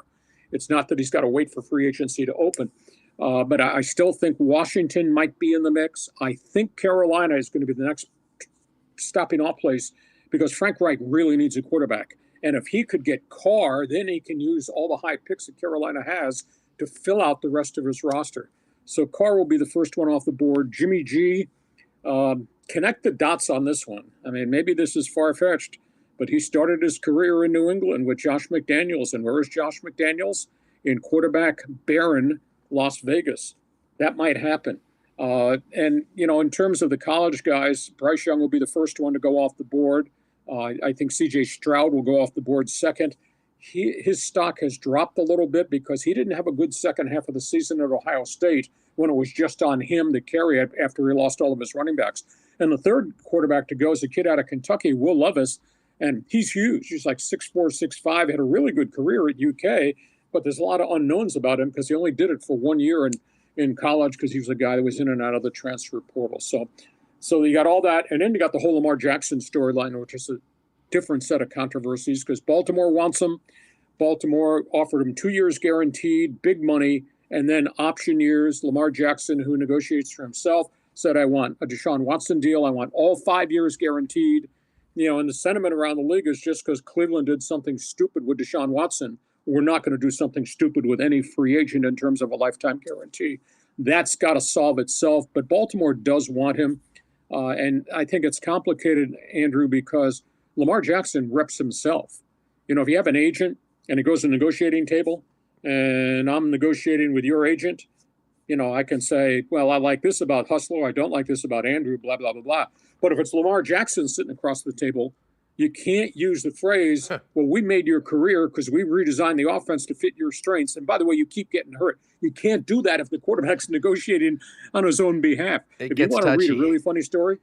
It's not that he's got to wait for free agency to open. But I still think Washington might be in the mix. I think Carolina is going to be the next stopping off place because Frank Reich really needs a quarterback. And if he could get Carr, then he can use all the high picks that Carolina has to fill out the rest of his roster. So Carr will be the first one off the board. Jimmy G, connect the dots on this one. I mean, maybe this is far-fetched, but he started his career in New England with Josh McDaniels. And where is Josh McDaniels? In quarterback barren Las Vegas. That might happen. And, in terms of the college guys, Bryce Young will be the first one to go off the board. I think C.J. Stroud will go off the board second. His stock has dropped a little bit because he didn't have a good second half of the season at Ohio State when it was just on him to carry it after he lost all of his running backs. And the third quarterback to go is a kid out of Kentucky, Will Levis, and he's huge. He's like 6'4", 6'5", had a really good career at UK, but there's a lot of unknowns about him because he only did it for 1 year in college because he was a guy that was in and out of the transfer portal. So you got all that, and then you got the whole Lamar Jackson storyline, which is a different set of controversies because Baltimore wants him. Baltimore offered him 2 years guaranteed, big money, and then option years. Lamar Jackson, who negotiates for himself, said, I want a Deshaun Watson deal. I want all 5 years guaranteed. And the sentiment around the league is just because Cleveland did something stupid with Deshaun Watson, we're not going to do something stupid with any free agent in terms of a lifetime guarantee. That's got to solve itself, but Baltimore does want him. And I think it's complicated, Andrew, because Lamar Jackson reps himself. If you have an agent and it goes to the negotiating table and I'm negotiating with your agent, I can say, well, I like this about Hustler. I don't like this about Andrew, blah, blah, blah, blah. But if it's Lamar Jackson sitting across the table, you can't use the phrase, well, we made your career because we redesigned the offense to fit your strengths. And by the way, you keep getting hurt. You can't do that if the quarterback's negotiating on his own behalf. If you want to read a really funny story,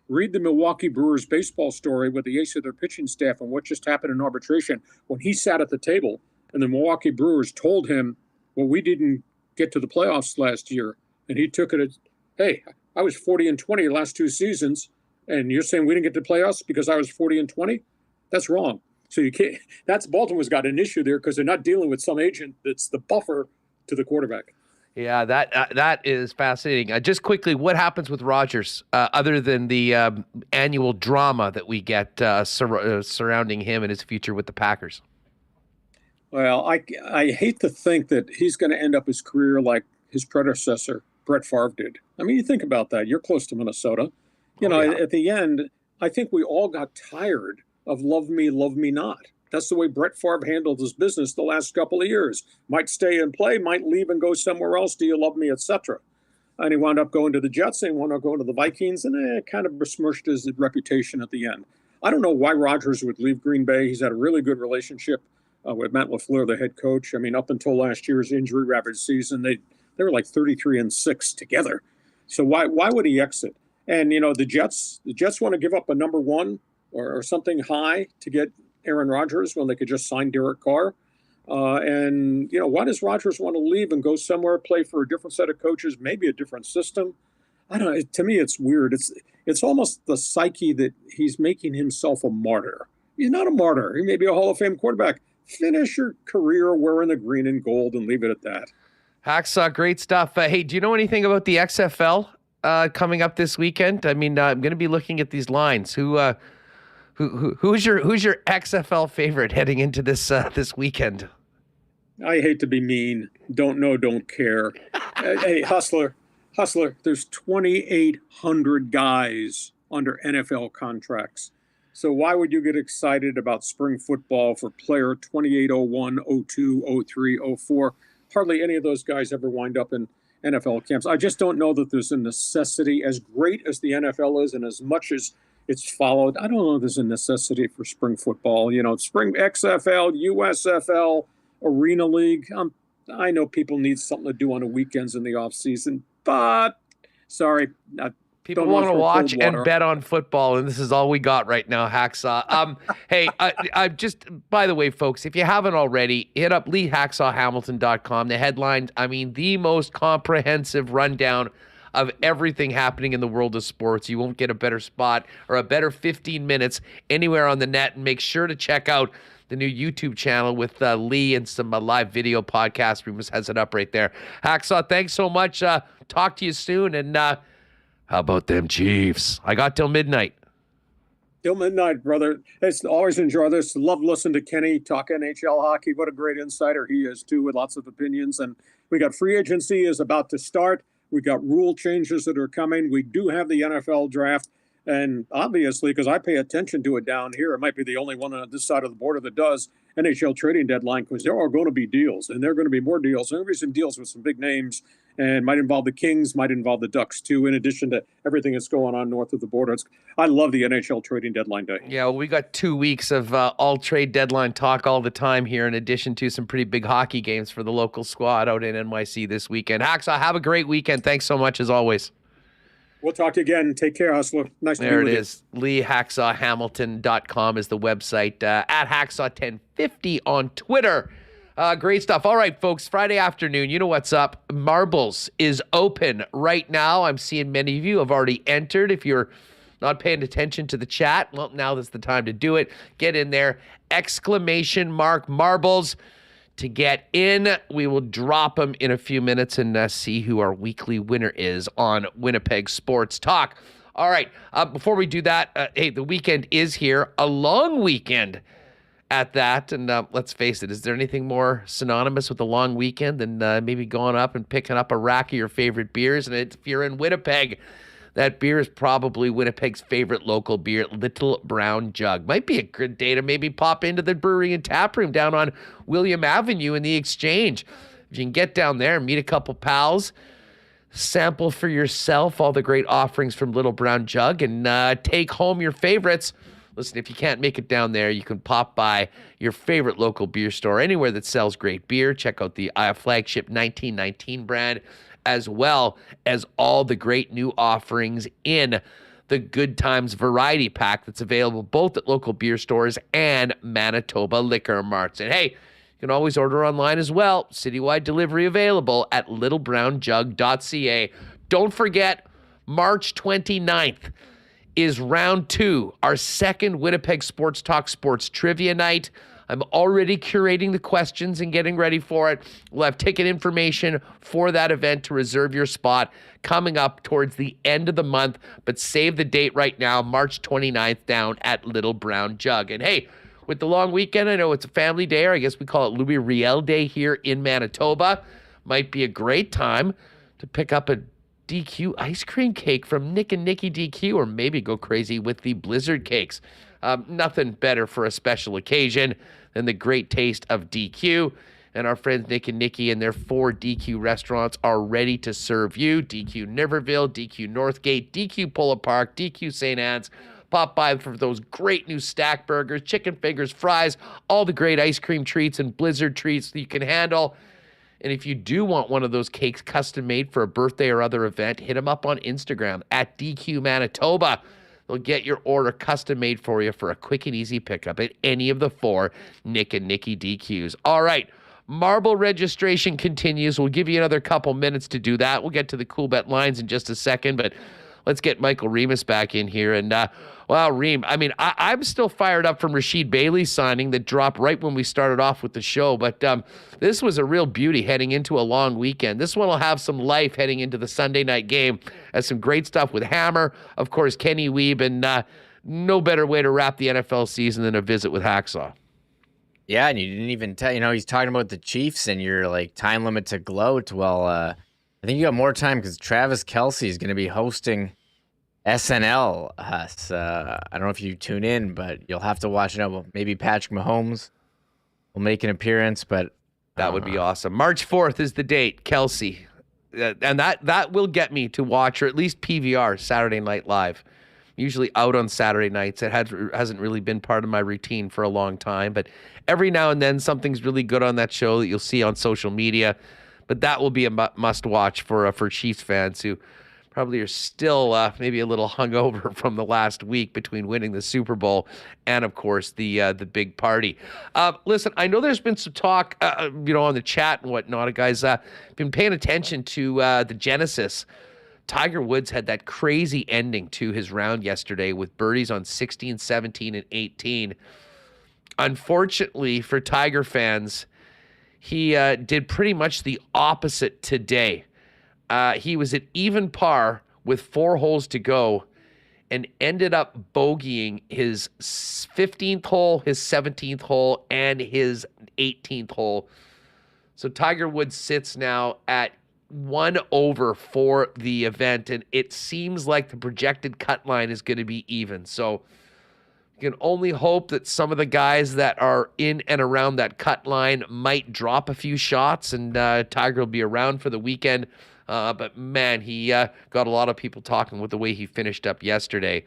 read the Milwaukee Brewers baseball story with the ace of their pitching staff and what just happened in arbitration when he sat at the table and the Milwaukee Brewers told him, well, we didn't get to the playoffs last year. And he took it as, hey, I was 40-20 the last 2 seasons. And you're saying we didn't get to playoffs because I was 40-20? That's wrong. So you can't. That's Baltimore's got an issue there because they're not dealing with some agent that's the buffer to the quarterback. Yeah, that is fascinating. Just quickly, what happens with Rodgers other than the annual drama that we get surrounding him and his future with the Packers? Well, I hate to think that he's going to end up his career like his predecessor, Brett Favre, did. I mean, you think about that. You're close to Minnesota. At the end, I think we all got tired of love me not. That's the way Brett Favre handled his business the last couple of years. Might stay and play, might leave and go somewhere else. Do you love me, etc. And he wound up going to the Jets and he wound up going to the Vikings, and it kind of besmirched his reputation at the end. I don't know why Rodgers would leave Green Bay. He's had a really good relationship with Matt LaFleur, the head coach. I mean, up until last year's injury-ravaged season, they were like 33-6 together. So why would he exit? And, the Jets want to give up a number one or something high to get Aaron Rodgers when they could just sign Derek Carr. And why does Rodgers want to leave and go somewhere, play for a different set of coaches, maybe a different system? I don't know. To me, it's weird. It's almost the psyche that he's making himself a martyr. He's not a martyr. He may be a Hall of Fame quarterback. Finish your career wearing the green and gold and leave it at that. Hacksaw, great stuff. Hey, do you know anything about the XFL coming up this weekend? I mean, I'm going to be looking at these lines. Who's your XFL favorite heading into this weekend? I hate to be mean. Don't know, don't care. Hey, Hustler, there's 2,800 guys under NFL contracts. So why would you get excited about spring football for player 2801, 02, 03, 04? Hardly any of those guys ever wind up in NFL camps. I just don't know that there's a necessity, as great as the NFL is and as much as it's followed. I don't know if there's a necessity for spring football. Spring XFL, USFL, Arena League. I know people need something to do on the weekends in the off season, but sorry, people want to watch and bet on football, and this is all we got right now, Hacksaw. Hey, I just, by the way, folks, if you haven't already, hit up LeeHacksawHamilton.com. The headlines, the most comprehensive rundown of everything happening in the world of sports. You won't get a better spot or a better 15 minutes anywhere on the net. And make sure to check out the new YouTube channel with Lee and some live video podcasts. Remis has it up right there. Hacksaw, thanks so much. Talk to you soon, and how about them Chiefs? I got till midnight. Till midnight, brother. It's always enjoy this. Love listening to Kenny talk NHL hockey. What a great insider he is, too, with lots of opinions. And we got free agency is about to start. We got rule changes that are coming. We do have the NFL draft. And obviously, because I pay attention to it down here, it might be the only one on this side of the border that does, NHL trading deadline, because there are going to be deals, and there are going to be more deals. There are going to be some deals with some big names, and might involve the Kings, might involve the Ducks too, in addition to everything that's going on north of the border. I love the NHL trading deadline day. Yeah, well, we got 2 weeks of all trade deadline talk all the time here, in addition to some pretty big hockey games for the local squad out in NYC this weekend. Hacksaw, have a great weekend. Thanks so much as always. We'll talk to you again. Take care, Hustler. Nice to be with you. There it is. LeeHacksawHamilton.com is the website. At Hacksaw1050 on Twitter. Great stuff. All right, folks, Friday afternoon, you know what's up. Marbles is open right now. I'm seeing many of you have already entered. If you're not paying attention to the chat, well, now is the time to do it. Get in there. ! Marbles to get in. We will drop them in a few minutes and see who our weekly winner is on Winnipeg Sports Talk. All right, before we do that, hey, the weekend is here. A long weekend at that, and let's face it, is there anything more synonymous with a long weekend than maybe going up and picking up a rack of your favorite beers? And if you're in Winnipeg, that beer is probably Winnipeg's favorite local beer, Little Brown Jug. Might be a good day to maybe pop into the brewery and tap room down on William Avenue in the Exchange. If you can get down there, meet a couple pals, sample for yourself all the great offerings from Little Brown Jug, and take home your favorites. Listen, if you can't make it down there, you can pop by your favorite local beer store, anywhere that sells great beer. Check out the flagship 1919 brand, as well as all the great new offerings in the Good Times Variety Pack that's available both at local beer stores and Manitoba liquor marts. And hey, you can always order online as well. Citywide delivery available at littlebrownjug.ca. Don't forget, March 29th is round 2, our second Winnipeg Sports Talk Sports Trivia Night. I'm already curating the questions and getting ready for it. We'll have ticket information for that event to reserve your spot coming up towards the end of the month. But save the date right now, March 29th, down at Little Brown Jug. And hey, with the long weekend, I know it's a family day, or I guess we call it Louis Riel Day here in Manitoba. Might be a great time to pick up a DQ ice cream cake from Nick and Nicky DQ, or maybe go crazy with the Blizzard cakes. Nothing better for a special occasion than the great taste of DQ. And our friends Nick and Nicky and their 4 DQ restaurants are ready to serve you. DQ Niverville, DQ Northgate, DQ Polo Park, DQ St. Anne's. Pop by for those great new stack burgers, chicken fingers, fries, all the great ice cream treats and Blizzard treats that you can handle. And if you do want one of those cakes custom made for a birthday or other event, hit them up on Instagram at DQ Manitoba. They'll get your order custom made for you for a quick and easy pickup at any of the 4 Nick and Nicky DQs. All right, Marble registration continues. We'll give you another couple minutes to do that. We'll get to the Coolbet lines in just a second, but let's get Michael Remis back in here. And, wow, Reem, I mean, I'm still fired up from Rasheed Bailey's signing that dropped right when we started off with the show. But this was a real beauty heading into a long weekend. This one will have some life heading into the Sunday night game. Has some great stuff with Hammer, of course, Kenny Wiebe, and no better way to wrap the NFL season than a visit with Hacksaw. Yeah, and you didn't even tell, he's talking about the Chiefs and your time limit to gloat. Well, I think you got more time because Travis Kelce is going to be hosting SNL. I don't know if you tune in, but you'll have to watch it. Well, maybe Patrick Mahomes will make an appearance, but that would be awesome. March 4th is the date, Kelce. And that will get me to watch, or at least PVR, Saturday Night Live. Usually out on Saturday nights. It hasn't really been part of my routine for a long time, but every now and then something's really good on that show that you'll see on social media. But that will be a must watch for Chiefs fans who probably are still maybe a little hungover from the last week between winning the Super Bowl and, of course, the big party. Listen, I know there's been some talk, on the chat and whatnot. Guys, been paying attention to the Genesis. Tiger Woods had that crazy ending to his round yesterday with birdies on 16, 17, and 18. Unfortunately for Tiger fans, he did pretty much the opposite today. He was at even par with 4 holes to go and ended up bogeying his 15th hole, his 17th hole, and his 18th hole. So Tiger Woods sits now at 1 over for the event, and it seems like the projected cut line is going to be even. So you can only hope that some of the guys that are in and around that cut line might drop a few shots, and Tiger will be around for the weekend. But man, he got a lot of people talking with the way he finished up yesterday.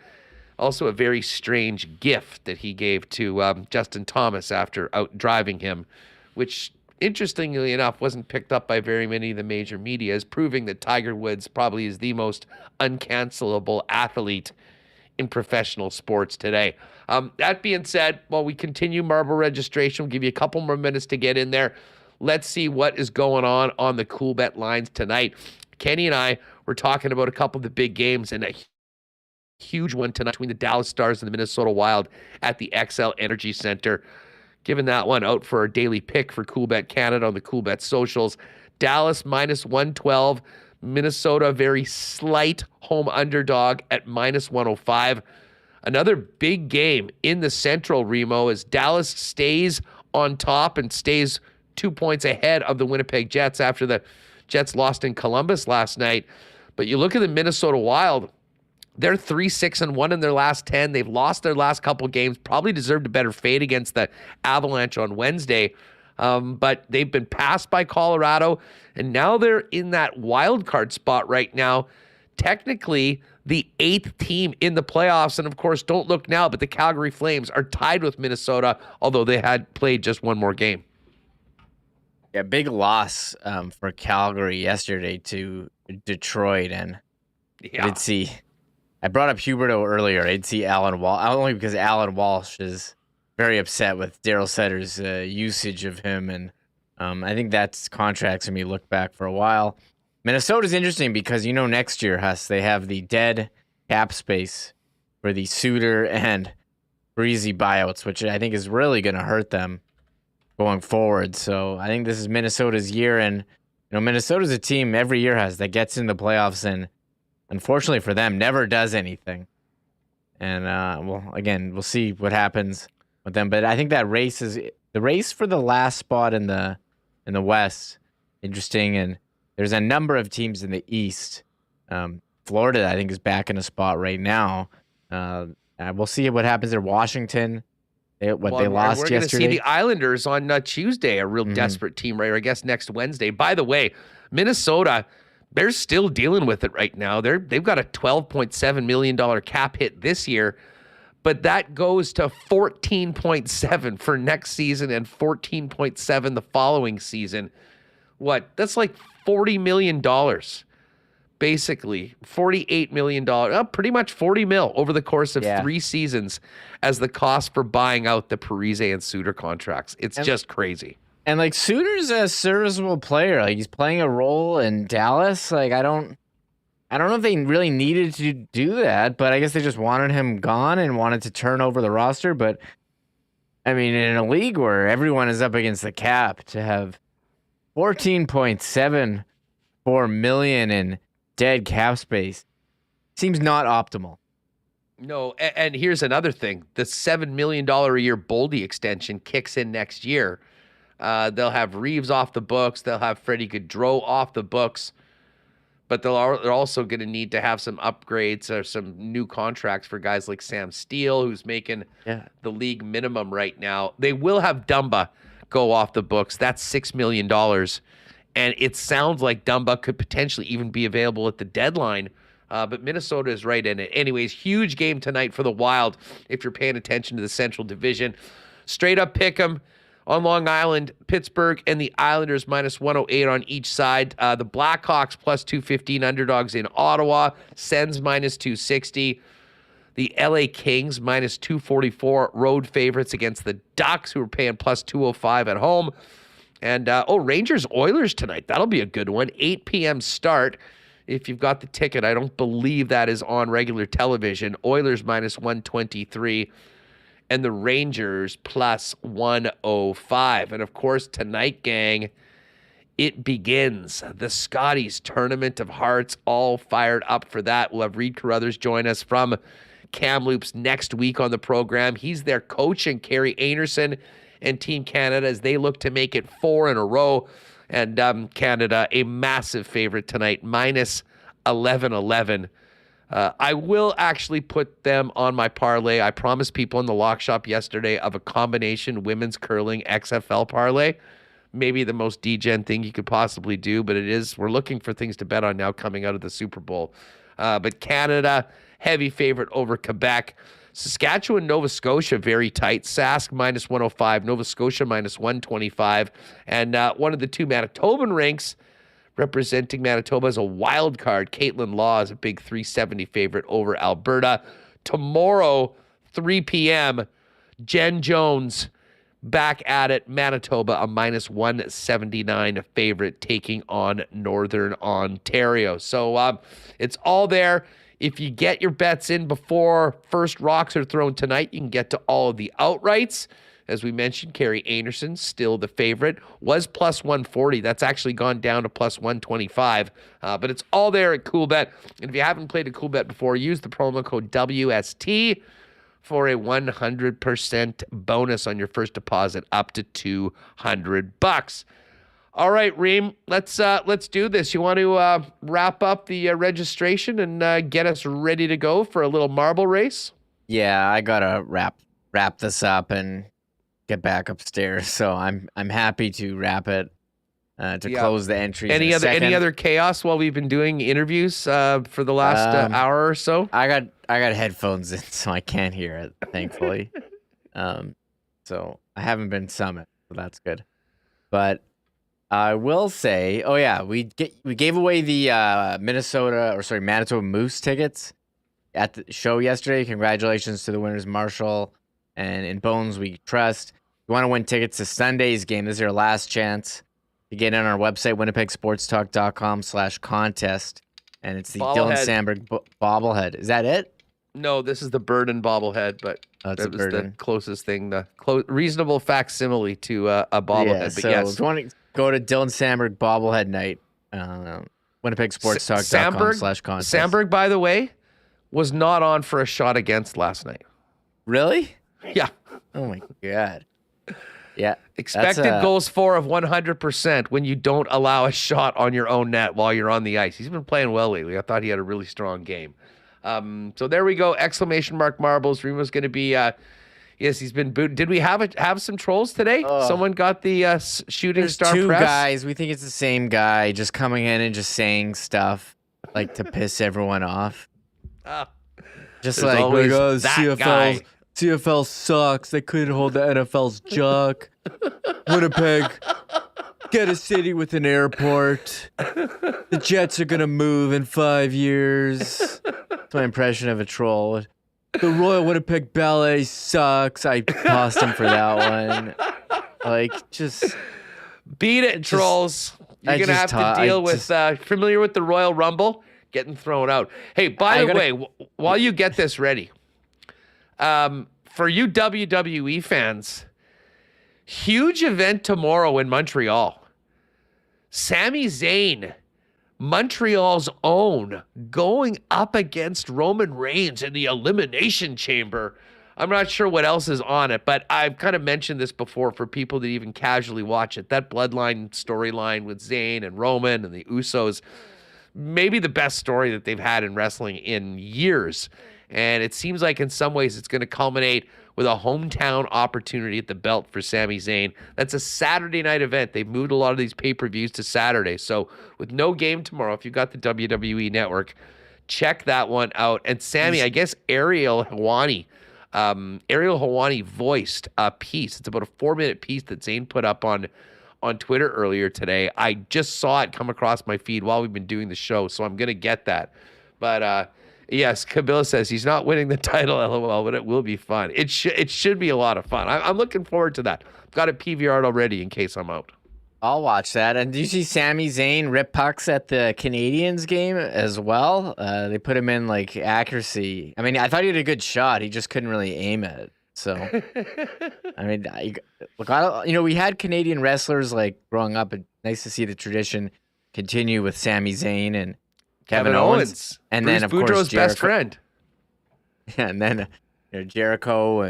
Also, a very strange gift that he gave to Justin Thomas after out driving him, which, interestingly enough, wasn't picked up by very many of the major media, as proving that Tiger Woods probably is the most uncancelable athlete in professional sports today. That being said, while we continue marble registration, we'll give you a couple more minutes to get in there. Let's see what is going on the Coolbet lines tonight. Kenny and I were talking about a couple of the big games, and a huge one tonight between the Dallas Stars and the Minnesota Wild at the XL Energy Center. Giving that one out for our daily pick for Coolbet Canada on the Coolbet socials. Dallas minus 112. Minnesota, very slight home underdog at minus 105. Another big game in the Central, Remo, as Dallas stays on top and stays 2 points ahead of the Winnipeg Jets after the Jets lost in Columbus last night. But you look at the Minnesota Wild, they're 3-6-1 in their last 10. They've lost their last couple games, probably deserved a better fate against the Avalanche on Wednesday. But they've been passed by Colorado, and now they're in that wild card spot right now. Technically, the 8th team in the playoffs. And of course, don't look now, but the Calgary Flames are tied with Minnesota, although they had played just one more game. Yeah, big loss for Calgary yesterday to Detroit. And Yeah. I brought up Huberto earlier. I did see Alan Walsh, only because Alan Walsh is very upset with Daryl Sutter's usage of him. And I think that's contracts when we look back for a while. Minnesota's interesting because, next year, Huss, they have the dead cap space for the Suter and Breezy buyouts, which I think is really going to hurt them going forward. So I think this is Minnesota's year. And, Minnesota's a team every year, Huss, that gets in the playoffs and, unfortunately for them, never does anything. And, we'll see what happens with them. But I think that race is the race for the last spot in the West. Interesting. And there's a number of teams in the East. Florida, I think, is back in a spot right now. We'll see what happens there. Washington, they lost yesterday. We're going to see the Islanders on Tuesday, a real desperate team, right? Or I guess next Wednesday. By the way, Minnesota, they're still dealing with it right now. They've got a $12.7 million cap hit this year, but that goes to 14.7 for next season and 14.7 the following season. That's like $40 million, basically $48 million, pretty much 40 mil over the course of 3 seasons as the cost for buying out the Parise and Suter contracts. It's just crazy. And Suter's a serviceable player. He's playing a role in Dallas. I don't know if they really needed to do that, but I guess they just wanted him gone and wanted to turn over the roster. But I mean, in a league where everyone is up against the cap, to have $14.74 million in dead cap space seems not optimal. No, and here's another thing. The $7 million a year Boldy extension kicks in next year. They'll have Reeves off the books. They'll have Freddie Gaudreau off the books. But they're also going to need to have some upgrades or some new contracts for guys like Sam Steele, who's making the league minimum right now. They will have Dumba go off the books. That's $6 million. And it sounds like Dumba could potentially even be available at the deadline. But Minnesota is right in it. Anyways, huge game tonight for the Wild if you're paying attention to the Central Division. Straight up pick 'em on Long Island, Pittsburgh, and the Islanders minus 108 on each side. The Blackhawks plus 215 underdogs in Ottawa. Sens minus 260. The LA Kings minus 244 road favorites against the Ducks, who are paying plus 205 at home. And, Rangers Oilers tonight. That'll be a good one. 8 p.m. start. If you've got the ticket, I don't believe that is on regular television. Oilers minus 123. And the Rangers plus 105. And of course, tonight, gang, it begins. The Scotties Tournament of Hearts, all fired up for that. We'll have Reed Carruthers join us from Kamloops next week on the program. He's their coach, and Carrie Anerson and Team Canada as they look to make it 4 in a row. And Canada, a massive favorite tonight, minus 11-11. I will actually put them on my parlay. I promised people in the lock shop yesterday of a combination women's curling XFL parlay, maybe the most degen thing you could possibly do, but we're looking for things to bet on now coming out of the Super Bowl. But Canada, heavy favorite over Quebec. Saskatchewan, Nova Scotia, very tight. Sask minus 105, Nova Scotia minus 125. And one of the two Manitoban rinks representing Manitoba as a wild card. Caitlin Law is a big 370 favorite over Alberta. Tomorrow, 3 p.m., Jen Jones back at it. Manitoba, a minus 179 favorite, taking on Northern Ontario. So it's all there. If you get your bets in before first rocks are thrown tonight, you can get to all of the outrights. As we mentioned, Carrie Anderson, still the favorite, was plus 140. That's actually gone down to plus 125. But it's all there at Coolbet. And if you haven't played a Coolbet before, use the promo code WST for a 100% bonus on your first deposit up to $200. All right, Reem, let's do this. You want to wrap up the registration and get us ready to go for a little marble race? Yeah, I gotta wrap this up and get back upstairs. So I'm happy to wrap it to close the entries. Any other chaos while we've been doing interviews for the last hour or so? I got headphones in, so I can't hear it, thankfully. So I haven't been summoned, so that's good. But I will say, we gave away the Manitoba Moose tickets at the show yesterday. Congratulations to the winners, Marshall and In Bones We Trust. If you want to win tickets to Sunday's game, this is your last chance to get in on our website, winnipegsportstalk.com/contest. And it's the Dylan Sandberg bobblehead. Is that it? No, this is the Burden bobblehead, but that was the closest thing, reasonable facsimile to a bobblehead. Yeah, but so yes. if you want to go to Dylan Sandberg bobblehead night, winnipegsportstalk.com/contest. Sandberg, by the way, was not on for a shot against last night. Really? Yeah. Oh my God. Yeah. Expected goals for of 100% when you don't allow a shot on your own net while you're on the ice. He's been playing well lately. I thought he had a really strong game. So there we go. Exclamation mark marbles. Remo's going to be, yes, he's been booted. Did we have some trolls today? Someone got the shooting star two press? guys. We think it's the same guy just coming in and just saying stuff like to piss everyone off. Just There's like, always that guy. CFL sucks. They couldn't hold the NFL's jock. Winnipeg, get a city with an airport. The Jets are going to move in 5 years. That's my impression of a troll. The Royal Winnipeg Ballet sucks. I tossed him for that one. Like, just... Beat it, trolls. You're going to have to deal with... familiar with the Royal Rumble? Getting thrown out. Hey, by the way, while you get this ready... for you WWE fans, huge event tomorrow in Montreal. Sami Zayn, Montreal's own, going up against Roman Reigns in the Elimination Chamber. I'm not sure what else is on it, but I've kind of mentioned this before for people that even casually watch it. That Bloodline storyline with Zayn and Roman and the Usos, maybe the best story that they've had in wrestling in years. And it seems like in some ways it's going to culminate with a hometown opportunity at the belt for Sami Zayn. That's a Saturday night event. They've moved a lot of these pay-per-views to Saturday. So with no game tomorrow, if you've got the WWE Network, check that one out. And Sami, I guess Ariel Helwani voiced a piece. It's about a 4-minute piece that Zayn put up on Twitter earlier today. I just saw it come across my feed while we've been doing the show, so I'm going to get that. But, yes, Kabila says he's not winning the title, LOL, but it will be fun. It should be a lot of fun. I'm looking forward to that. I've got it PVR'd already in case I'm out. I'll watch that. And do you see Sami Zayn rip pucks at the Canadiens game as well? They put him in like accuracy. I mean, I thought he had a good shot. He just couldn't really aim it. So, I mean, we had Canadian wrestlers like growing up. And nice to see the tradition continue with Sami Zayn and Kevin Owens. And Bruce then, of Boudreaux's course, Jericho. best friend. Yeah, and then Jericho.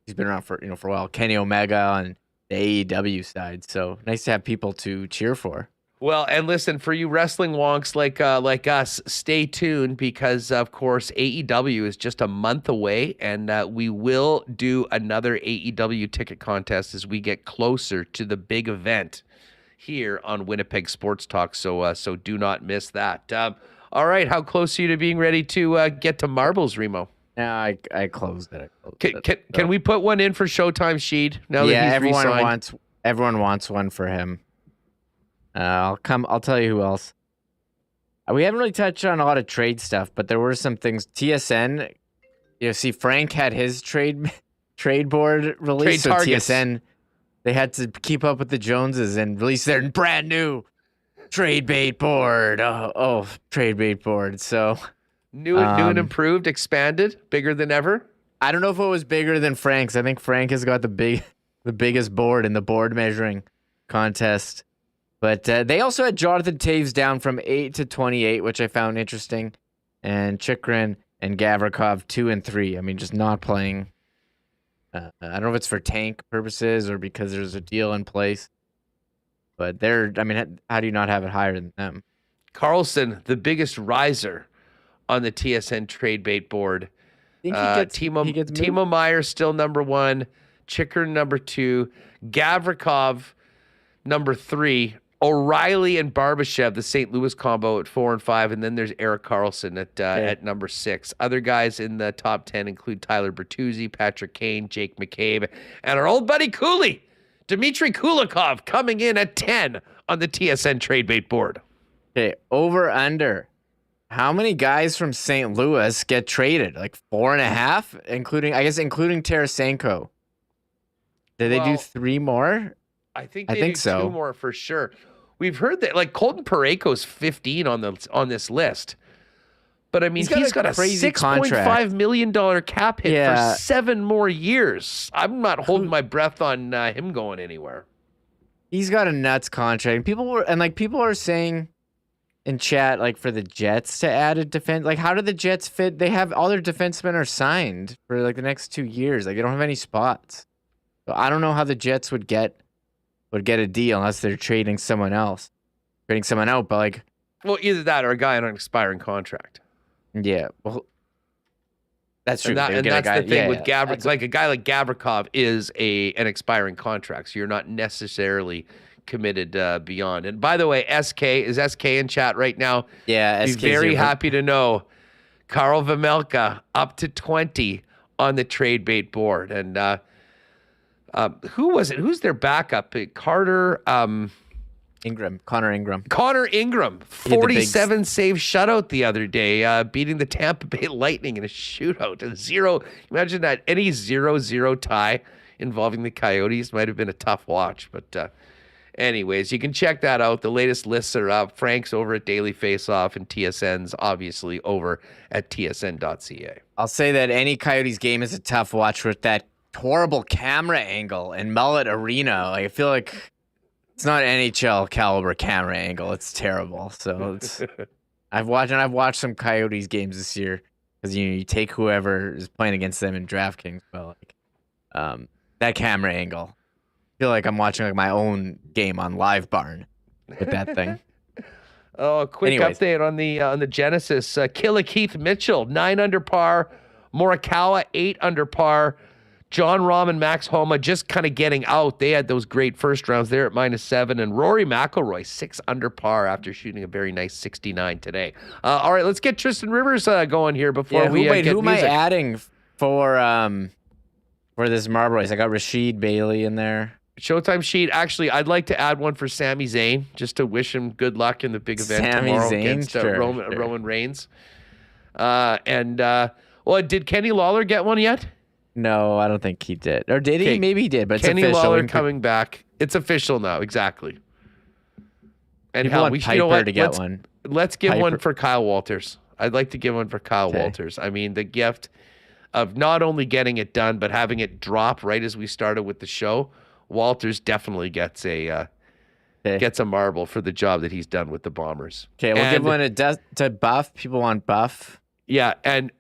He's been around for a while. Kenny Omega on the AEW side. So nice to have people to cheer for. Well, and listen, for you wrestling wonks like us, stay tuned because, of course, AEW is just a month away, and we will do another AEW ticket contest as we get closer to the big event here on Winnipeg Sports Talk. So do not miss that. All right, how close are you to being ready to get to marbles, Remo? Yeah, I closed it. Can we put one in for Showtime Sheed now that he's re-signed? Everyone wants one for him. I'll tell you who else. We haven't really touched on a lot of trade stuff, but there were some things. TSN, see, Frank had his trade board released. So TSN, they had to keep up with the Joneses and release their brand new trade bait board. Trade bait board. So new and improved, expanded, bigger than ever. I don't know if it was bigger than Frank's. I think Frank has got the biggest board in the board measuring contest. But they also had Jonathan Taves down from 8 to 28, which I found interesting, and Chikrin and Gavrikov 2 and 3. I mean, just not playing. I don't know if it's for tank purposes or because there's a deal in place. But how do you not have it higher than them? Carlson, the biggest riser on the TSN trade bait board. Timo Meyer still number 1, Chikrin number 2, Gavrikov number 3. O'Reilly and Barbashev, the St. Louis combo at 4 and 5, and then there's Erik Karlsson at number 6. Other guys in the top 10 include Tyler Bertuzzi, Patrick Kane, Jake McCabe, and our old buddy Cooley, Dmitry Kulikov, coming in at 10 on the TSN trade bait board. Okay, over under. How many guys from St. Louis get traded? Like 4.5, including Tarasenko. Did they do 3 more? I think so. 2 more for sure. We've heard that like Colton Parayko's 15 on this list. But I mean, he's got a $6.5 million cap hit for 7 more years. I'm not holding my breath on him going anywhere. He's got a nuts contract. People are saying in chat, like for the Jets to add a defense. Like, how do the Jets fit? They have all their defensemen are signed for like the next 2 years. Like, they don't have any spots. So I don't know how the Jets would get a deal unless they're trading someone out. But like, well, either that or a guy on an expiring contract. Yeah, well, that's true. And that's the thing with Gavrikov. Like a guy like Gavrikov is an expiring contract, so you're not necessarily committed beyond. And by the way, SK in chat right now. Yeah, be very happy to know Karl Vejmelka up to 20 on the trade bait board. And who was it? Who's their backup? Connor Ingram. Connor Ingram, 47 save shutout the other day, beating the Tampa Bay Lightning in a shootout. Imagine that. Any 0-0 tie involving the Coyotes might have been a tough watch. But anyways, you can check that out. The latest lists are up. Frank's over at Daily Faceoff, and TSN's obviously over at tsn.ca. I'll say that any Coyotes game is a tough watch with that horrible camera angle in Mullet Arena. Like, I feel like it's not NHL caliber camera angle. It's terrible. So I've watched some Coyotes games this year because you take whoever is playing against them in DraftKings. But like that camera angle, I feel like I'm watching like my own game on Live Barn with that thing. Oh, a quick update on the Genesis. Killer Keith Mitchell 9 under par, Morikawa 8 under par. John Rahm and Max Homa just kind of getting out. They had those great first rounds there at -7. And Rory McIlroy, 6 under par after shooting a very nice 69 today. All right, let's get Tristan Rivers going here before we get who am I music. adding for this Marble Race? I got Rasheed Bailey in there. Showtime sheet. Actually, I'd like to add one for Sami Zayn just to wish him good luck in the big event tomorrow against Roman Reigns. Did Kenny Lawler get one yet? No, I don't think he did. Or did he? Maybe he did, but it's Kenny official. Lawler coming back. It's official now, exactly. And people want Piper to get one. Let's give one for Kyle Walters. I'd like to give one for Kyle Walters. I mean, the gift of not only getting it done, but having it drop right as we started with the show. Walters definitely gets a marble for the job that he's done with the Bombers. Okay, we'll give one to Buff. People want Buff. Yeah, and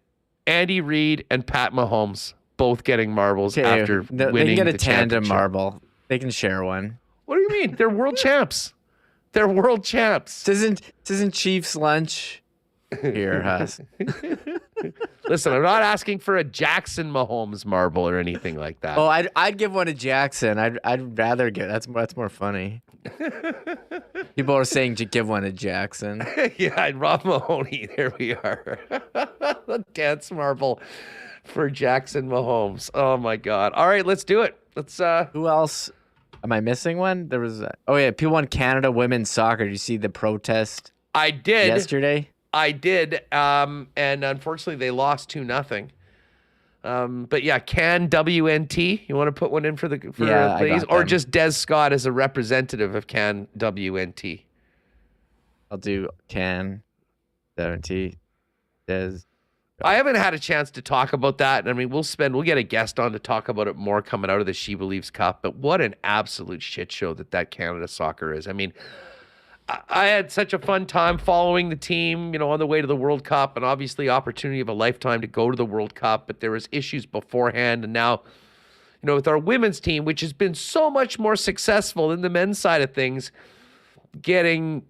Andy Reid and Pat Mahomes both getting marbles after winning the They can get a tandem championship. marble. They can share one. What do you mean? They're world champs. They're world champs. This isn't Chiefs lunch here, Huss. Listen, I'm not asking for a Jackson Mahomes marble or anything like that. Oh, I'd give one to Jackson. I'd rather get that's more funny. People are saying to give one to Jackson. Yeah, and Rob Mahoney. There we are. The dance marble for Jackson Mahomes. Oh my God. All right, let's do it. Let's. Who else? Am I missing one? There was. Oh yeah, people on Canada women's soccer. Did you see the protest? I did yesterday. I did. And unfortunately, they lost 2-0. But yeah, Can WNT. You want to put one in for the ladies, or just Des Scott as a representative of Can WNT? I'll do Can WNT. Des. I haven't had a chance to talk about that. I mean, we'll get a guest on to talk about it more coming out of the She Believes Cup. But what an absolute shit show that Canada soccer is. I mean, I had such a fun time following the team, on the way to the World Cup, and obviously opportunity of a lifetime to go to the World Cup. But there was issues beforehand, and now, with our women's team, which has been so much more successful than the men's side of things, getting,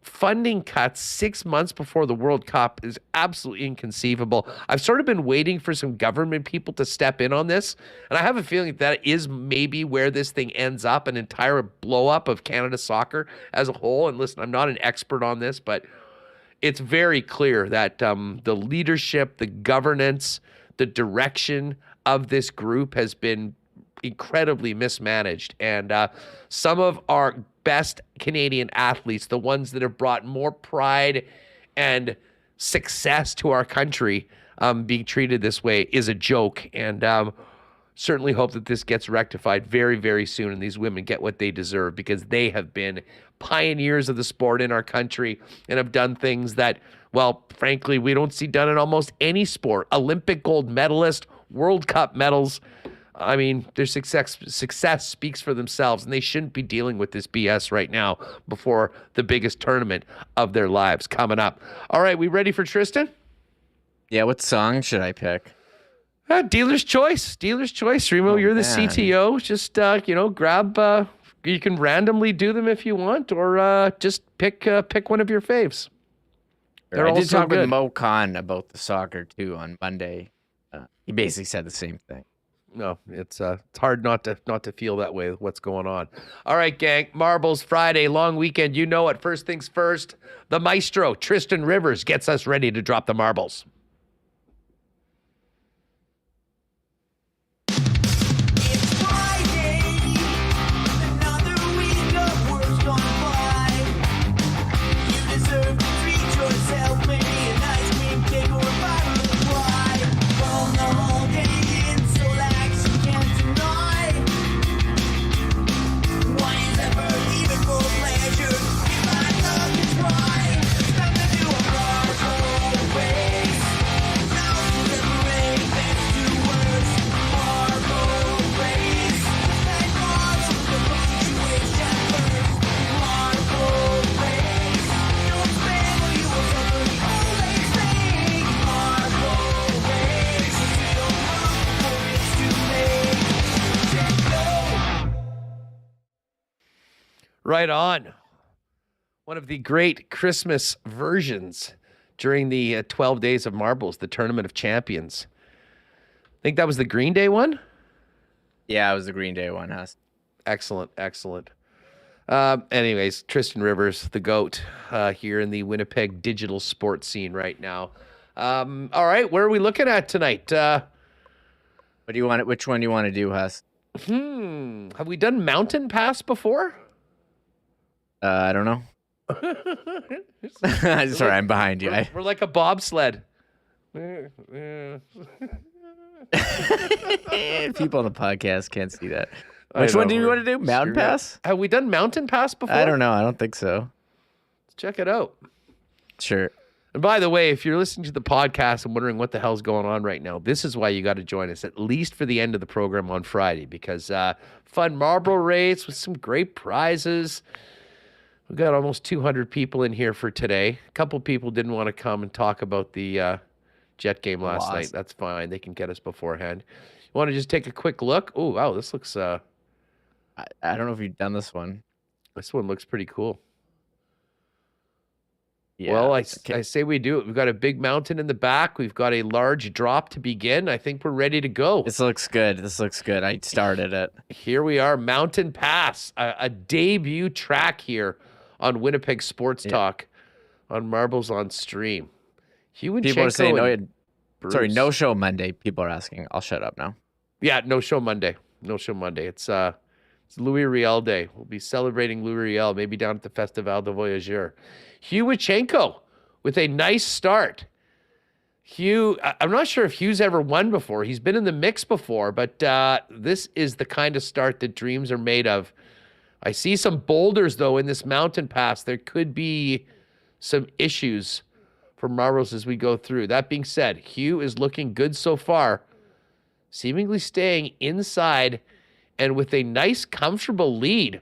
funding cuts 6 months before the World Cup is absolutely inconceivable. I've sort of been waiting for some government people to step in on this, and I have a feeling that is maybe where this thing ends up, an entire blow up of Canada soccer as a whole. And listen, I'm not an expert on this, but it's very clear that the leadership, the governance, the direction of this group has been incredibly mismanaged. And some of our best Canadian athletes, the ones that have brought more pride and success to our country, being treated this way is a joke. And certainly hope that this gets rectified very, very soon and these women get what they deserve, because they have been pioneers of the sport in our country and have done things that, well, frankly, we don't see done in almost any sport. Olympic gold medalist, World Cup medals. I mean, their success speaks for themselves, and they shouldn't be dealing with this BS right now before the biggest tournament of their lives coming up. All right, we ready for Tristan? Yeah, what song should I pick? Dealer's choice. Dealer's choice. Remo, you're the CTO. Just, grab, you can randomly do them if you want, or just pick one of your faves. They're I did talk with Mo Khan about the soccer, too, on Monday. He basically said the same thing. No, it's hard not to feel that way with what's going on. All right, gang. Marbles Friday, long weekend. You know it. First things first. The maestro, Tristan Rivers, gets us ready to drop the marbles. Right on. One of the great Christmas versions during the 12 Days of Marbles, the Tournament of Champions. I think that was the Green Day one? Yeah, it was the Green Day one, Huss. Excellent. Anyways, Tristan Rivers, the GOAT, here in the Winnipeg digital sports scene right now. All right, where are we looking at tonight? What do you want? Which one do you want to do, Huss? Have we done Mountain Pass before? I don't know. Sorry, I'm behind you. We're like a bobsled. People on the podcast can't see that. Which one do you want to do? Mountain Pass? Have we done Mountain Pass before? I don't know. I don't think so. Let's check it out. Sure. And by the way, if you're listening to the podcast and wondering what the hell's going on right now, this is why you got to join us, at least for the end of the program on Friday, because fun marble race with some great prizes. We've got almost 200 people in here for today. A couple people didn't want to come and talk about the Jet game last night. That's fine. They can get us beforehand. You want to just take a quick look? Oh, wow, this looks... I don't know if you've done this one. This one looks pretty cool. Yeah. Well, I say we do it. We've got a big mountain in the back. We've got a large drop to begin. I think we're ready to go. This looks good. I started it. Here we are, Mountain Pass, a debut track here on Winnipeg Sports Talk on Marbles on Stream. People are saying, no show Monday. People are asking. I'll shut up now. Yeah, no show Monday. No show Monday. It's Louis Riel Day. We'll be celebrating Louis Riel, maybe down at the Festival de Voyageur. Huwachenko with a nice start. Hugh, I'm not sure if Hugh's ever won before. He's been in the mix before, but this is the kind of start that dreams are made of. I see some boulders, though, in this mountain pass. There could be some issues for Marbles as we go through. That being said, Hugh is looking good so far, seemingly staying inside and with a nice, comfortable lead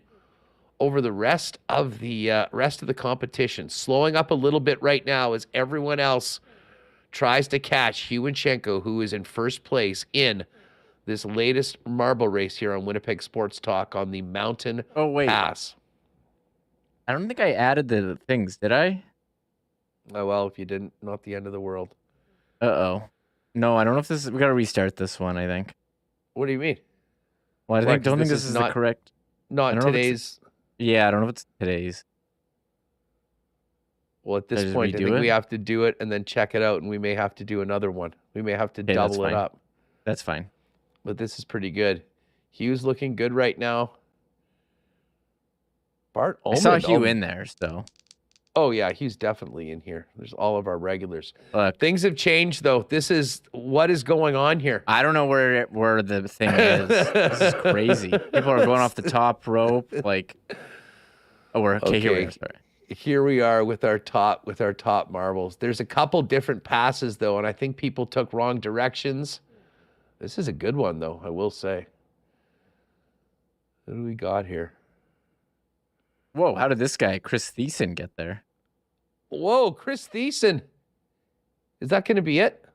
over the rest of the competition. Slowing up a little bit right now as everyone else tries to catch Huwachenko, who is in first place in this latest marble race here on Winnipeg Sports Talk on the Mountain Pass. I don't think I added the things, did I? Oh, well, if you didn't, not the end of the world. Uh-oh. No, I don't know if this is... We got to restart this one, I think. What do you mean? Well, I don't think this is the correct... Not today's... Yeah, I don't know if it's today's. Well, at this point, I think we have to do it and then check it out, and we may have to do another one. We may have to double it up. That's fine. But this is pretty good. Hugh's looking good right now. Bart Ullman. I saw Hugh in there, so... Oh, yeah, he's definitely in here. There's all of our regulars. Things have changed, though. This is what is going on here. I don't know where the thing is. This is crazy. People are going off the top rope. Like, okay. Here we are. Sorry. Here we are with our top marbles. There's a couple different passes, though, and I think people took wrong directions. This is a good one, though, I will say. What do we got here? Whoa, how did this guy, Chris Thiessen, get there? Whoa, Chris Thiessen. Is that going to be it?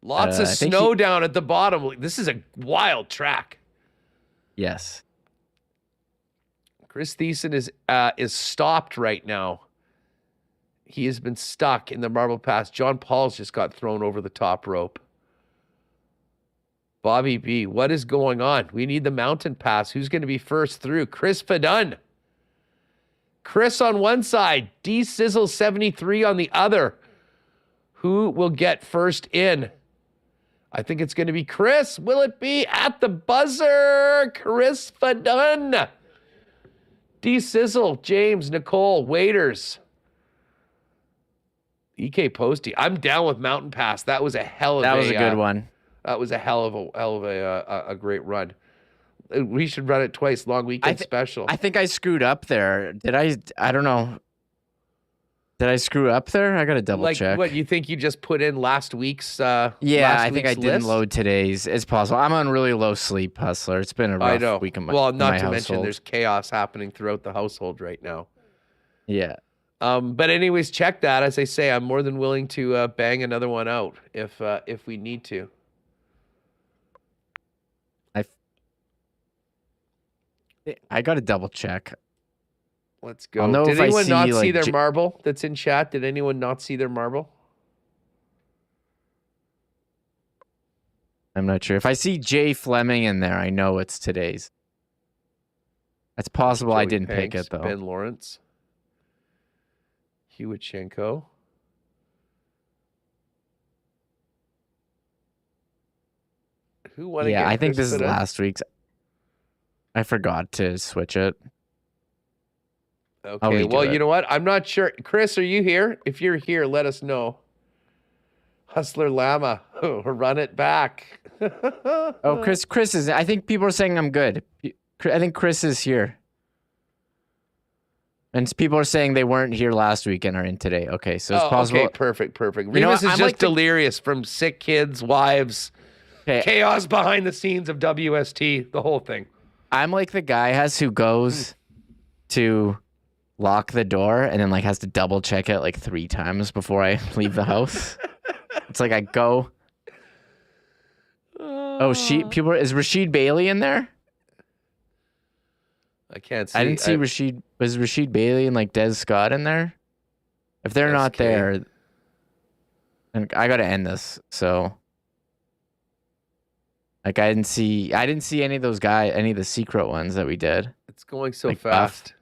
Lots of snow down at the bottom. This is a wild track. Yes. Chris Thiessen is stopped right now. He has been stuck in the marble pass. John Paul's just got thrown over the top rope. Bobby B, what is going on? We need the mountain pass. Who's going to be first through? Chris Fadun. Chris on one side, D Sizzle 73 on the other. Who will get first in? I think it's going to be Chris. Will it be at the buzzer? Chris Fadun. D Sizzle, James, Nicole, waiters. EK Posty. I'm down with mountain pass. That was a hell of That was a good one. That was a hell of a great run. We should run it twice. Long weekend special. I think I screwed up there. Did I? I don't know. Did I screw up there? I got to double check. What, you think you just put in last week's I think I didn't load today's. It's possible. I'm on really low sleep, Hustler. It's been a rough week in my Well, not to household. mention there's chaos happening throughout the household right now. Yeah. But anyways, check that. As I say, I'm more than willing to bang another one out if we need to. I got to double check. Let's go. Did anyone not see their marble that's in chat? Did anyone not see their marble? I'm not sure. If I see Jay Fleming in there, I know it's today's. It's possible I didn't pick it, though. Ben Lawrence. Huwachenko. Who won again? Yeah, I think this is last week's. I forgot to switch it. Okay, well, you know what? I'm not sure. Chris, are you here? If you're here, let us know. Hustler Llama, run it back. Oh, Chris is. I think people are saying I'm good. I think Chris is here. And people are saying they weren't here last week and are in today. Okay, so it's possible. Okay, perfect. Remis is just delirious from sick kids, wives, chaos behind the scenes of WST, the whole thing. I'm like the guy who goes to lock the door and then has to double check it 3 times before I leave the house. It's like I go. Oh, is Rasheed Bailey in there? I can't see. I didn't see Rasheed. Was Rasheed Bailey and like Des Scott in there? If Rasheed Bailey and like Des Scott in there? If they're not SK. there, then I gotta end this. So, like, I didn't see any of those guys, any of the secret ones that we did. It's going so Like fast.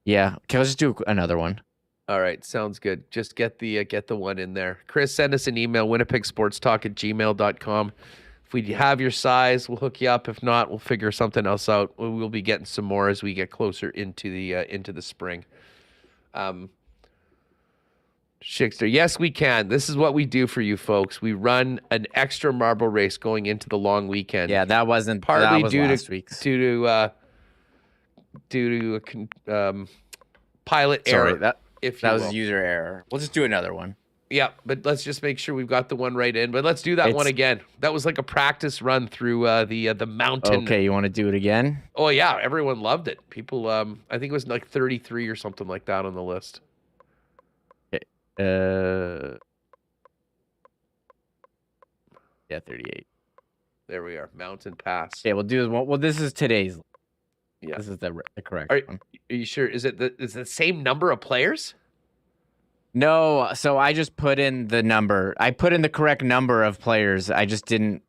Yeah, okay, let's just do another one. All right, sounds good. Just get the one in there. Chris, send us an email, winnipegsportstalk@gmail.com. If we have your size, we'll hook you up. If not, we'll figure something else out. We'll be getting some more as we get closer into the spring. Schickster, yes, we can. This is what we do for you folks. We run an extra marble race going into the long weekend. Yeah, that wasn't partly that was due last to week's. due to a pilot Sorry, error. that was will. user error. We'll just do another one. Yeah, but let's just make sure we've got the one right in. But let's do that one again. That was like a practice run through the mountain. Okay, you want to do it again? Oh yeah, everyone loved it. People, I think it was like 33 or something like that on the list. Yeah, 38. There we are, Mountain Pass. Okay, we'll do this one. Well, this is today's. Yeah. This is the correct Are one. you sure? Is it the same number of players? No, so I just put in the number. I put in the correct number of players. I just didn't.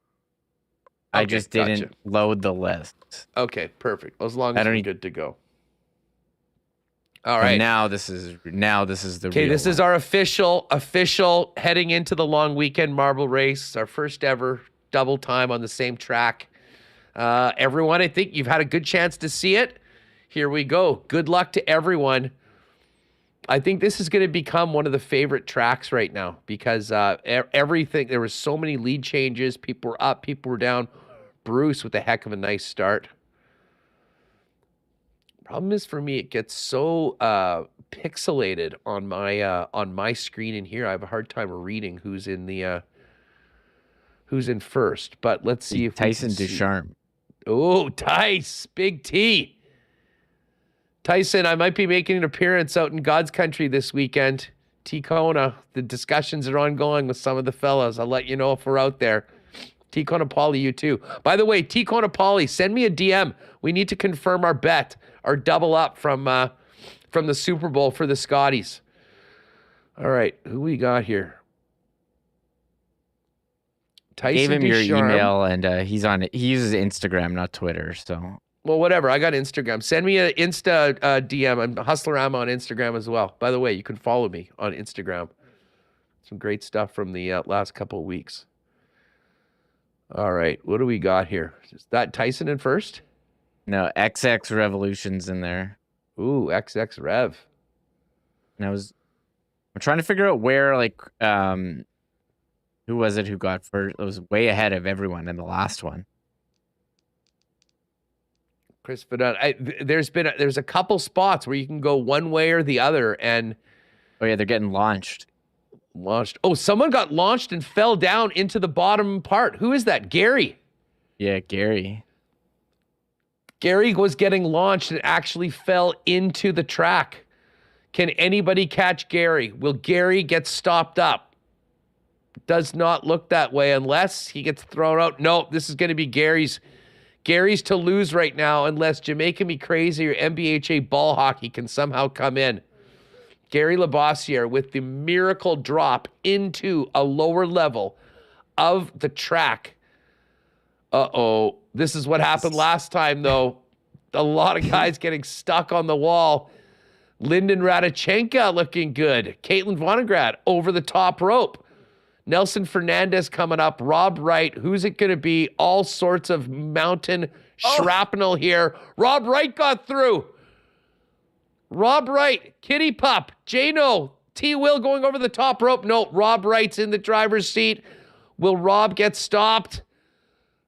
I Okay, just gotcha. didn't load the list. Okay, perfect. As long I as don't we're need- good to go. All And right. now this is the. Okay, this is our official heading into the long weekend marble race. Our first ever double time on the same track. Everyone, I think you've had a good chance to see it. Here we go. Good luck to everyone. I think this is going to become one of the favorite tracks right now because everything, there was so many lead changes. People were up, people were down. Bruce with a heck of a nice start. Problem is for me, it gets so pixelated on my screen in here. I have a hard time reading who's in first. But let's see if Tyson we can see. Ducharme. Oh, Tice, Big T. Tyson, I might be making an appearance out in God's country this weekend. T-Kona, the discussions are ongoing with some of the fellas. I'll let you know if we're out there. T-Kona Pauly, you too. By the way, T-Kona Pauly, send me a DM. We need to confirm our bet, our double up from the Super Bowl for the Scotties. All right, who we got here? Tyson Gave him your Ducharme. email, and he uses Instagram, not Twitter. So Well, whatever. I got Instagram. Send me an Insta DM. I'm Hustlerama on Instagram as well. By the way, you can follow me on Instagram. Some great stuff from the last couple of weeks. All right. What do we got here? Is that Tyson in first? no XX Revolution's in there. Ooh, XX Rev. And I'm trying to figure out where who was it who got first? It was way ahead of everyone in the last one. Chris Fedot. There's a couple spots where you can go one way or the other and Oh yeah, they're getting launched. launched. Oh, someone got launched and fell down into the bottom part. Who is that? Gary. Yeah, Gary. Gary was getting launched and actually fell into the track. Can anybody catch Gary? Will Gary get stopped up? Does not look that way unless he gets thrown out. No, this is going to be Gary's to lose right now unless Jamaica Me Crazy or NBHA ball hockey can somehow come in. Gary Labossiere with the miracle drop into a lower level of the track. Uh-oh. This is what happened last time, though. A lot of guys getting stuck on the wall. Lyndon Radichenka looking good. Caitlin Vonnegrad over the top rope. Nelson Fernandez coming up. Rob Wright. Who's it going to be? All sorts of mountain shrapnel here. Rob Wright got through. Rob Wright. Kitty Pup. Jano. T. Will going over the top rope. No, Rob Wright's in the driver's seat. Will Rob get stopped?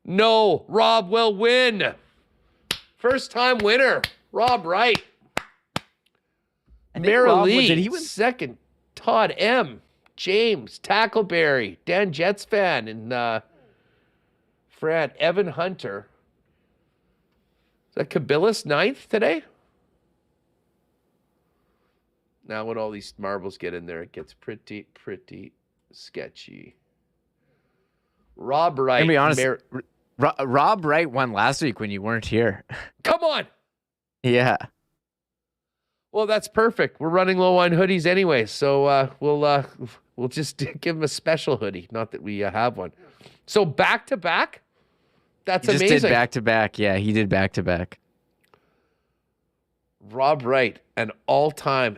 No, Rob will win. First time winner, Rob Wright. Marilee, did he win? second. Todd M. James, Tackleberry, Dan Jets fan, and Fran, Evan Hunter. Is that Kabilis ninth today? Now when all these marbles get in there, it gets pretty sketchy. Rob Wright. To be honest, Rob Wright won last week when you weren't here. Come on. Yeah. Well, that's perfect. We're running low on hoodies anyway, so we'll just give him a special hoodie. Not that we have one. So back to back. That's amazing. Just did back to back. Yeah, he did back to back. Rob Wright, an all-time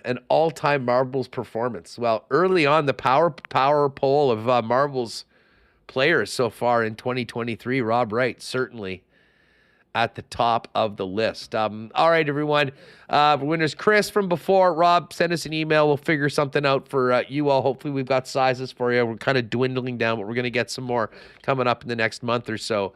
Marbles performance. Well, early on the power poll of Marbles players so far in 2023, Rob Wright certainly at the top of the list. All right, everyone. Winners Chris from before. Rob, send us an email. We'll figure something out for you all. Hopefully we've got sizes for you. We're kind of dwindling down, but we're going to get some more coming up in the next month or so.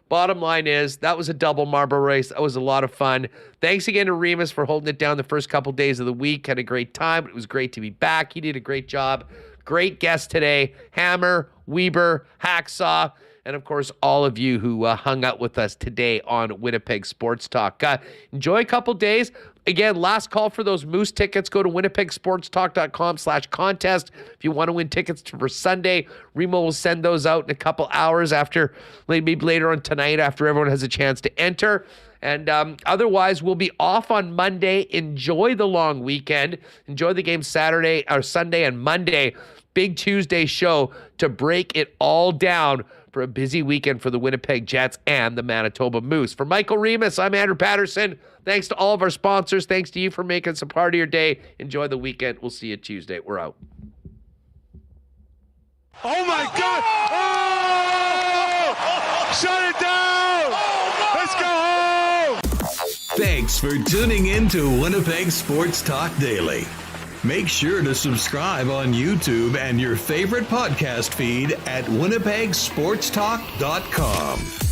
Bottom line is, that was a double marble race. That was a lot of fun. Thanks again to Remis for holding it down the first couple days of the week. Had a great time. It was great to be back. He did a great job. Great guest today. Hammer, Wiebe, Hacksaw, and of course, all of you who hung out with us today on Winnipeg Sports Talk. Enjoy a couple days. Again, last call for those Moose tickets. Go to winnipegsportstalk.com/contest. If you want to win tickets for Sunday, Remo will send those out in a couple hours after, maybe later on tonight, after everyone has a chance to enter. And otherwise, we'll be off on Monday. Enjoy the long weekend. Enjoy the game Saturday or Sunday and Monday. Big Tuesday show to break it all down for a busy weekend for the Winnipeg Jets and the Manitoba Moose. For Michael Remis, I'm Andrew Paterson. Thanks to all of our sponsors. Thanks to you for making us a part of your day. Enjoy the weekend. We'll see you Tuesday. We're out. Oh, my God. Oh! Shut it down. Let's go home. Thanks for tuning in to Winnipeg Sports Talk Daily. Make sure to subscribe on YouTube and your favorite podcast feed at winnipegsportstalk.com.